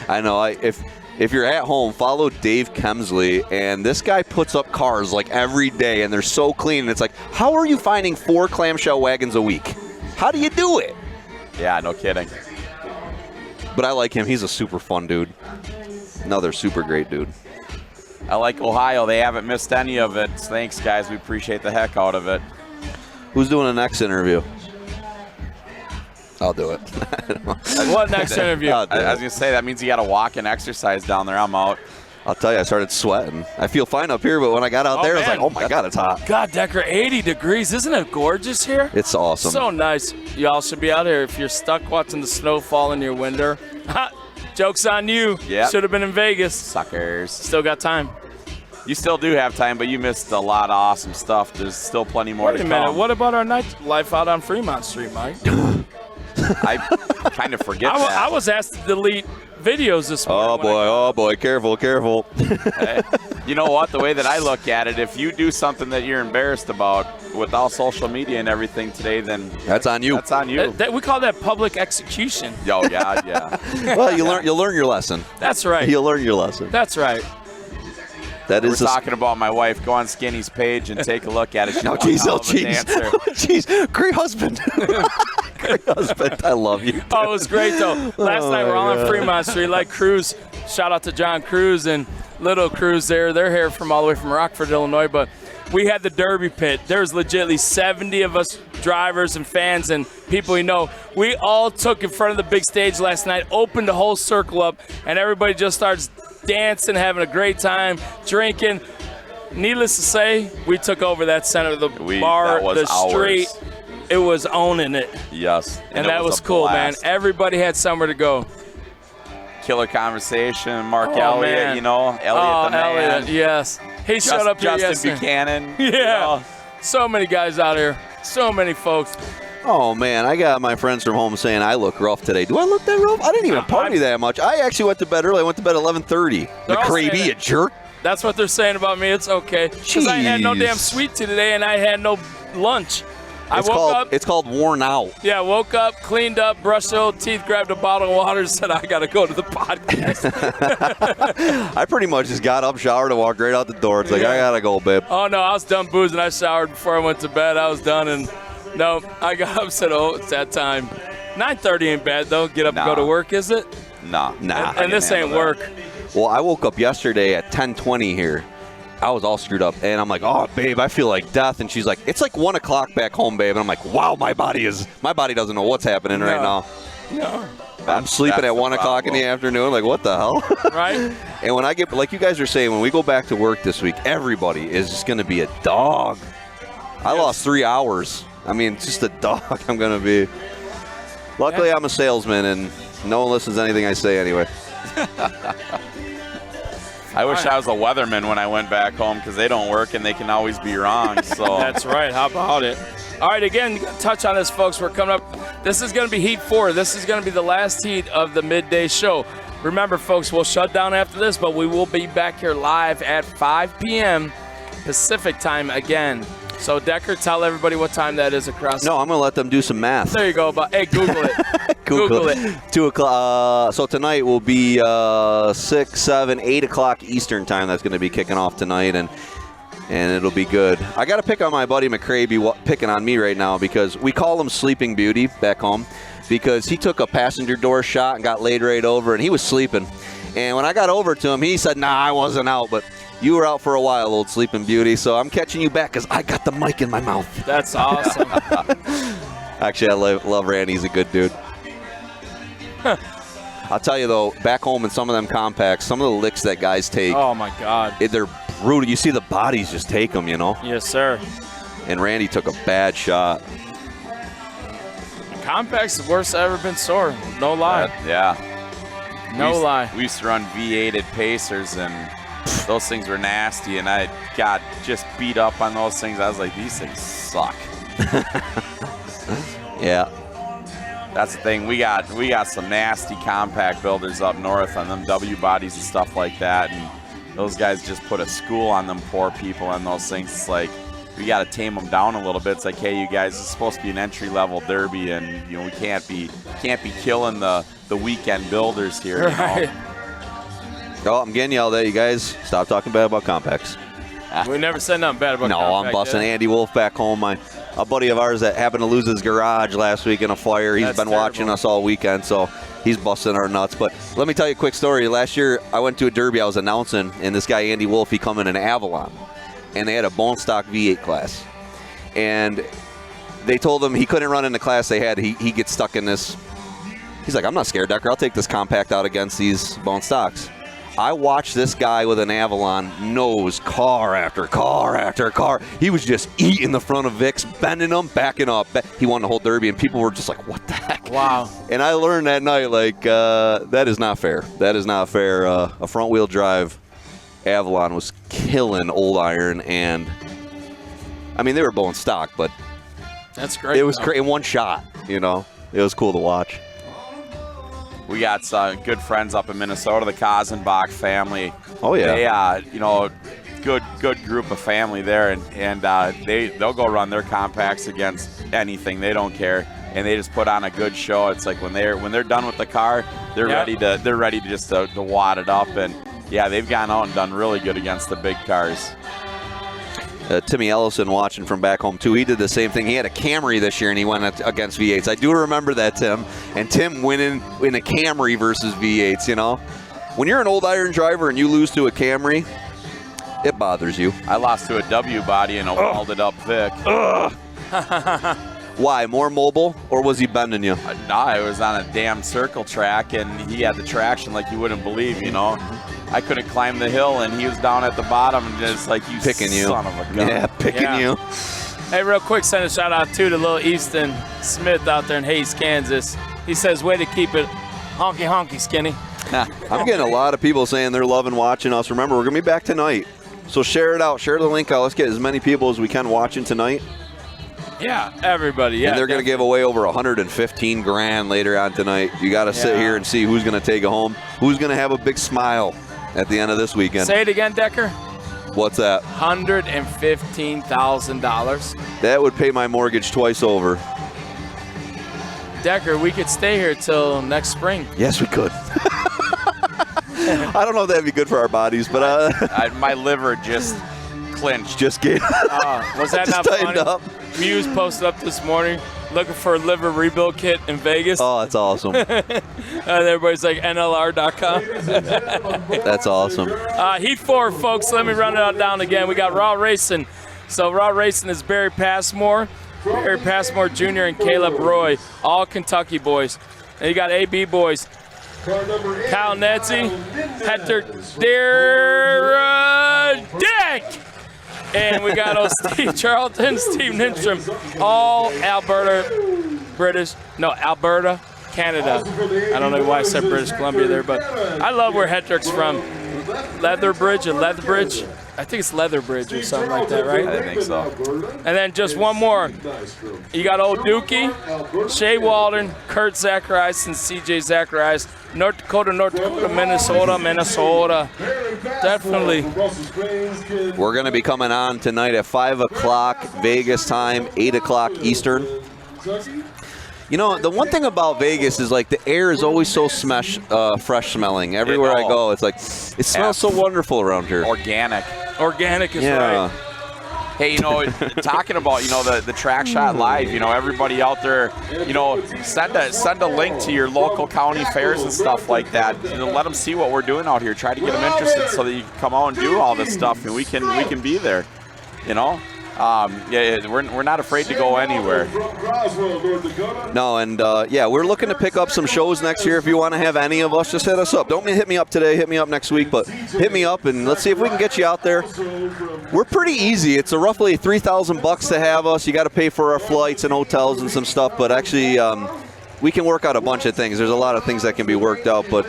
I know. If you're at home, follow Dave Kemsley, and this guy puts up cars like every day, and they're so clean. And it's like, how are you finding 4 clamshell wagons a week? How do you do it? Yeah, no kidding. But I like him. He's a super fun dude. Another super great dude. I like Ohio. They haven't missed any of it. Thanks, guys. We appreciate the heck out of it. Who's doing the next interview? I'll do it. What next interview? I was going to say, that means you got to walk and exercise down there. I'm out. I'll tell you, I started sweating. I feel fine up here, but when I got out there, I was like, oh, my God, it's hot. God, Decker, 80 degrees. Isn't it gorgeous here? It's awesome. So nice. Y'all should be out here if you're stuck watching the snow fall in your window. Joke's on you. Yep. Should have been in Vegas. Suckers. Still got time. You still do have time, but you missed a lot of awesome stuff. There's still plenty more to come. Wait a minute. What about our nightlife out on Fremont Street, Mike? I kind of forget that. I was asked to delete videos this morning. Oh, boy. Careful. Hey, you know what? The way that I look at it, if you do something that you're embarrassed about with all social media and everything today, then that's on you. That's on you. We call that public execution. Oh, God, yeah. Well, you'll learn your lesson. That's right. You'll learn your lesson. That's right. We're talking about my wife. Go on Skinny's page and take a look at it. She's jeez. Great husband. Great husband. I love you. Oh, it was great, though. Last night we're all on Fremont Street. Like Cruz, shout out to John Cruz and Little Cruz there. They're here from all the way from Rockford, Illinois. But we had the Derby pit. There's legitimately 70 of us drivers and fans and people we know. We all took in front of the big stage last night, opened the whole circle up, and everybody just starts dancing, having a great time, drinking. Needless to say, we took over that center of the bar, the street. It was owning it. Yes. And that was cool, blast. man. Everybody had somewhere to go. Killer conversation. Mark Elliott, man. you know. Elliott the man. Elliott, yes. He showed up here Justin yesterday. Buchanan. Yeah. You know. So many guys out here. So many folks. Oh, man, I got my friends from home saying I look rough today. Do I look that rough? I didn't even party that much. I actually went to bed early. I went to bed at 11:30. McCravey, you jerk. That's what they're saying about me. It's okay. Because I had no damn sweet tea today, and I had no lunch. I woke up. It's called worn out. Yeah, woke up, cleaned up, brushed the old teeth, grabbed a bottle of water, and said, I got to go to the podcast. I pretty much just got up, showered, and walked right out the door. It's like, I got to go, babe. Oh, no, I was done boozing. I showered before I went to bed. I was done, and no, I got up and said, oh, it's that time. 9:30 ain't bad, though. Get up and go to work, is it? Nah. And this ain't work. Well, I woke up yesterday at 10:20 here. I was all screwed up, and I'm like, oh, babe, I feel like death. And she's like, it's like 1 o'clock back home, babe. And I'm like, wow, my body doesn't know what's happening right now. No. I'm sleeping at 1 o'clock in the afternoon. Like, what the hell? Right. And when I get, like you guys are saying, when we go back to work this week, everybody is just going to be a dog. I lost 3 hours. I mean, just a dog I'm going to be. Luckily, I'm a salesman, and no one listens to anything I say anyway. I wish I was a weatherman when I went back home because they don't work and they can always be wrong. So That's right. How about it? All right, again, touch on this, folks. We're coming up. This is going to be Heat 4. This is going to be the last heat of the midday show. Remember, folks, we'll shut down after this, but we will be back here live at 5 p.m. Pacific time again. So, Decker, tell everybody what time that is across. No, I'm going to let them do some math. There you go. But hey, Google it. Google it. 2 o'clock. So tonight will be 6, 7, 8 o'clock Eastern time. That's going to be kicking off tonight, and it'll be good. I got to pick on my buddy McCraby picking on me right now because we call him Sleeping Beauty back home because he took a passenger door shot and got laid right over, and he was sleeping. And when I got over to him, he said, nah, I wasn't out, but you were out for a while, old Sleeping Beauty, so I'm catching you back because I got the mic in my mouth. That's awesome. Actually, I love Randy. He's a good dude. I'll tell you, though, back home in some of them compacts, some of the licks that guys take. Oh, my God. They're brutal. You see the bodies just take them, you know? Yes, sir. And Randy took a bad shot. Compact's the worst I've ever been sore. No lie. Yeah. No lie. We used to run V8 Pacers, and those things were nasty, and I got just beat up on those things. I was like, these things suck. Yeah. That's the thing. We got some nasty compact builders up north on them W bodies and stuff like that, and those guys just put a school on them poor people on those things. It's like we got to tame them down a little bit. It's like, hey, you guys, it's supposed to be an entry-level derby, and we can't be killing the weekend builders here. Right. You know? Oh, I'm getting yelled at. You guys stop talking bad about compacts. We never said nothing bad about No, compact, I'm busting yeah. Andy Wolf back home. A buddy of ours that happened to lose his garage last week in a fire. He's That's been watching terrible. us all weekend, so he's busting our nuts. But let me tell you a quick story. Last year, I went to a derby I was announcing, and this guy, Andy Wolf, he come in an Avalon, and they had a bone stock V8 class. And they told him he couldn't run in the class they had. He gets stuck in this. He's like, I'm not scared, Decker. I'll take this compact out against these bone stocks. I watched this guy with an Avalon nose car after car after car. He was just eating the front of Vicks, bending them, backing up. He won the whole derby, and people were just like, what the heck? Wow. And I learned that night, like, that is not fair. That is not fair. A front-wheel drive Avalon was killing Old Iron, and, I mean, they were bone stock, but That's great. it was great in one shot, It was cool to watch. We got some good friends up in Minnesota, the Kazenbach family. Oh, yeah. They, good group of family there, and they'll go run their compacts against anything. They don't care, and they just put on a good show. It's like when they're done with the car, they're ready to just to wad it up, and yeah, they've gone out and done really good against the big cars. Timmy Ellison watching from back home, too. He did the same thing. He had a Camry this year, and he went against V8s. I do remember that, Tim. And Tim winning in a Camry versus V8s, When you're an Old Iron driver and you lose to a Camry, it bothers you. I lost to a W body and a welded-up Vic. Why? More mobile, or was he bending you? No, I was on a damn circle track, and he had the traction like you wouldn't believe, I couldn't climb the hill, and he was down at the bottom, and just like, you picking you. son of a gun. Yeah, picking you. Hey, real quick, send a shout out to little Easton Smith out there in Hayes, Kansas. He says, way to keep it honky skinny. I'm getting a lot of people saying they're loving watching us. Remember, we're going to be back tonight. So share it out. Share the link out. Let's get as many people as we can watching tonight. Yeah, everybody. Yeah, and they're going to give away over $115,000 later on tonight. You got to sit here and see who's going to take it home. Who's going to have a big smile at the end of this weekend. Say it again, Decker. What's that? $115,000. That would pay my mortgage twice over. Decker, we could stay here till next spring. Yes, we could. I don't know if that'd be good for our bodies, but my liver just clinched. Just gave. Was that not funny? Up. Muse posted up this morning looking for a liver rebuild kit in Vegas. Oh, that's awesome. And everybody's like NLR.com. That's awesome. Heat 4, folks. Let me run it down again. We got Raw Racing. So Raw Racing is Barry Passmore Jr. and Caleb Roy, all Kentucky boys. And you got AB boys. Kyle Netzi, Hector Dick. And we got Steve Charlton, Steve Lindstrom, all Alberta, Canada. I don't know why I said British Columbia there, but I love where Hendrick's from. Leatherbridge. I think it's Leatherbridge or something like that, right? I think so. And then just one more. You got Old Dookie, Shea Walden, Kurt Zacharias, and CJ Zacharias. North Dakota, Minnesota. Definitely. We're going to be coming on tonight at 5 o'clock Vegas time, 8 o'clock Eastern. You know, the one thing about Vegas is like the air is always so fresh smelling. Everywhere I go, it's like, it smells so wonderful around here. Organic. Organic is right. Hey, you know, talking about, you know, the Track Shot Live, you know, everybody out there, you know, send a link to your local county fairs and stuff like that. You know, let them see what we're doing out here. Try to get them interested so that you can come out and do all this stuff, and we can be there, you know. We're not afraid to go anywhere. No, and we're looking to pick up some shows next year. If you want to have any of us, just hit us up. Don't hit me up today, hit me up next week, but hit me up and let's see if we can get you out there. We're pretty easy. It's roughly $3,000 to have us. You got to pay for our flights and hotels and some stuff, but actually we can work out a bunch of things. There's a lot of things that can be worked out, but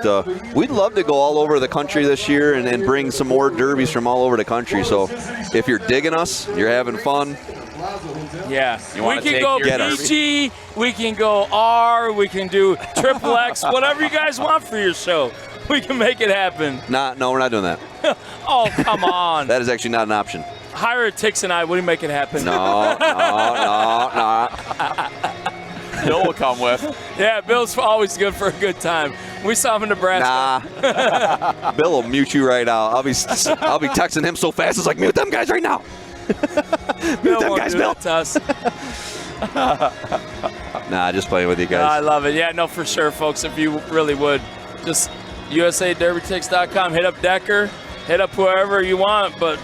we'd love to go all over the country this year and bring some more derbies from all over the country. So if you're digging us, you're having fun. Yeah, we can go PG, we can go R, we can do triple X, whatever you guys want for your show. We can make it happen. No, we're not doing that. Oh, come on. That is actually not an option. Hire Tix and I, we make it happen. No. Bill will come with. Yeah, Bill's always good for a good time. We saw him in Nebraska. Nah. Bill will mute you right out. I'll be texting him so fast, it's like, mute them guys right now. Mute them guys, Bill. To us. Nah, just playing with you guys. I love it. Yeah, no, for sure, folks. If you really would, just USADerbyTix.com. Hit up Decker. Hit up whoever you want, but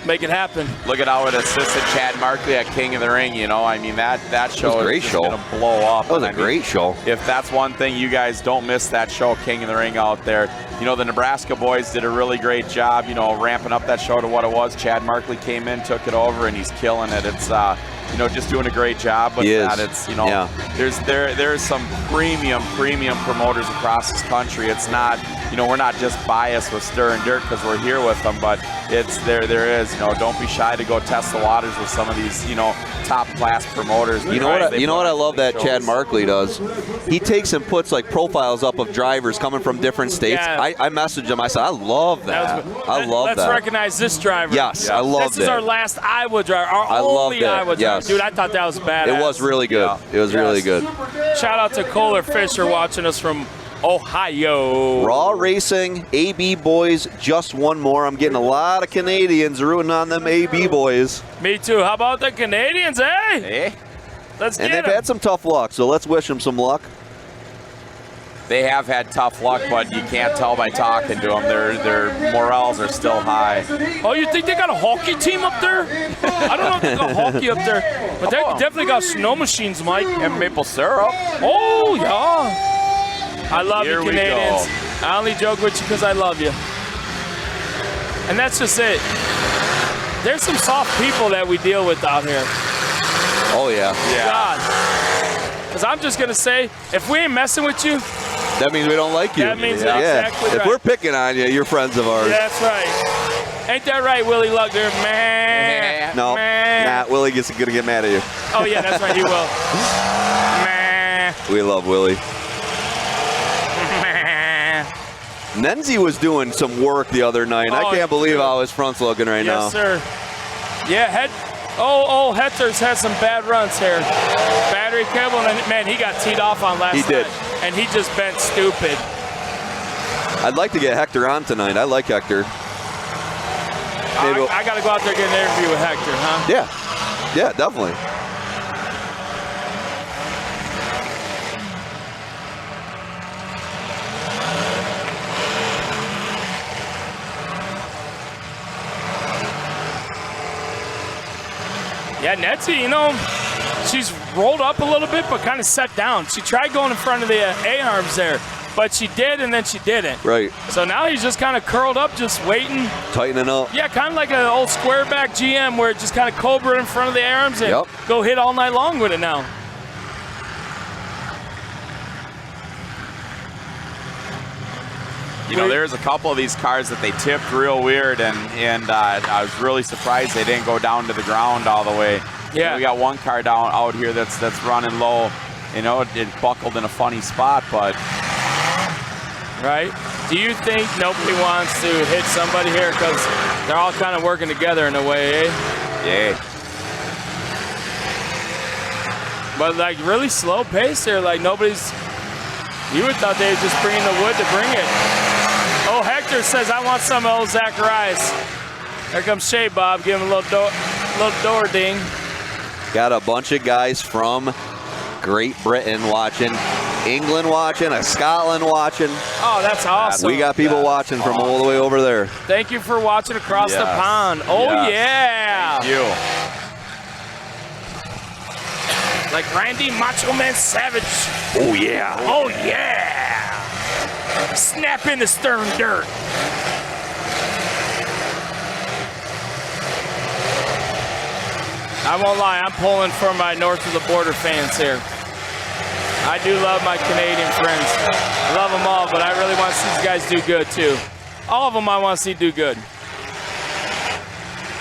make it happen. Look at how it assisted Chad Markley at King of the Ring. You know, I mean, that show was a great is show. Going to blow up. That was a great show. If that's one thing, you guys don't miss that show, King of the Ring out there. You know, the Nebraska boys did a really great job, you know, ramping up that show to what it was. Chad Markley came in, took it over, and he's killing it. It's, you know, just doing a great job with that. It's, you know, there's some premium promoters across this country. It's not, you know, we're not just biased with Stir and Dirt because we're here with them, but it's there is, you know, don't be shy to go test the waters with some of these, you know, top class promoters. You know what I love that Chad Markley does? He takes and puts like profiles up of drivers coming from different states. Yeah. I messaged him. I said, I love that. I love that. Let's recognize this driver. Yes, I loved it. This is our last Iowa driver, our only Iowa driver. Yes. Dude, I thought that was badass. It was really good. It was really good. Shout out to Kohler Fisher watching us from Ohio. Raw Racing, AB boys, just one more. I'm getting a lot of Canadians rooting on them AB boys. Me too. How about the Canadians, eh? Hey. Let's get And they've had some tough luck, so let's wish them some luck. They have had tough luck, but you can't tell by talking to them. Their morals are still high. Oh, you think they got a hockey team up there? I don't know if they got hockey up there, but they definitely got snow machines, Mike. And maple syrup. Oh, yeah. I love you, Canadians. I only joke with you because I love you. And that's just it. There's some soft people that we deal with out here. Oh, yeah. God. Because I'm just going to say, if we ain't messing with you, that means we don't like you. That means exactly right. If we're picking on you, you're friends of ours. That's right. Ain't that right, Willie Luckner? Man. No. Nah, Willie gets going to get mad at you. Oh, yeah, that's right. He will. Man. We love Willie. Nenzi was doing some work the other night. I can't believe how his front's looking right now. Yes, sir. Yeah, Hetter's had some bad runs here. Battery cable, and man, he got teed off on last night. He did. And he just bent stupid. I'd like to get Hector on tonight. I like Hector. I got to go out there and get an interview with Hector, huh? Yeah, definitely. Yeah, Nettie, you know, she's rolled up a little bit, but kind of set down. She tried going in front of the A-arms there, but she did, and then she didn't. Right. So now he's just kind of curled up, just waiting. Tightening up. Yeah, kind of like an old square back GM where it just kind of cobra in front of the A-arms and go hit all night long with it now. You know, there's a couple of these cars that they tipped real weird, and I was really surprised they didn't go down to the ground all the way. Yeah. You know, we got one car down out here that's running low. You know, it buckled in a funny spot, but. Right? Do you think nobody wants to hit somebody here because they're all kind of working together in a way, eh? Yeah. But like really slow pace here, like nobody's. You would thought they were just bringing the wood to bring it. Oh, Hector says I want some of old Zacharias. Here comes Shea Bob, give him a little door ding. Got a bunch of guys from Great Britain watching, England watching, Scotland watching. Oh, that's awesome. We got people watching from all the way over there. Thank you for watching across the pond. Oh yeah. Thank you. Like Randy Macho Man Savage. Oh yeah. Oh yeah. Snap in the stern dirt. I won't lie, I'm pulling for my north of the border fans here. I do love my Canadian friends. I love them all, but I really want to see these guys do good too. All of them I want to see do good.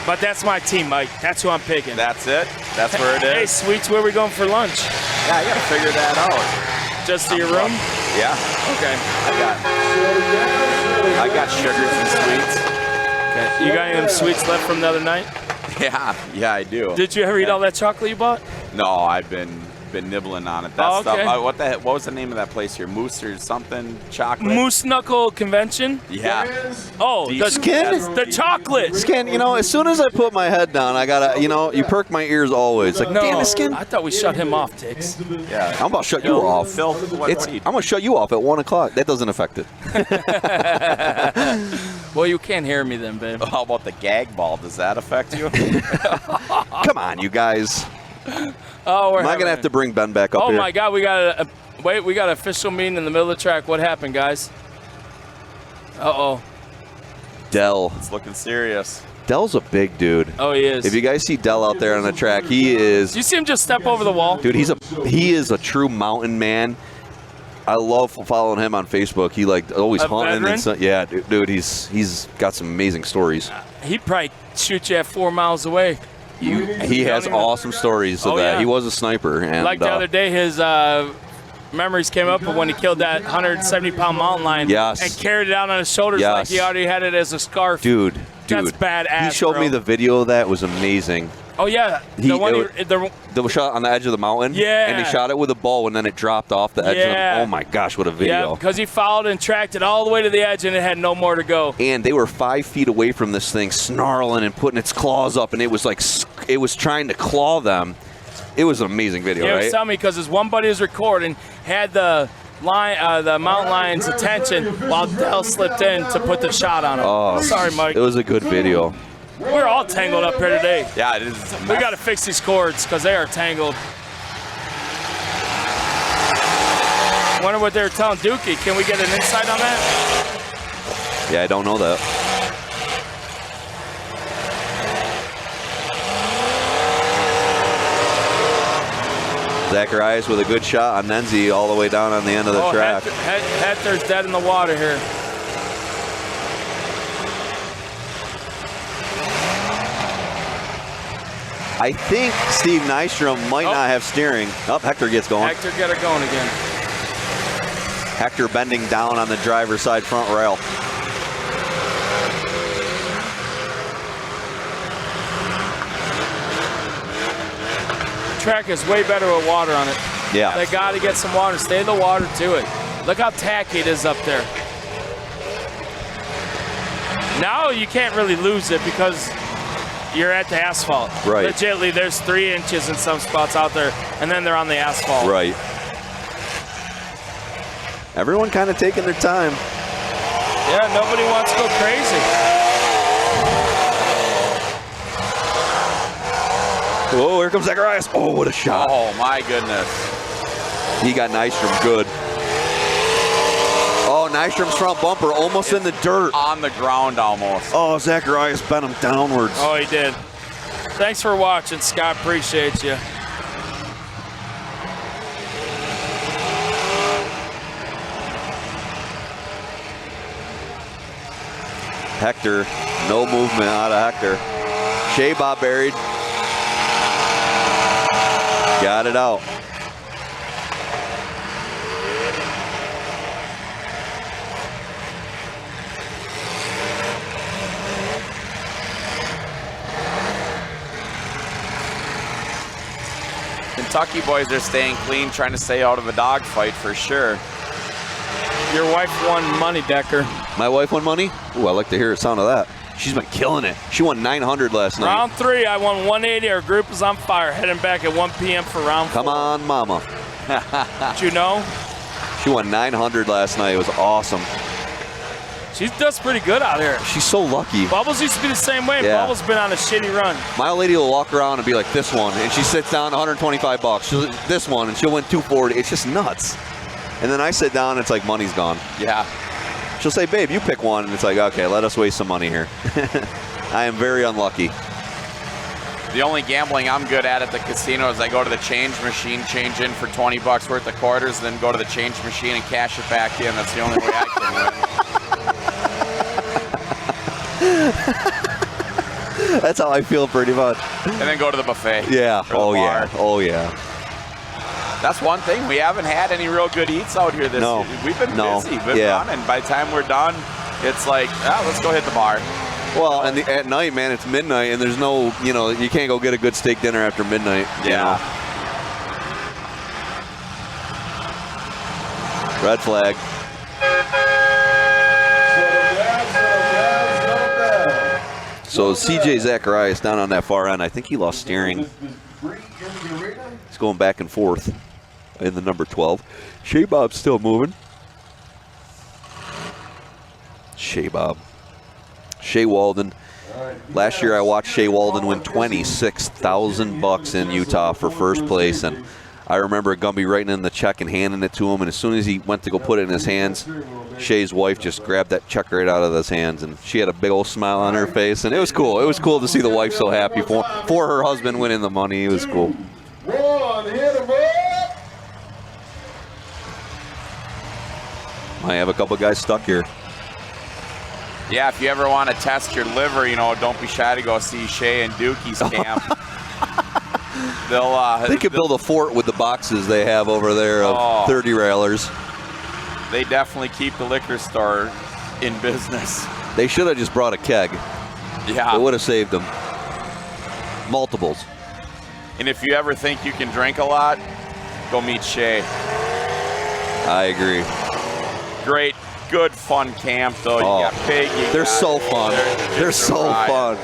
But that's my team, Mike. That's who I'm picking. That's it? That's where it is? Hey, Sweets, where are we going for lunch? Yeah, I got to figure that out. Just to your room? Yeah. Okay. I got sugars and sweets. Okay. You got any of them sweets left from the other night? Yeah, I do. Did you ever eat all that chocolate you bought? No, I've been nibbling on it. That okay. stuff. What was the name of that place here? Moose or something? Chocolate? Moose Knuckle Convention? Yeah. Oh, the chocolate. Skin, you know, as soon as I put my head down, I gotta, you know, you perk my ears always. Like, No, damn it, Skin. I thought we shut him off, Tix. Yeah. I'm about to shut you off. Phil, I'm gonna shut you off at 1 o'clock. That doesn't affect it. Well, you can't hear me then, babe. How about the gag ball? Does that affect you? Come on, you guys. Oh, Am I gonna have to bring Ben back up Oh here? my God, we got we got an official meeting in the middle of the track. What happened, guys? Uh-oh. Dell. It's looking serious. Dell's a big dude. Oh, he is. If you guys see Dell out there on the track, he is. Do you see him just step over the wall? Dude, he is a true mountain man. I love following him on Facebook. He like always hunting and stuff. Yeah, dude, he's got some amazing stories. He'd probably shoot you at 4 miles away. He has awesome stories of that. Yeah. He was a sniper. And, like the other day, his memories came up of when he killed that 170-pound mountain lion and carried it out on his shoulders like he already had it as a scarf. Dude. That's badass. He showed me the video of that. It was amazing. Oh, yeah. The shot on the edge of the mountain. Yeah. And he shot it with a bow, and then it dropped off the edge of the. Oh, my gosh, what a video. Yeah, because he followed and tracked it all the way to the edge, and it had no more to go. And they were 5 feet away from this thing, snarling and putting its claws up, and it was like it was trying to claw them. It was an amazing video, right? Right? It was telling me because his one buddy was recording, had the mountain lion's attention while Dell slipped in to put the shot on him. Oh, sorry, Mike. It was a good video. We're all tangled up here today. Yeah, it is. We got to fix these cords because they are tangled. Wonder what they were telling Dookie. Can we get an insight on that? Yeah, I don't know that. Zacharias with a good shot on Nenzi all the way down on the end of the track. Hector's dead in the water here. I think Steve Nystrom might not have steering. Oh, Hector gets going. Hector got it going again. Hector bending down on the driver's side front rail. Track is way better with water on it. Yeah. They got to get some water. Stay in the water to it. Look how tacky it is up there. Now you can't really lose it because you're at the asphalt. Right. Legitimately, there's 3 inches in some spots out there, and then they're on the asphalt. Right. Everyone kind of taking their time. Yeah, nobody wants to go crazy. Oh, here comes Zacharias. Oh, what a shot. Oh, my goodness. He got Nystrom good. Oh, Nystrom's front bumper almost in the dirt. On the ground almost. Oh, Zacharias bent him downwards. Oh, he did. Thanks for watching, Scott. Appreciate you. Hector, no movement out of Hector. Shea Bob buried. Got it out. Kentucky boys are staying clean, trying to stay out of a dogfight for sure. Your wife won money, Decker. My wife won money? Ooh, I like to hear the sound of that. She's been killing it. She won 900 last night. Round 3, I won 180. Our group is on fire. Heading back at 1 p.m. for round 4. Come on, mama. Did you know? She won 900 last night. It was awesome. She does pretty good out here. She's so lucky. Bubbles used to be the same way. Yeah. Bubbles been on a shitty run. My old lady will walk around and be like, this one, and she sits down, 125 bucks. She'll, this one, and she'll win 240. It's just nuts. And then I sit down, and it's like money's gone. Yeah. She'll say, babe, you pick one, and it's like, okay, let us waste some money here. I am very unlucky. The only gambling I'm good at the casino is I go to the change machine, change in for 20 bucks worth of quarters, then go to the change machine and cash it back in. That's the only way I can win. That's how I feel pretty much. And then go to the buffet. Yeah. Oh, yeah. Oh, yeah. That's one thing. We haven't had any real good eats out here this year. We've been busy. Been running. By the time we're done, it's like, let's go hit the bar. Well, and at night, man, it's midnight, and there's no, you can't go get a good steak dinner after midnight. Yeah. Red flag. So CJ Zacharias down on that far end. I think he lost steering. He's going back and forth in the number 12. Shea Bob's still moving. Shea Bob. Shea Walden. Last year I watched Shea Walden win $26,000 in Utah for first place, and I remember Gumby writing in the check and handing it to him, and as soon as he went to go put it in his hands, Shea's wife just grabbed that check right out of his hands, and she had a big old smile on her face, and it was cool. It was cool to see the wife so happy for her husband winning the money. It was cool. Might have a couple guys stuck here. Yeah, if you ever want to test your liver, don't be shy to go see Shea and Dookie's camp. They could build a fort with the boxes they have over there of 30 railers. They definitely keep the liquor store in business. They should have just brought a keg. Yeah. It would have saved them. Multiples. And if you ever think you can drink a lot, go meet Shea. I agree. Great, good, fun camp, though. You got pig. They're so fun. They're so fun.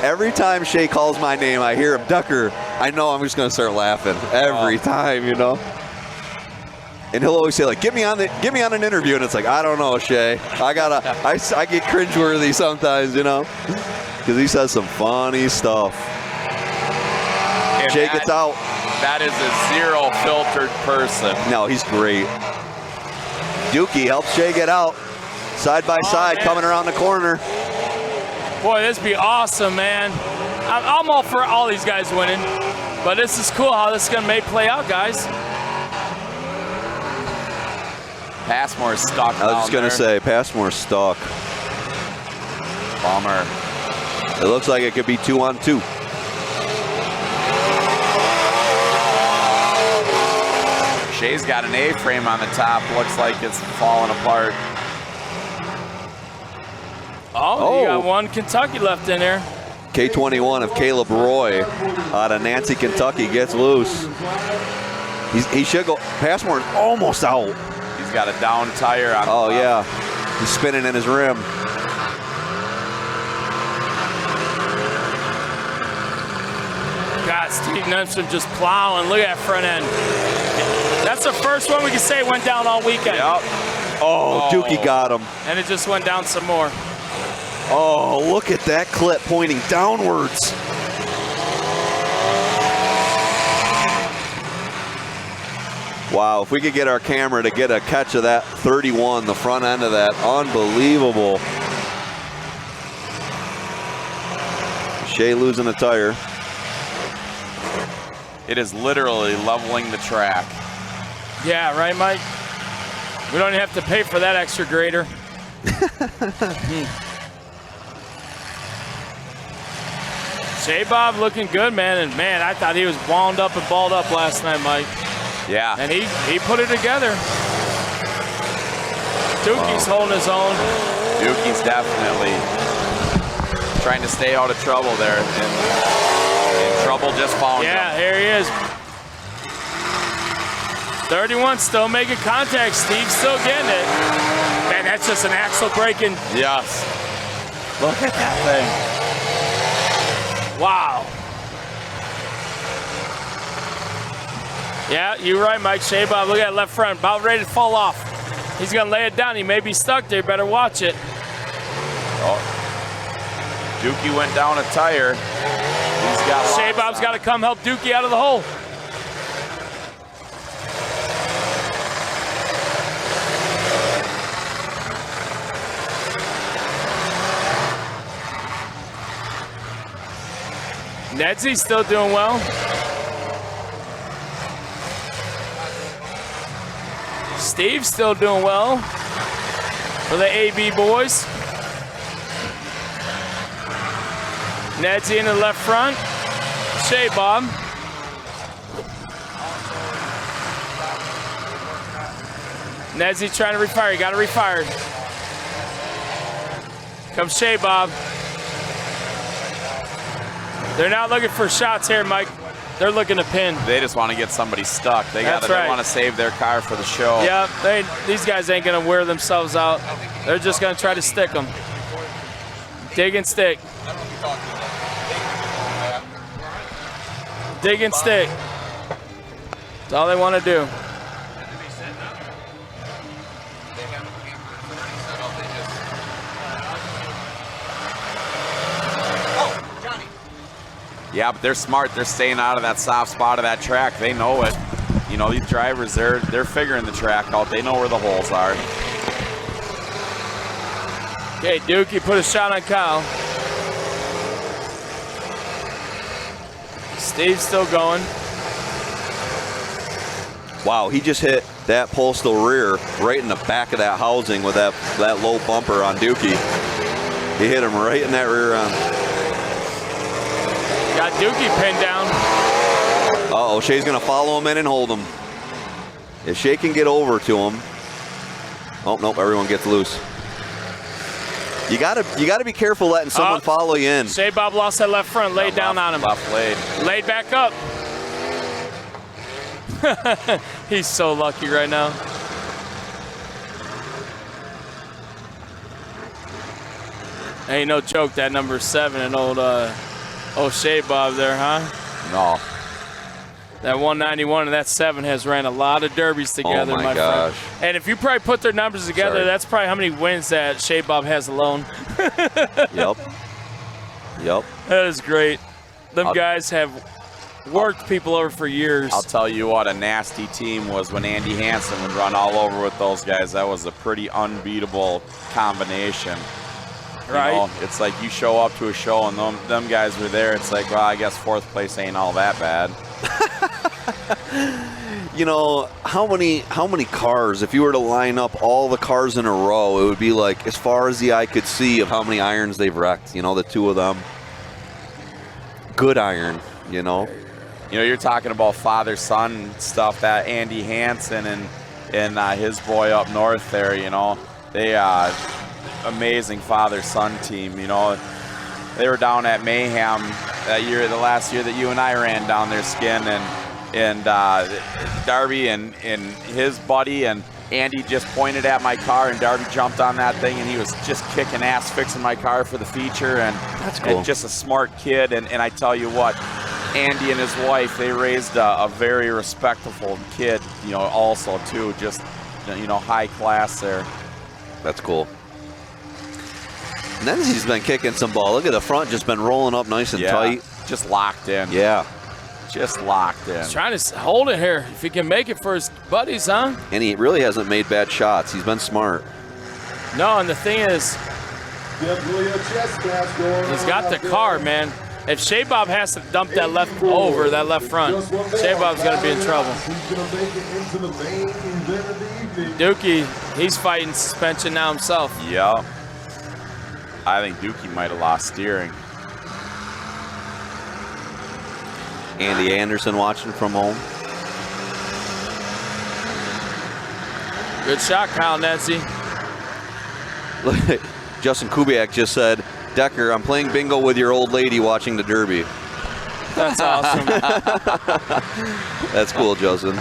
Every time Shea calls my name, I hear him, Ducker. I know I'm just going to start laughing every time, And he'll always say, like, get me on an interview, and it's like, I don't know, Shea. I get cringeworthy sometimes, because he says some funny stuff. And Shea gets out. That is a zero filtered person. No, he's great. Dookie helps Shea get out. Side by side, coming around the corner. Boy, this would be awesome, man. I'm all for all these guys winning, but this is cool how this is going to play out, guys. Passmore's stuck. I was just going to say, Passmore's stuck. Bummer. It looks like it could be 2-on-2. Shea's got an A-frame on the top. Looks like it's falling apart. Oh, you got one Kentucky left in there. K21 of Caleb Roy out of Nancy, Kentucky gets loose. He should go. Passmore's almost out. He's got a down tire on. Oh, yeah. He's spinning in his rim. God, Steve Nunson just plowing. Look at that front end. That's the first one we can say went down all weekend. Yep. Oh, Dookie got him. And it just went down some more. Oh, look at that clip pointing downwards. Wow, if we could get our camera to get a catch of that 31, the front end of that, unbelievable. Shea losing a tire. It is literally leveling the track. Yeah, right, Mike? We don't have to pay for that extra grader. Shea Bob looking good, man. And, man, I thought he was wound up and balled up last night, Mike. Yeah. And he put it together. Dookie's holding his own. Dookie's definitely trying to stay out of trouble there. And trouble just found him. Yeah, here he is. 31 still making contact. Steve's still getting it. Man, that's just an axle breaking. Yes. Look at that thing. Wow. Yeah, you're right, Mike. Shea Bob, look at that left front. About ready to fall off. He's going to lay it down. He may be stuck there. Better watch it. Oh. Dookie went down a tire. Shea Bob's got to come help Dookie out of the hole. Nedsy's still doing well. Steve's still doing well for the AB boys. Nedsy in the left front. Shea Bob. Nedsy trying to refire. He got to refire. Comes Shea Bob. They're not looking for shots here, Mike. They're looking to pin. They just want to get somebody stuck. They want to save their car for the show. Yeah, these guys ain't going to wear themselves out. They're just going to try to stick them. Dig and stick. Dig and stick. That's all they want to do. Yeah, but they're smart. They're staying out of that soft spot of that track. They know it. You know, these drivers, they're figuring the track out. They know where the holes are. Okay, Dookie put a shot on Kyle. Steve's still going. Wow, he just hit that postal rear right in the back of that housing with that low bumper on Dookie. He hit him right in that rear end. Got Dookie pinned down. Uh-oh, Shea's going to follow him in and hold him. If Shea can get over to him. Oh, nope, everyone gets loose. You gotta be careful letting someone follow you in. Shea Bob lost that left front, laid down on him. Left laid. Laid back up. He's so lucky right now. Ain't no joke, that number 7 and old Shea Bob there, huh? No. That 191 and that 7 has ran a lot of derbies together, my gosh. friend. And if you probably put their numbers together, that's probably how many wins that Shea Bob has alone. Yep. That is great. Them guys have worked people over for years. I'll tell you what, a nasty team was when Andy Hansen would run all over with those guys. That was a pretty unbeatable combination. Right. You know, it's like you show up to a show and them guys were there. It's like, well, I guess 4th place ain't all that bad. You know, how many cars, if you were to line up all the cars in a row, it would be like as far as the eye could see of how many irons they've wrecked, you know, the two of them. Good iron, you know. You know, you're talking about father-son stuff, that Andy Hansen and his boy up north there, you know. They amazing father-son team, you know. They were down at Mayhem that year, the last year that you and I ran down their skin, and Darby and his buddy and Andy just pointed at my car, and Darby jumped on that thing, and he was just kicking ass fixing my car for the feature, and that's cool. And just a smart kid, and I tell you what, Andy and his wife, they raised a very respectable kid, you know, also too, just, you know, high class there. That's cool. Nenzy's been kicking some ball. Look at the front, just been rolling up nice and tight. Just locked in. Yeah. Just locked in. He's trying to hold it here. If he can make it for his buddies, huh? And he really hasn't made bad shots. He's been smart. No, and the thing is, he's got the car, man. If Shea Bob has to dump that left front, Shea Bob's going to be in trouble. Dookie, he's fighting suspension now himself. Yeah. I think Dookie might have lost steering. Andy Anderson watching from home. Good shot, Kyle Nedzi. Look, Justin Kubiak just said, Decker, I'm playing bingo with your old lady watching the Derby. That's awesome. That's cool, Justin.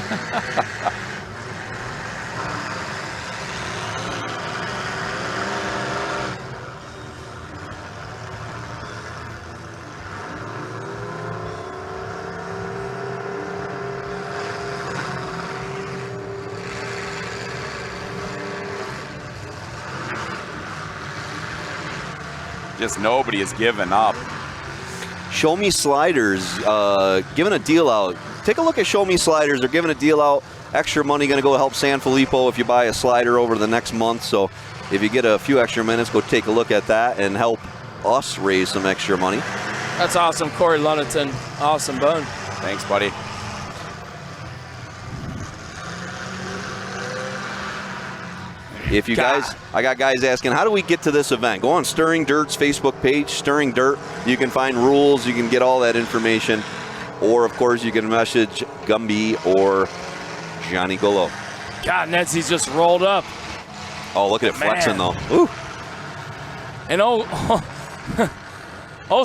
Just nobody is giving up. Show Me Sliders, giving a deal out. Take a look at Show Me Sliders. They're giving a deal out. Extra money going to go help San Filippo if you buy a slider over the next month. So if you get a few extra minutes, go take a look at that and help us raise some extra money. That's awesome, Corey Lunnington. Awesome, bud. Thanks, buddy. If you guys, I got guys asking, how do we get to this event? Go on Stirring Dirt's Facebook page, Stirring Dirt. You can find rules. You can get all that information. Or, of course, you can message Gumby or Johnny Golo. God, Nedsy's just rolled up. Oh, look at it flexing, though. Ooh. And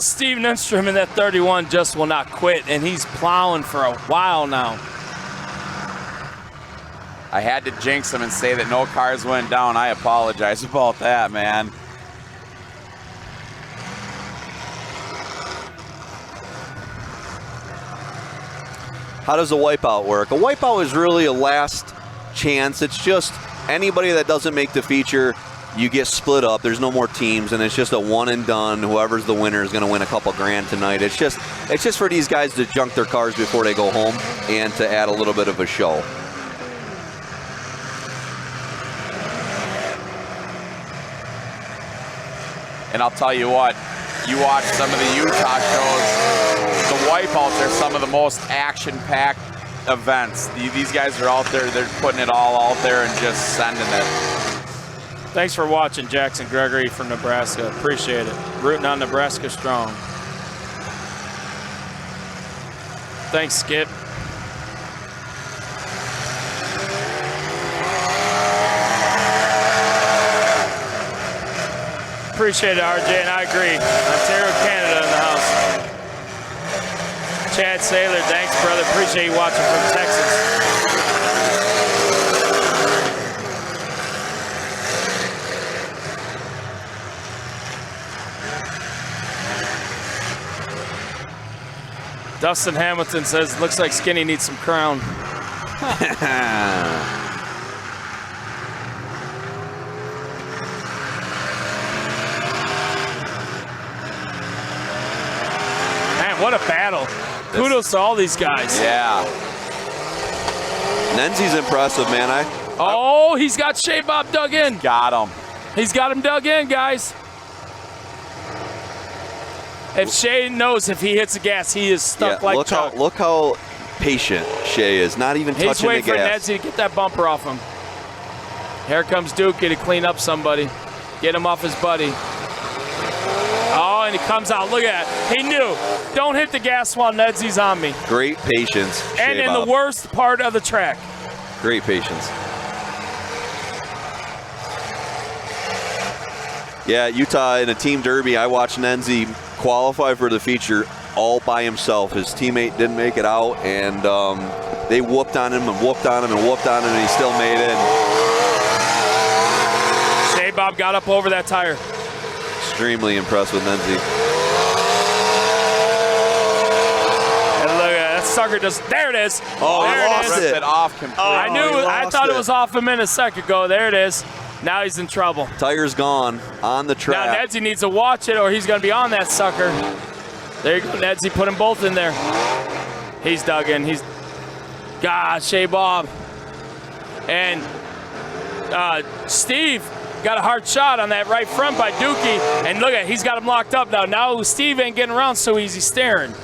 Steve Nystrom in that 31 just will not quit, and he's plowing for a while now. I had to jinx him and say that no cars went down. I apologize about that, man. How does a wipeout work? A wipeout is really a last chance. It's just anybody that doesn't make the feature, you get split up. There's no more teams, and it's just a one and done. Whoever's the winner is going to win a couple grand tonight. It's just for these guys to junk their cars before they go home and to add a little bit of a show. And I'll tell you what, you watch some of the Utah shows, the wipeouts are some of the most action-packed events. These guys are out there, they're putting it all out there and just sending it. Thanks for watching, Jackson Gregory from Nebraska. Appreciate it. Rooting on Nebraska strong. Thanks, Skip. Appreciate it, RJ, and I agree. Ontario, Canada in the house. Chad Saylor, thanks, brother. Appreciate you watching from Texas. Dustin Hamilton says, looks like Skinny needs some crown. What a battle. Kudos to all these guys. Yeah. Nenzi's impressive, man. Oh, he's got Shea Bob dug in. Got him. He's got him dug in, guys. If Shea knows if he hits the gas, he is stuck like Chuck. Look how patient Shea is. Not even touching the gas. He's waiting for Nedsy to get that bumper off him. Here comes Dookie to clean up somebody. Get him off his buddy. Oh, and he comes out. Look at that. He knew. Don't hit the gas while Nedsy's on me. Great patience, And Shea in Bob. the worst part of the track. Great patience. Yeah, Utah in a team derby, I watched Nenzy qualify for the feature all by himself. His teammate didn't make it out, and they whooped on him and whooped on him and whooped on him, and he still made it. Shea Bob got up over that tire. Extremely impressed with Nenzy. And look at that sucker just, there it is. Oh, there he lost it is. It off completely. I thought it was off a minute a second ago. There it is. Now he's in trouble. Tire's gone on the track. Now Nedsy needs to watch it or he's going to be on that sucker. There you go, Nedsy. Put them both in there. He's dug in. God, Shea Bob. And Steve got a hard shot on that right front by Dookie. And look at, he's got him locked up now. Now Steve ain't getting around so easy staring.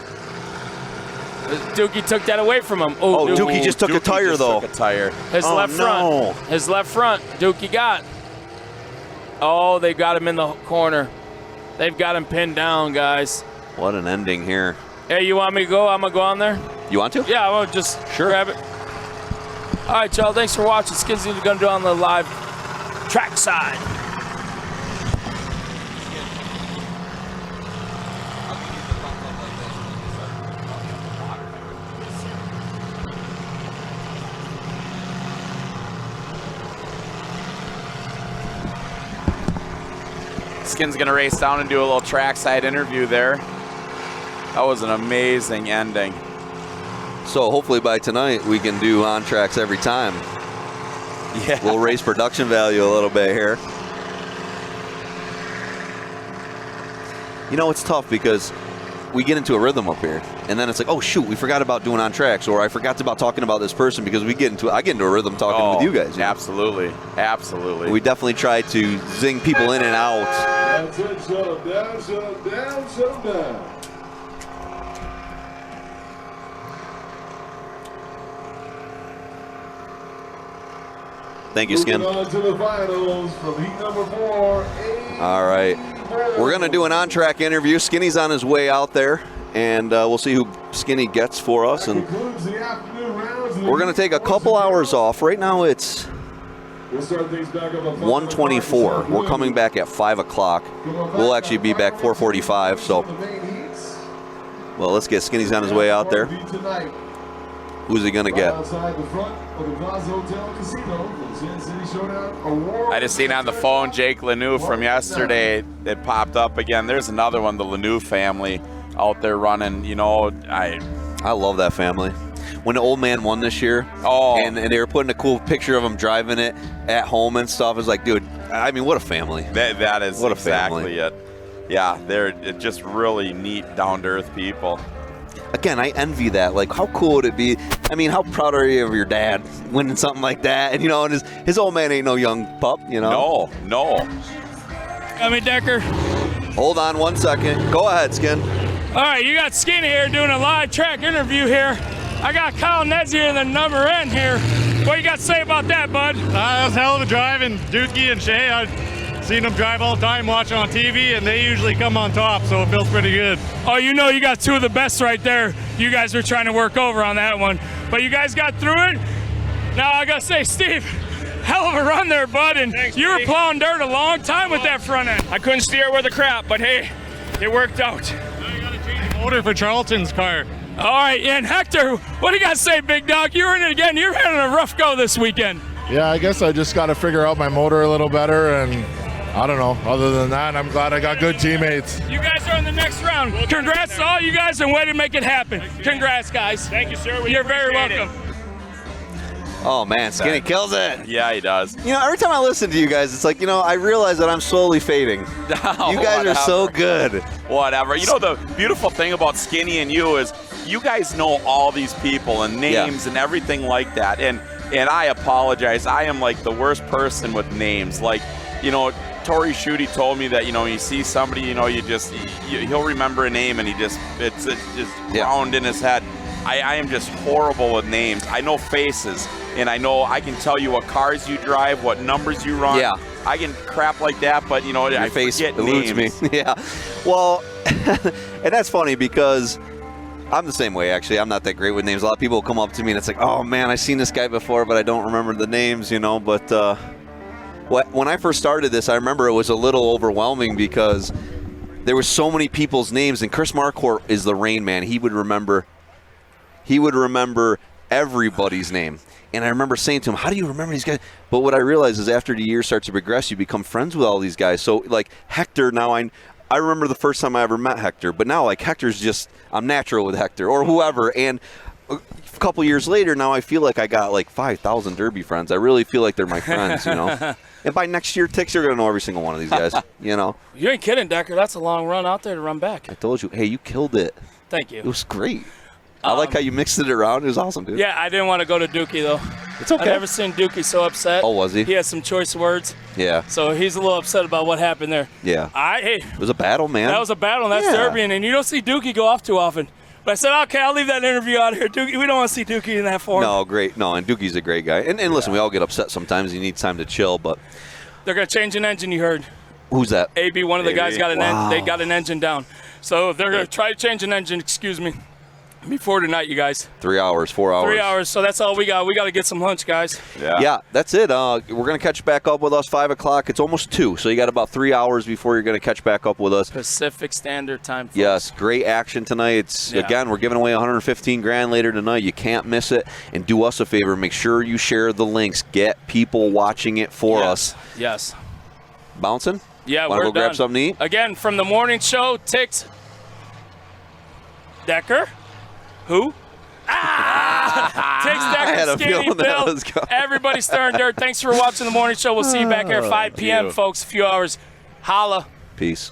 Dookie took that away from him. Oh, Dookie just took a tire, though. Took a tire. His left front. His left front. Dookie got. Oh, they got him in the corner. They've got him pinned down, guys. What an ending here. Hey, you want me to go? I'm going to go on there. You want to? Yeah, I will just grab it. All right, y'all. Thanks for watching. Skinsy's going to do on the live track side. Skin's going to race down and do a little trackside interview there. That was an amazing ending. So hopefully by tonight we can do on tracks every time. Yeah. We'll raise production value a little bit here. You know, it's tough because we get into a rhythm up here, and then it's like, oh shoot, we forgot about doing on tracks, or I forgot about talking about this person because I get into a rhythm talking with you guys. You know? Absolutely, absolutely. We definitely try to zing people in and out. That's it, shut them down, shut them down, shut them down. Thank you, Skin. Moving on to the finals from heat number 4. All right. We're going to do an on-track interview. Skinny's on his way out there, and we'll see who Skinny gets for us. And we're going to take a couple hours off. Right now it's 1:24. We're coming back at 5 o'clock. We'll actually be back 4:45. So, well, let's get Skinny's on his way out there. Who's he going to get? I just seen on the phone Jake Lanou from yesterday. It popped up again. There's another one, the Lanou family out there running. You know, I love that family. When the old man won this year, and they were putting a cool picture of him driving it at home and stuff, it's like, dude, I mean, what a family. That is what exactly it. Yeah, they're just really neat, down-to-earth people. Again, I envy that. Like, how cool would it be? I mean, how proud are you of your dad winning something like that? And, you know, and his old man ain't no young pup, you know? No. I mean, Decker. Hold on 1 second. Go ahead, Skin. All right, you got Skinny here doing a live track interview here. I got Kyle Nezier in the number N here. What you got to say about that, bud? That was hell of a driving. Dookie and Shay, I've seen them drive all the time, watching on TV, and they usually come on top, so it feels pretty good. Oh, you know you got two of the best right there. You guys were trying to work over on that one. But you guys got through it. Now I got to say, Steve, hell of a run there, bud. And thanks, you were plowing dirt a long time with that front end. I couldn't steer worth a crap, but hey, it worked out. Now you got to change the motor for Charlton's car. All right, and Hector, what do you got to say, big dog? You're in it again. You're having a rough go this weekend. Yeah, I guess I just got to figure out my motor a little better, and I don't know. Other than that, I'm glad I got good teammates. You guys are in the next round. Congrats to all you guys and way to make it happen. Congrats, guys. Thank you, sir. You're very welcome. Oh, man, Skinny kills it. Yeah, he does. You know, every time I listen to you guys, it's like, you know, I realize that I'm slowly fading. You guys are so good. Whatever. You know, the beautiful thing about Skinny and you is you guys know all these people and names and everything like that. And I apologize. I am like the worst person with names. Like, you know, Tori Schutte told me that, you know, when you see somebody, you know, he'll remember a name and it's just ground in his head. I am just horrible with names. I know faces, and I can tell you what cars you drive, what numbers you run. Yeah. I can crap like that, but, you know, Your I face forget eludes names. me. Yeah. Well, and that's funny because I'm the same way, actually. I'm not that great with names. A lot of people come up to me and it's like, oh, man, I've seen this guy before, but I don't remember the names, you know. But when I first started this, I remember it was a little overwhelming because there were so many people's names. And Chris Marquardt is the Rain Man. He would remember everybody's name. And I remember saying to him, how do you remember these guys? But what I realized is after the years start to progress, you become friends with all these guys. So, like, Hector, now I remember the first time I ever met Hector. But now, like, Hector's just, I'm natural with Hector or whoever. And a couple years later, now I feel like I got, like, 5,000 Derby friends. I really feel like they're my friends, you know. And by next year, Tix, you're going to know every single one of these guys, you know. You ain't kidding, Decker. That's a long run out there to run back. I told you. Hey, you killed it. Thank you. It was great. I like how you mixed it around. It was awesome, dude. Yeah, I didn't want to go to Dookie, though. It's okay. I've never seen Dookie so upset. Oh, was he? He has some choice words. Yeah. So he's a little upset about what happened there. Yeah. Hey, it was a battle, man. That was a battle, and that's Derby, and you don't see Dookie go off too often. But I said, okay, I'll leave that interview out here. Dookie, we don't want to see Dookie in that form. No, great. No, and Dookie's a great guy. And listen, we all get upset sometimes. He needs time to chill, but they're going to change an engine, you heard. Who's that? AB, one of the guys got an Wow. they got an engine down. So they're going to try to change an engine, excuse me, before tonight, you guys. 3 hours, 4 hours. 3 hours, so that's all we got. We got to get some lunch, guys. Yeah, that's it. We're going to catch back up with us 5 o'clock. It's almost 2, so you got about 3 hours before you're going to catch back up with us. Pacific Standard Time, folks. Yes, great action tonight. Again, we're giving away $115,000 later tonight. You can't miss it. And do us a favor, make sure you share the links. Get people watching it for us. Yes. Bouncing? Yeah, Wanna we're go grab done. something to eat? Again, from the morning show, Tix Decker. Who? Tix I had Decker, a feeling Skinny that Bill, was coming. everybody stirring dirt. Thanks for watching the morning show. We'll see you back here at 5 p.m., folks. A few hours. Holla. Peace.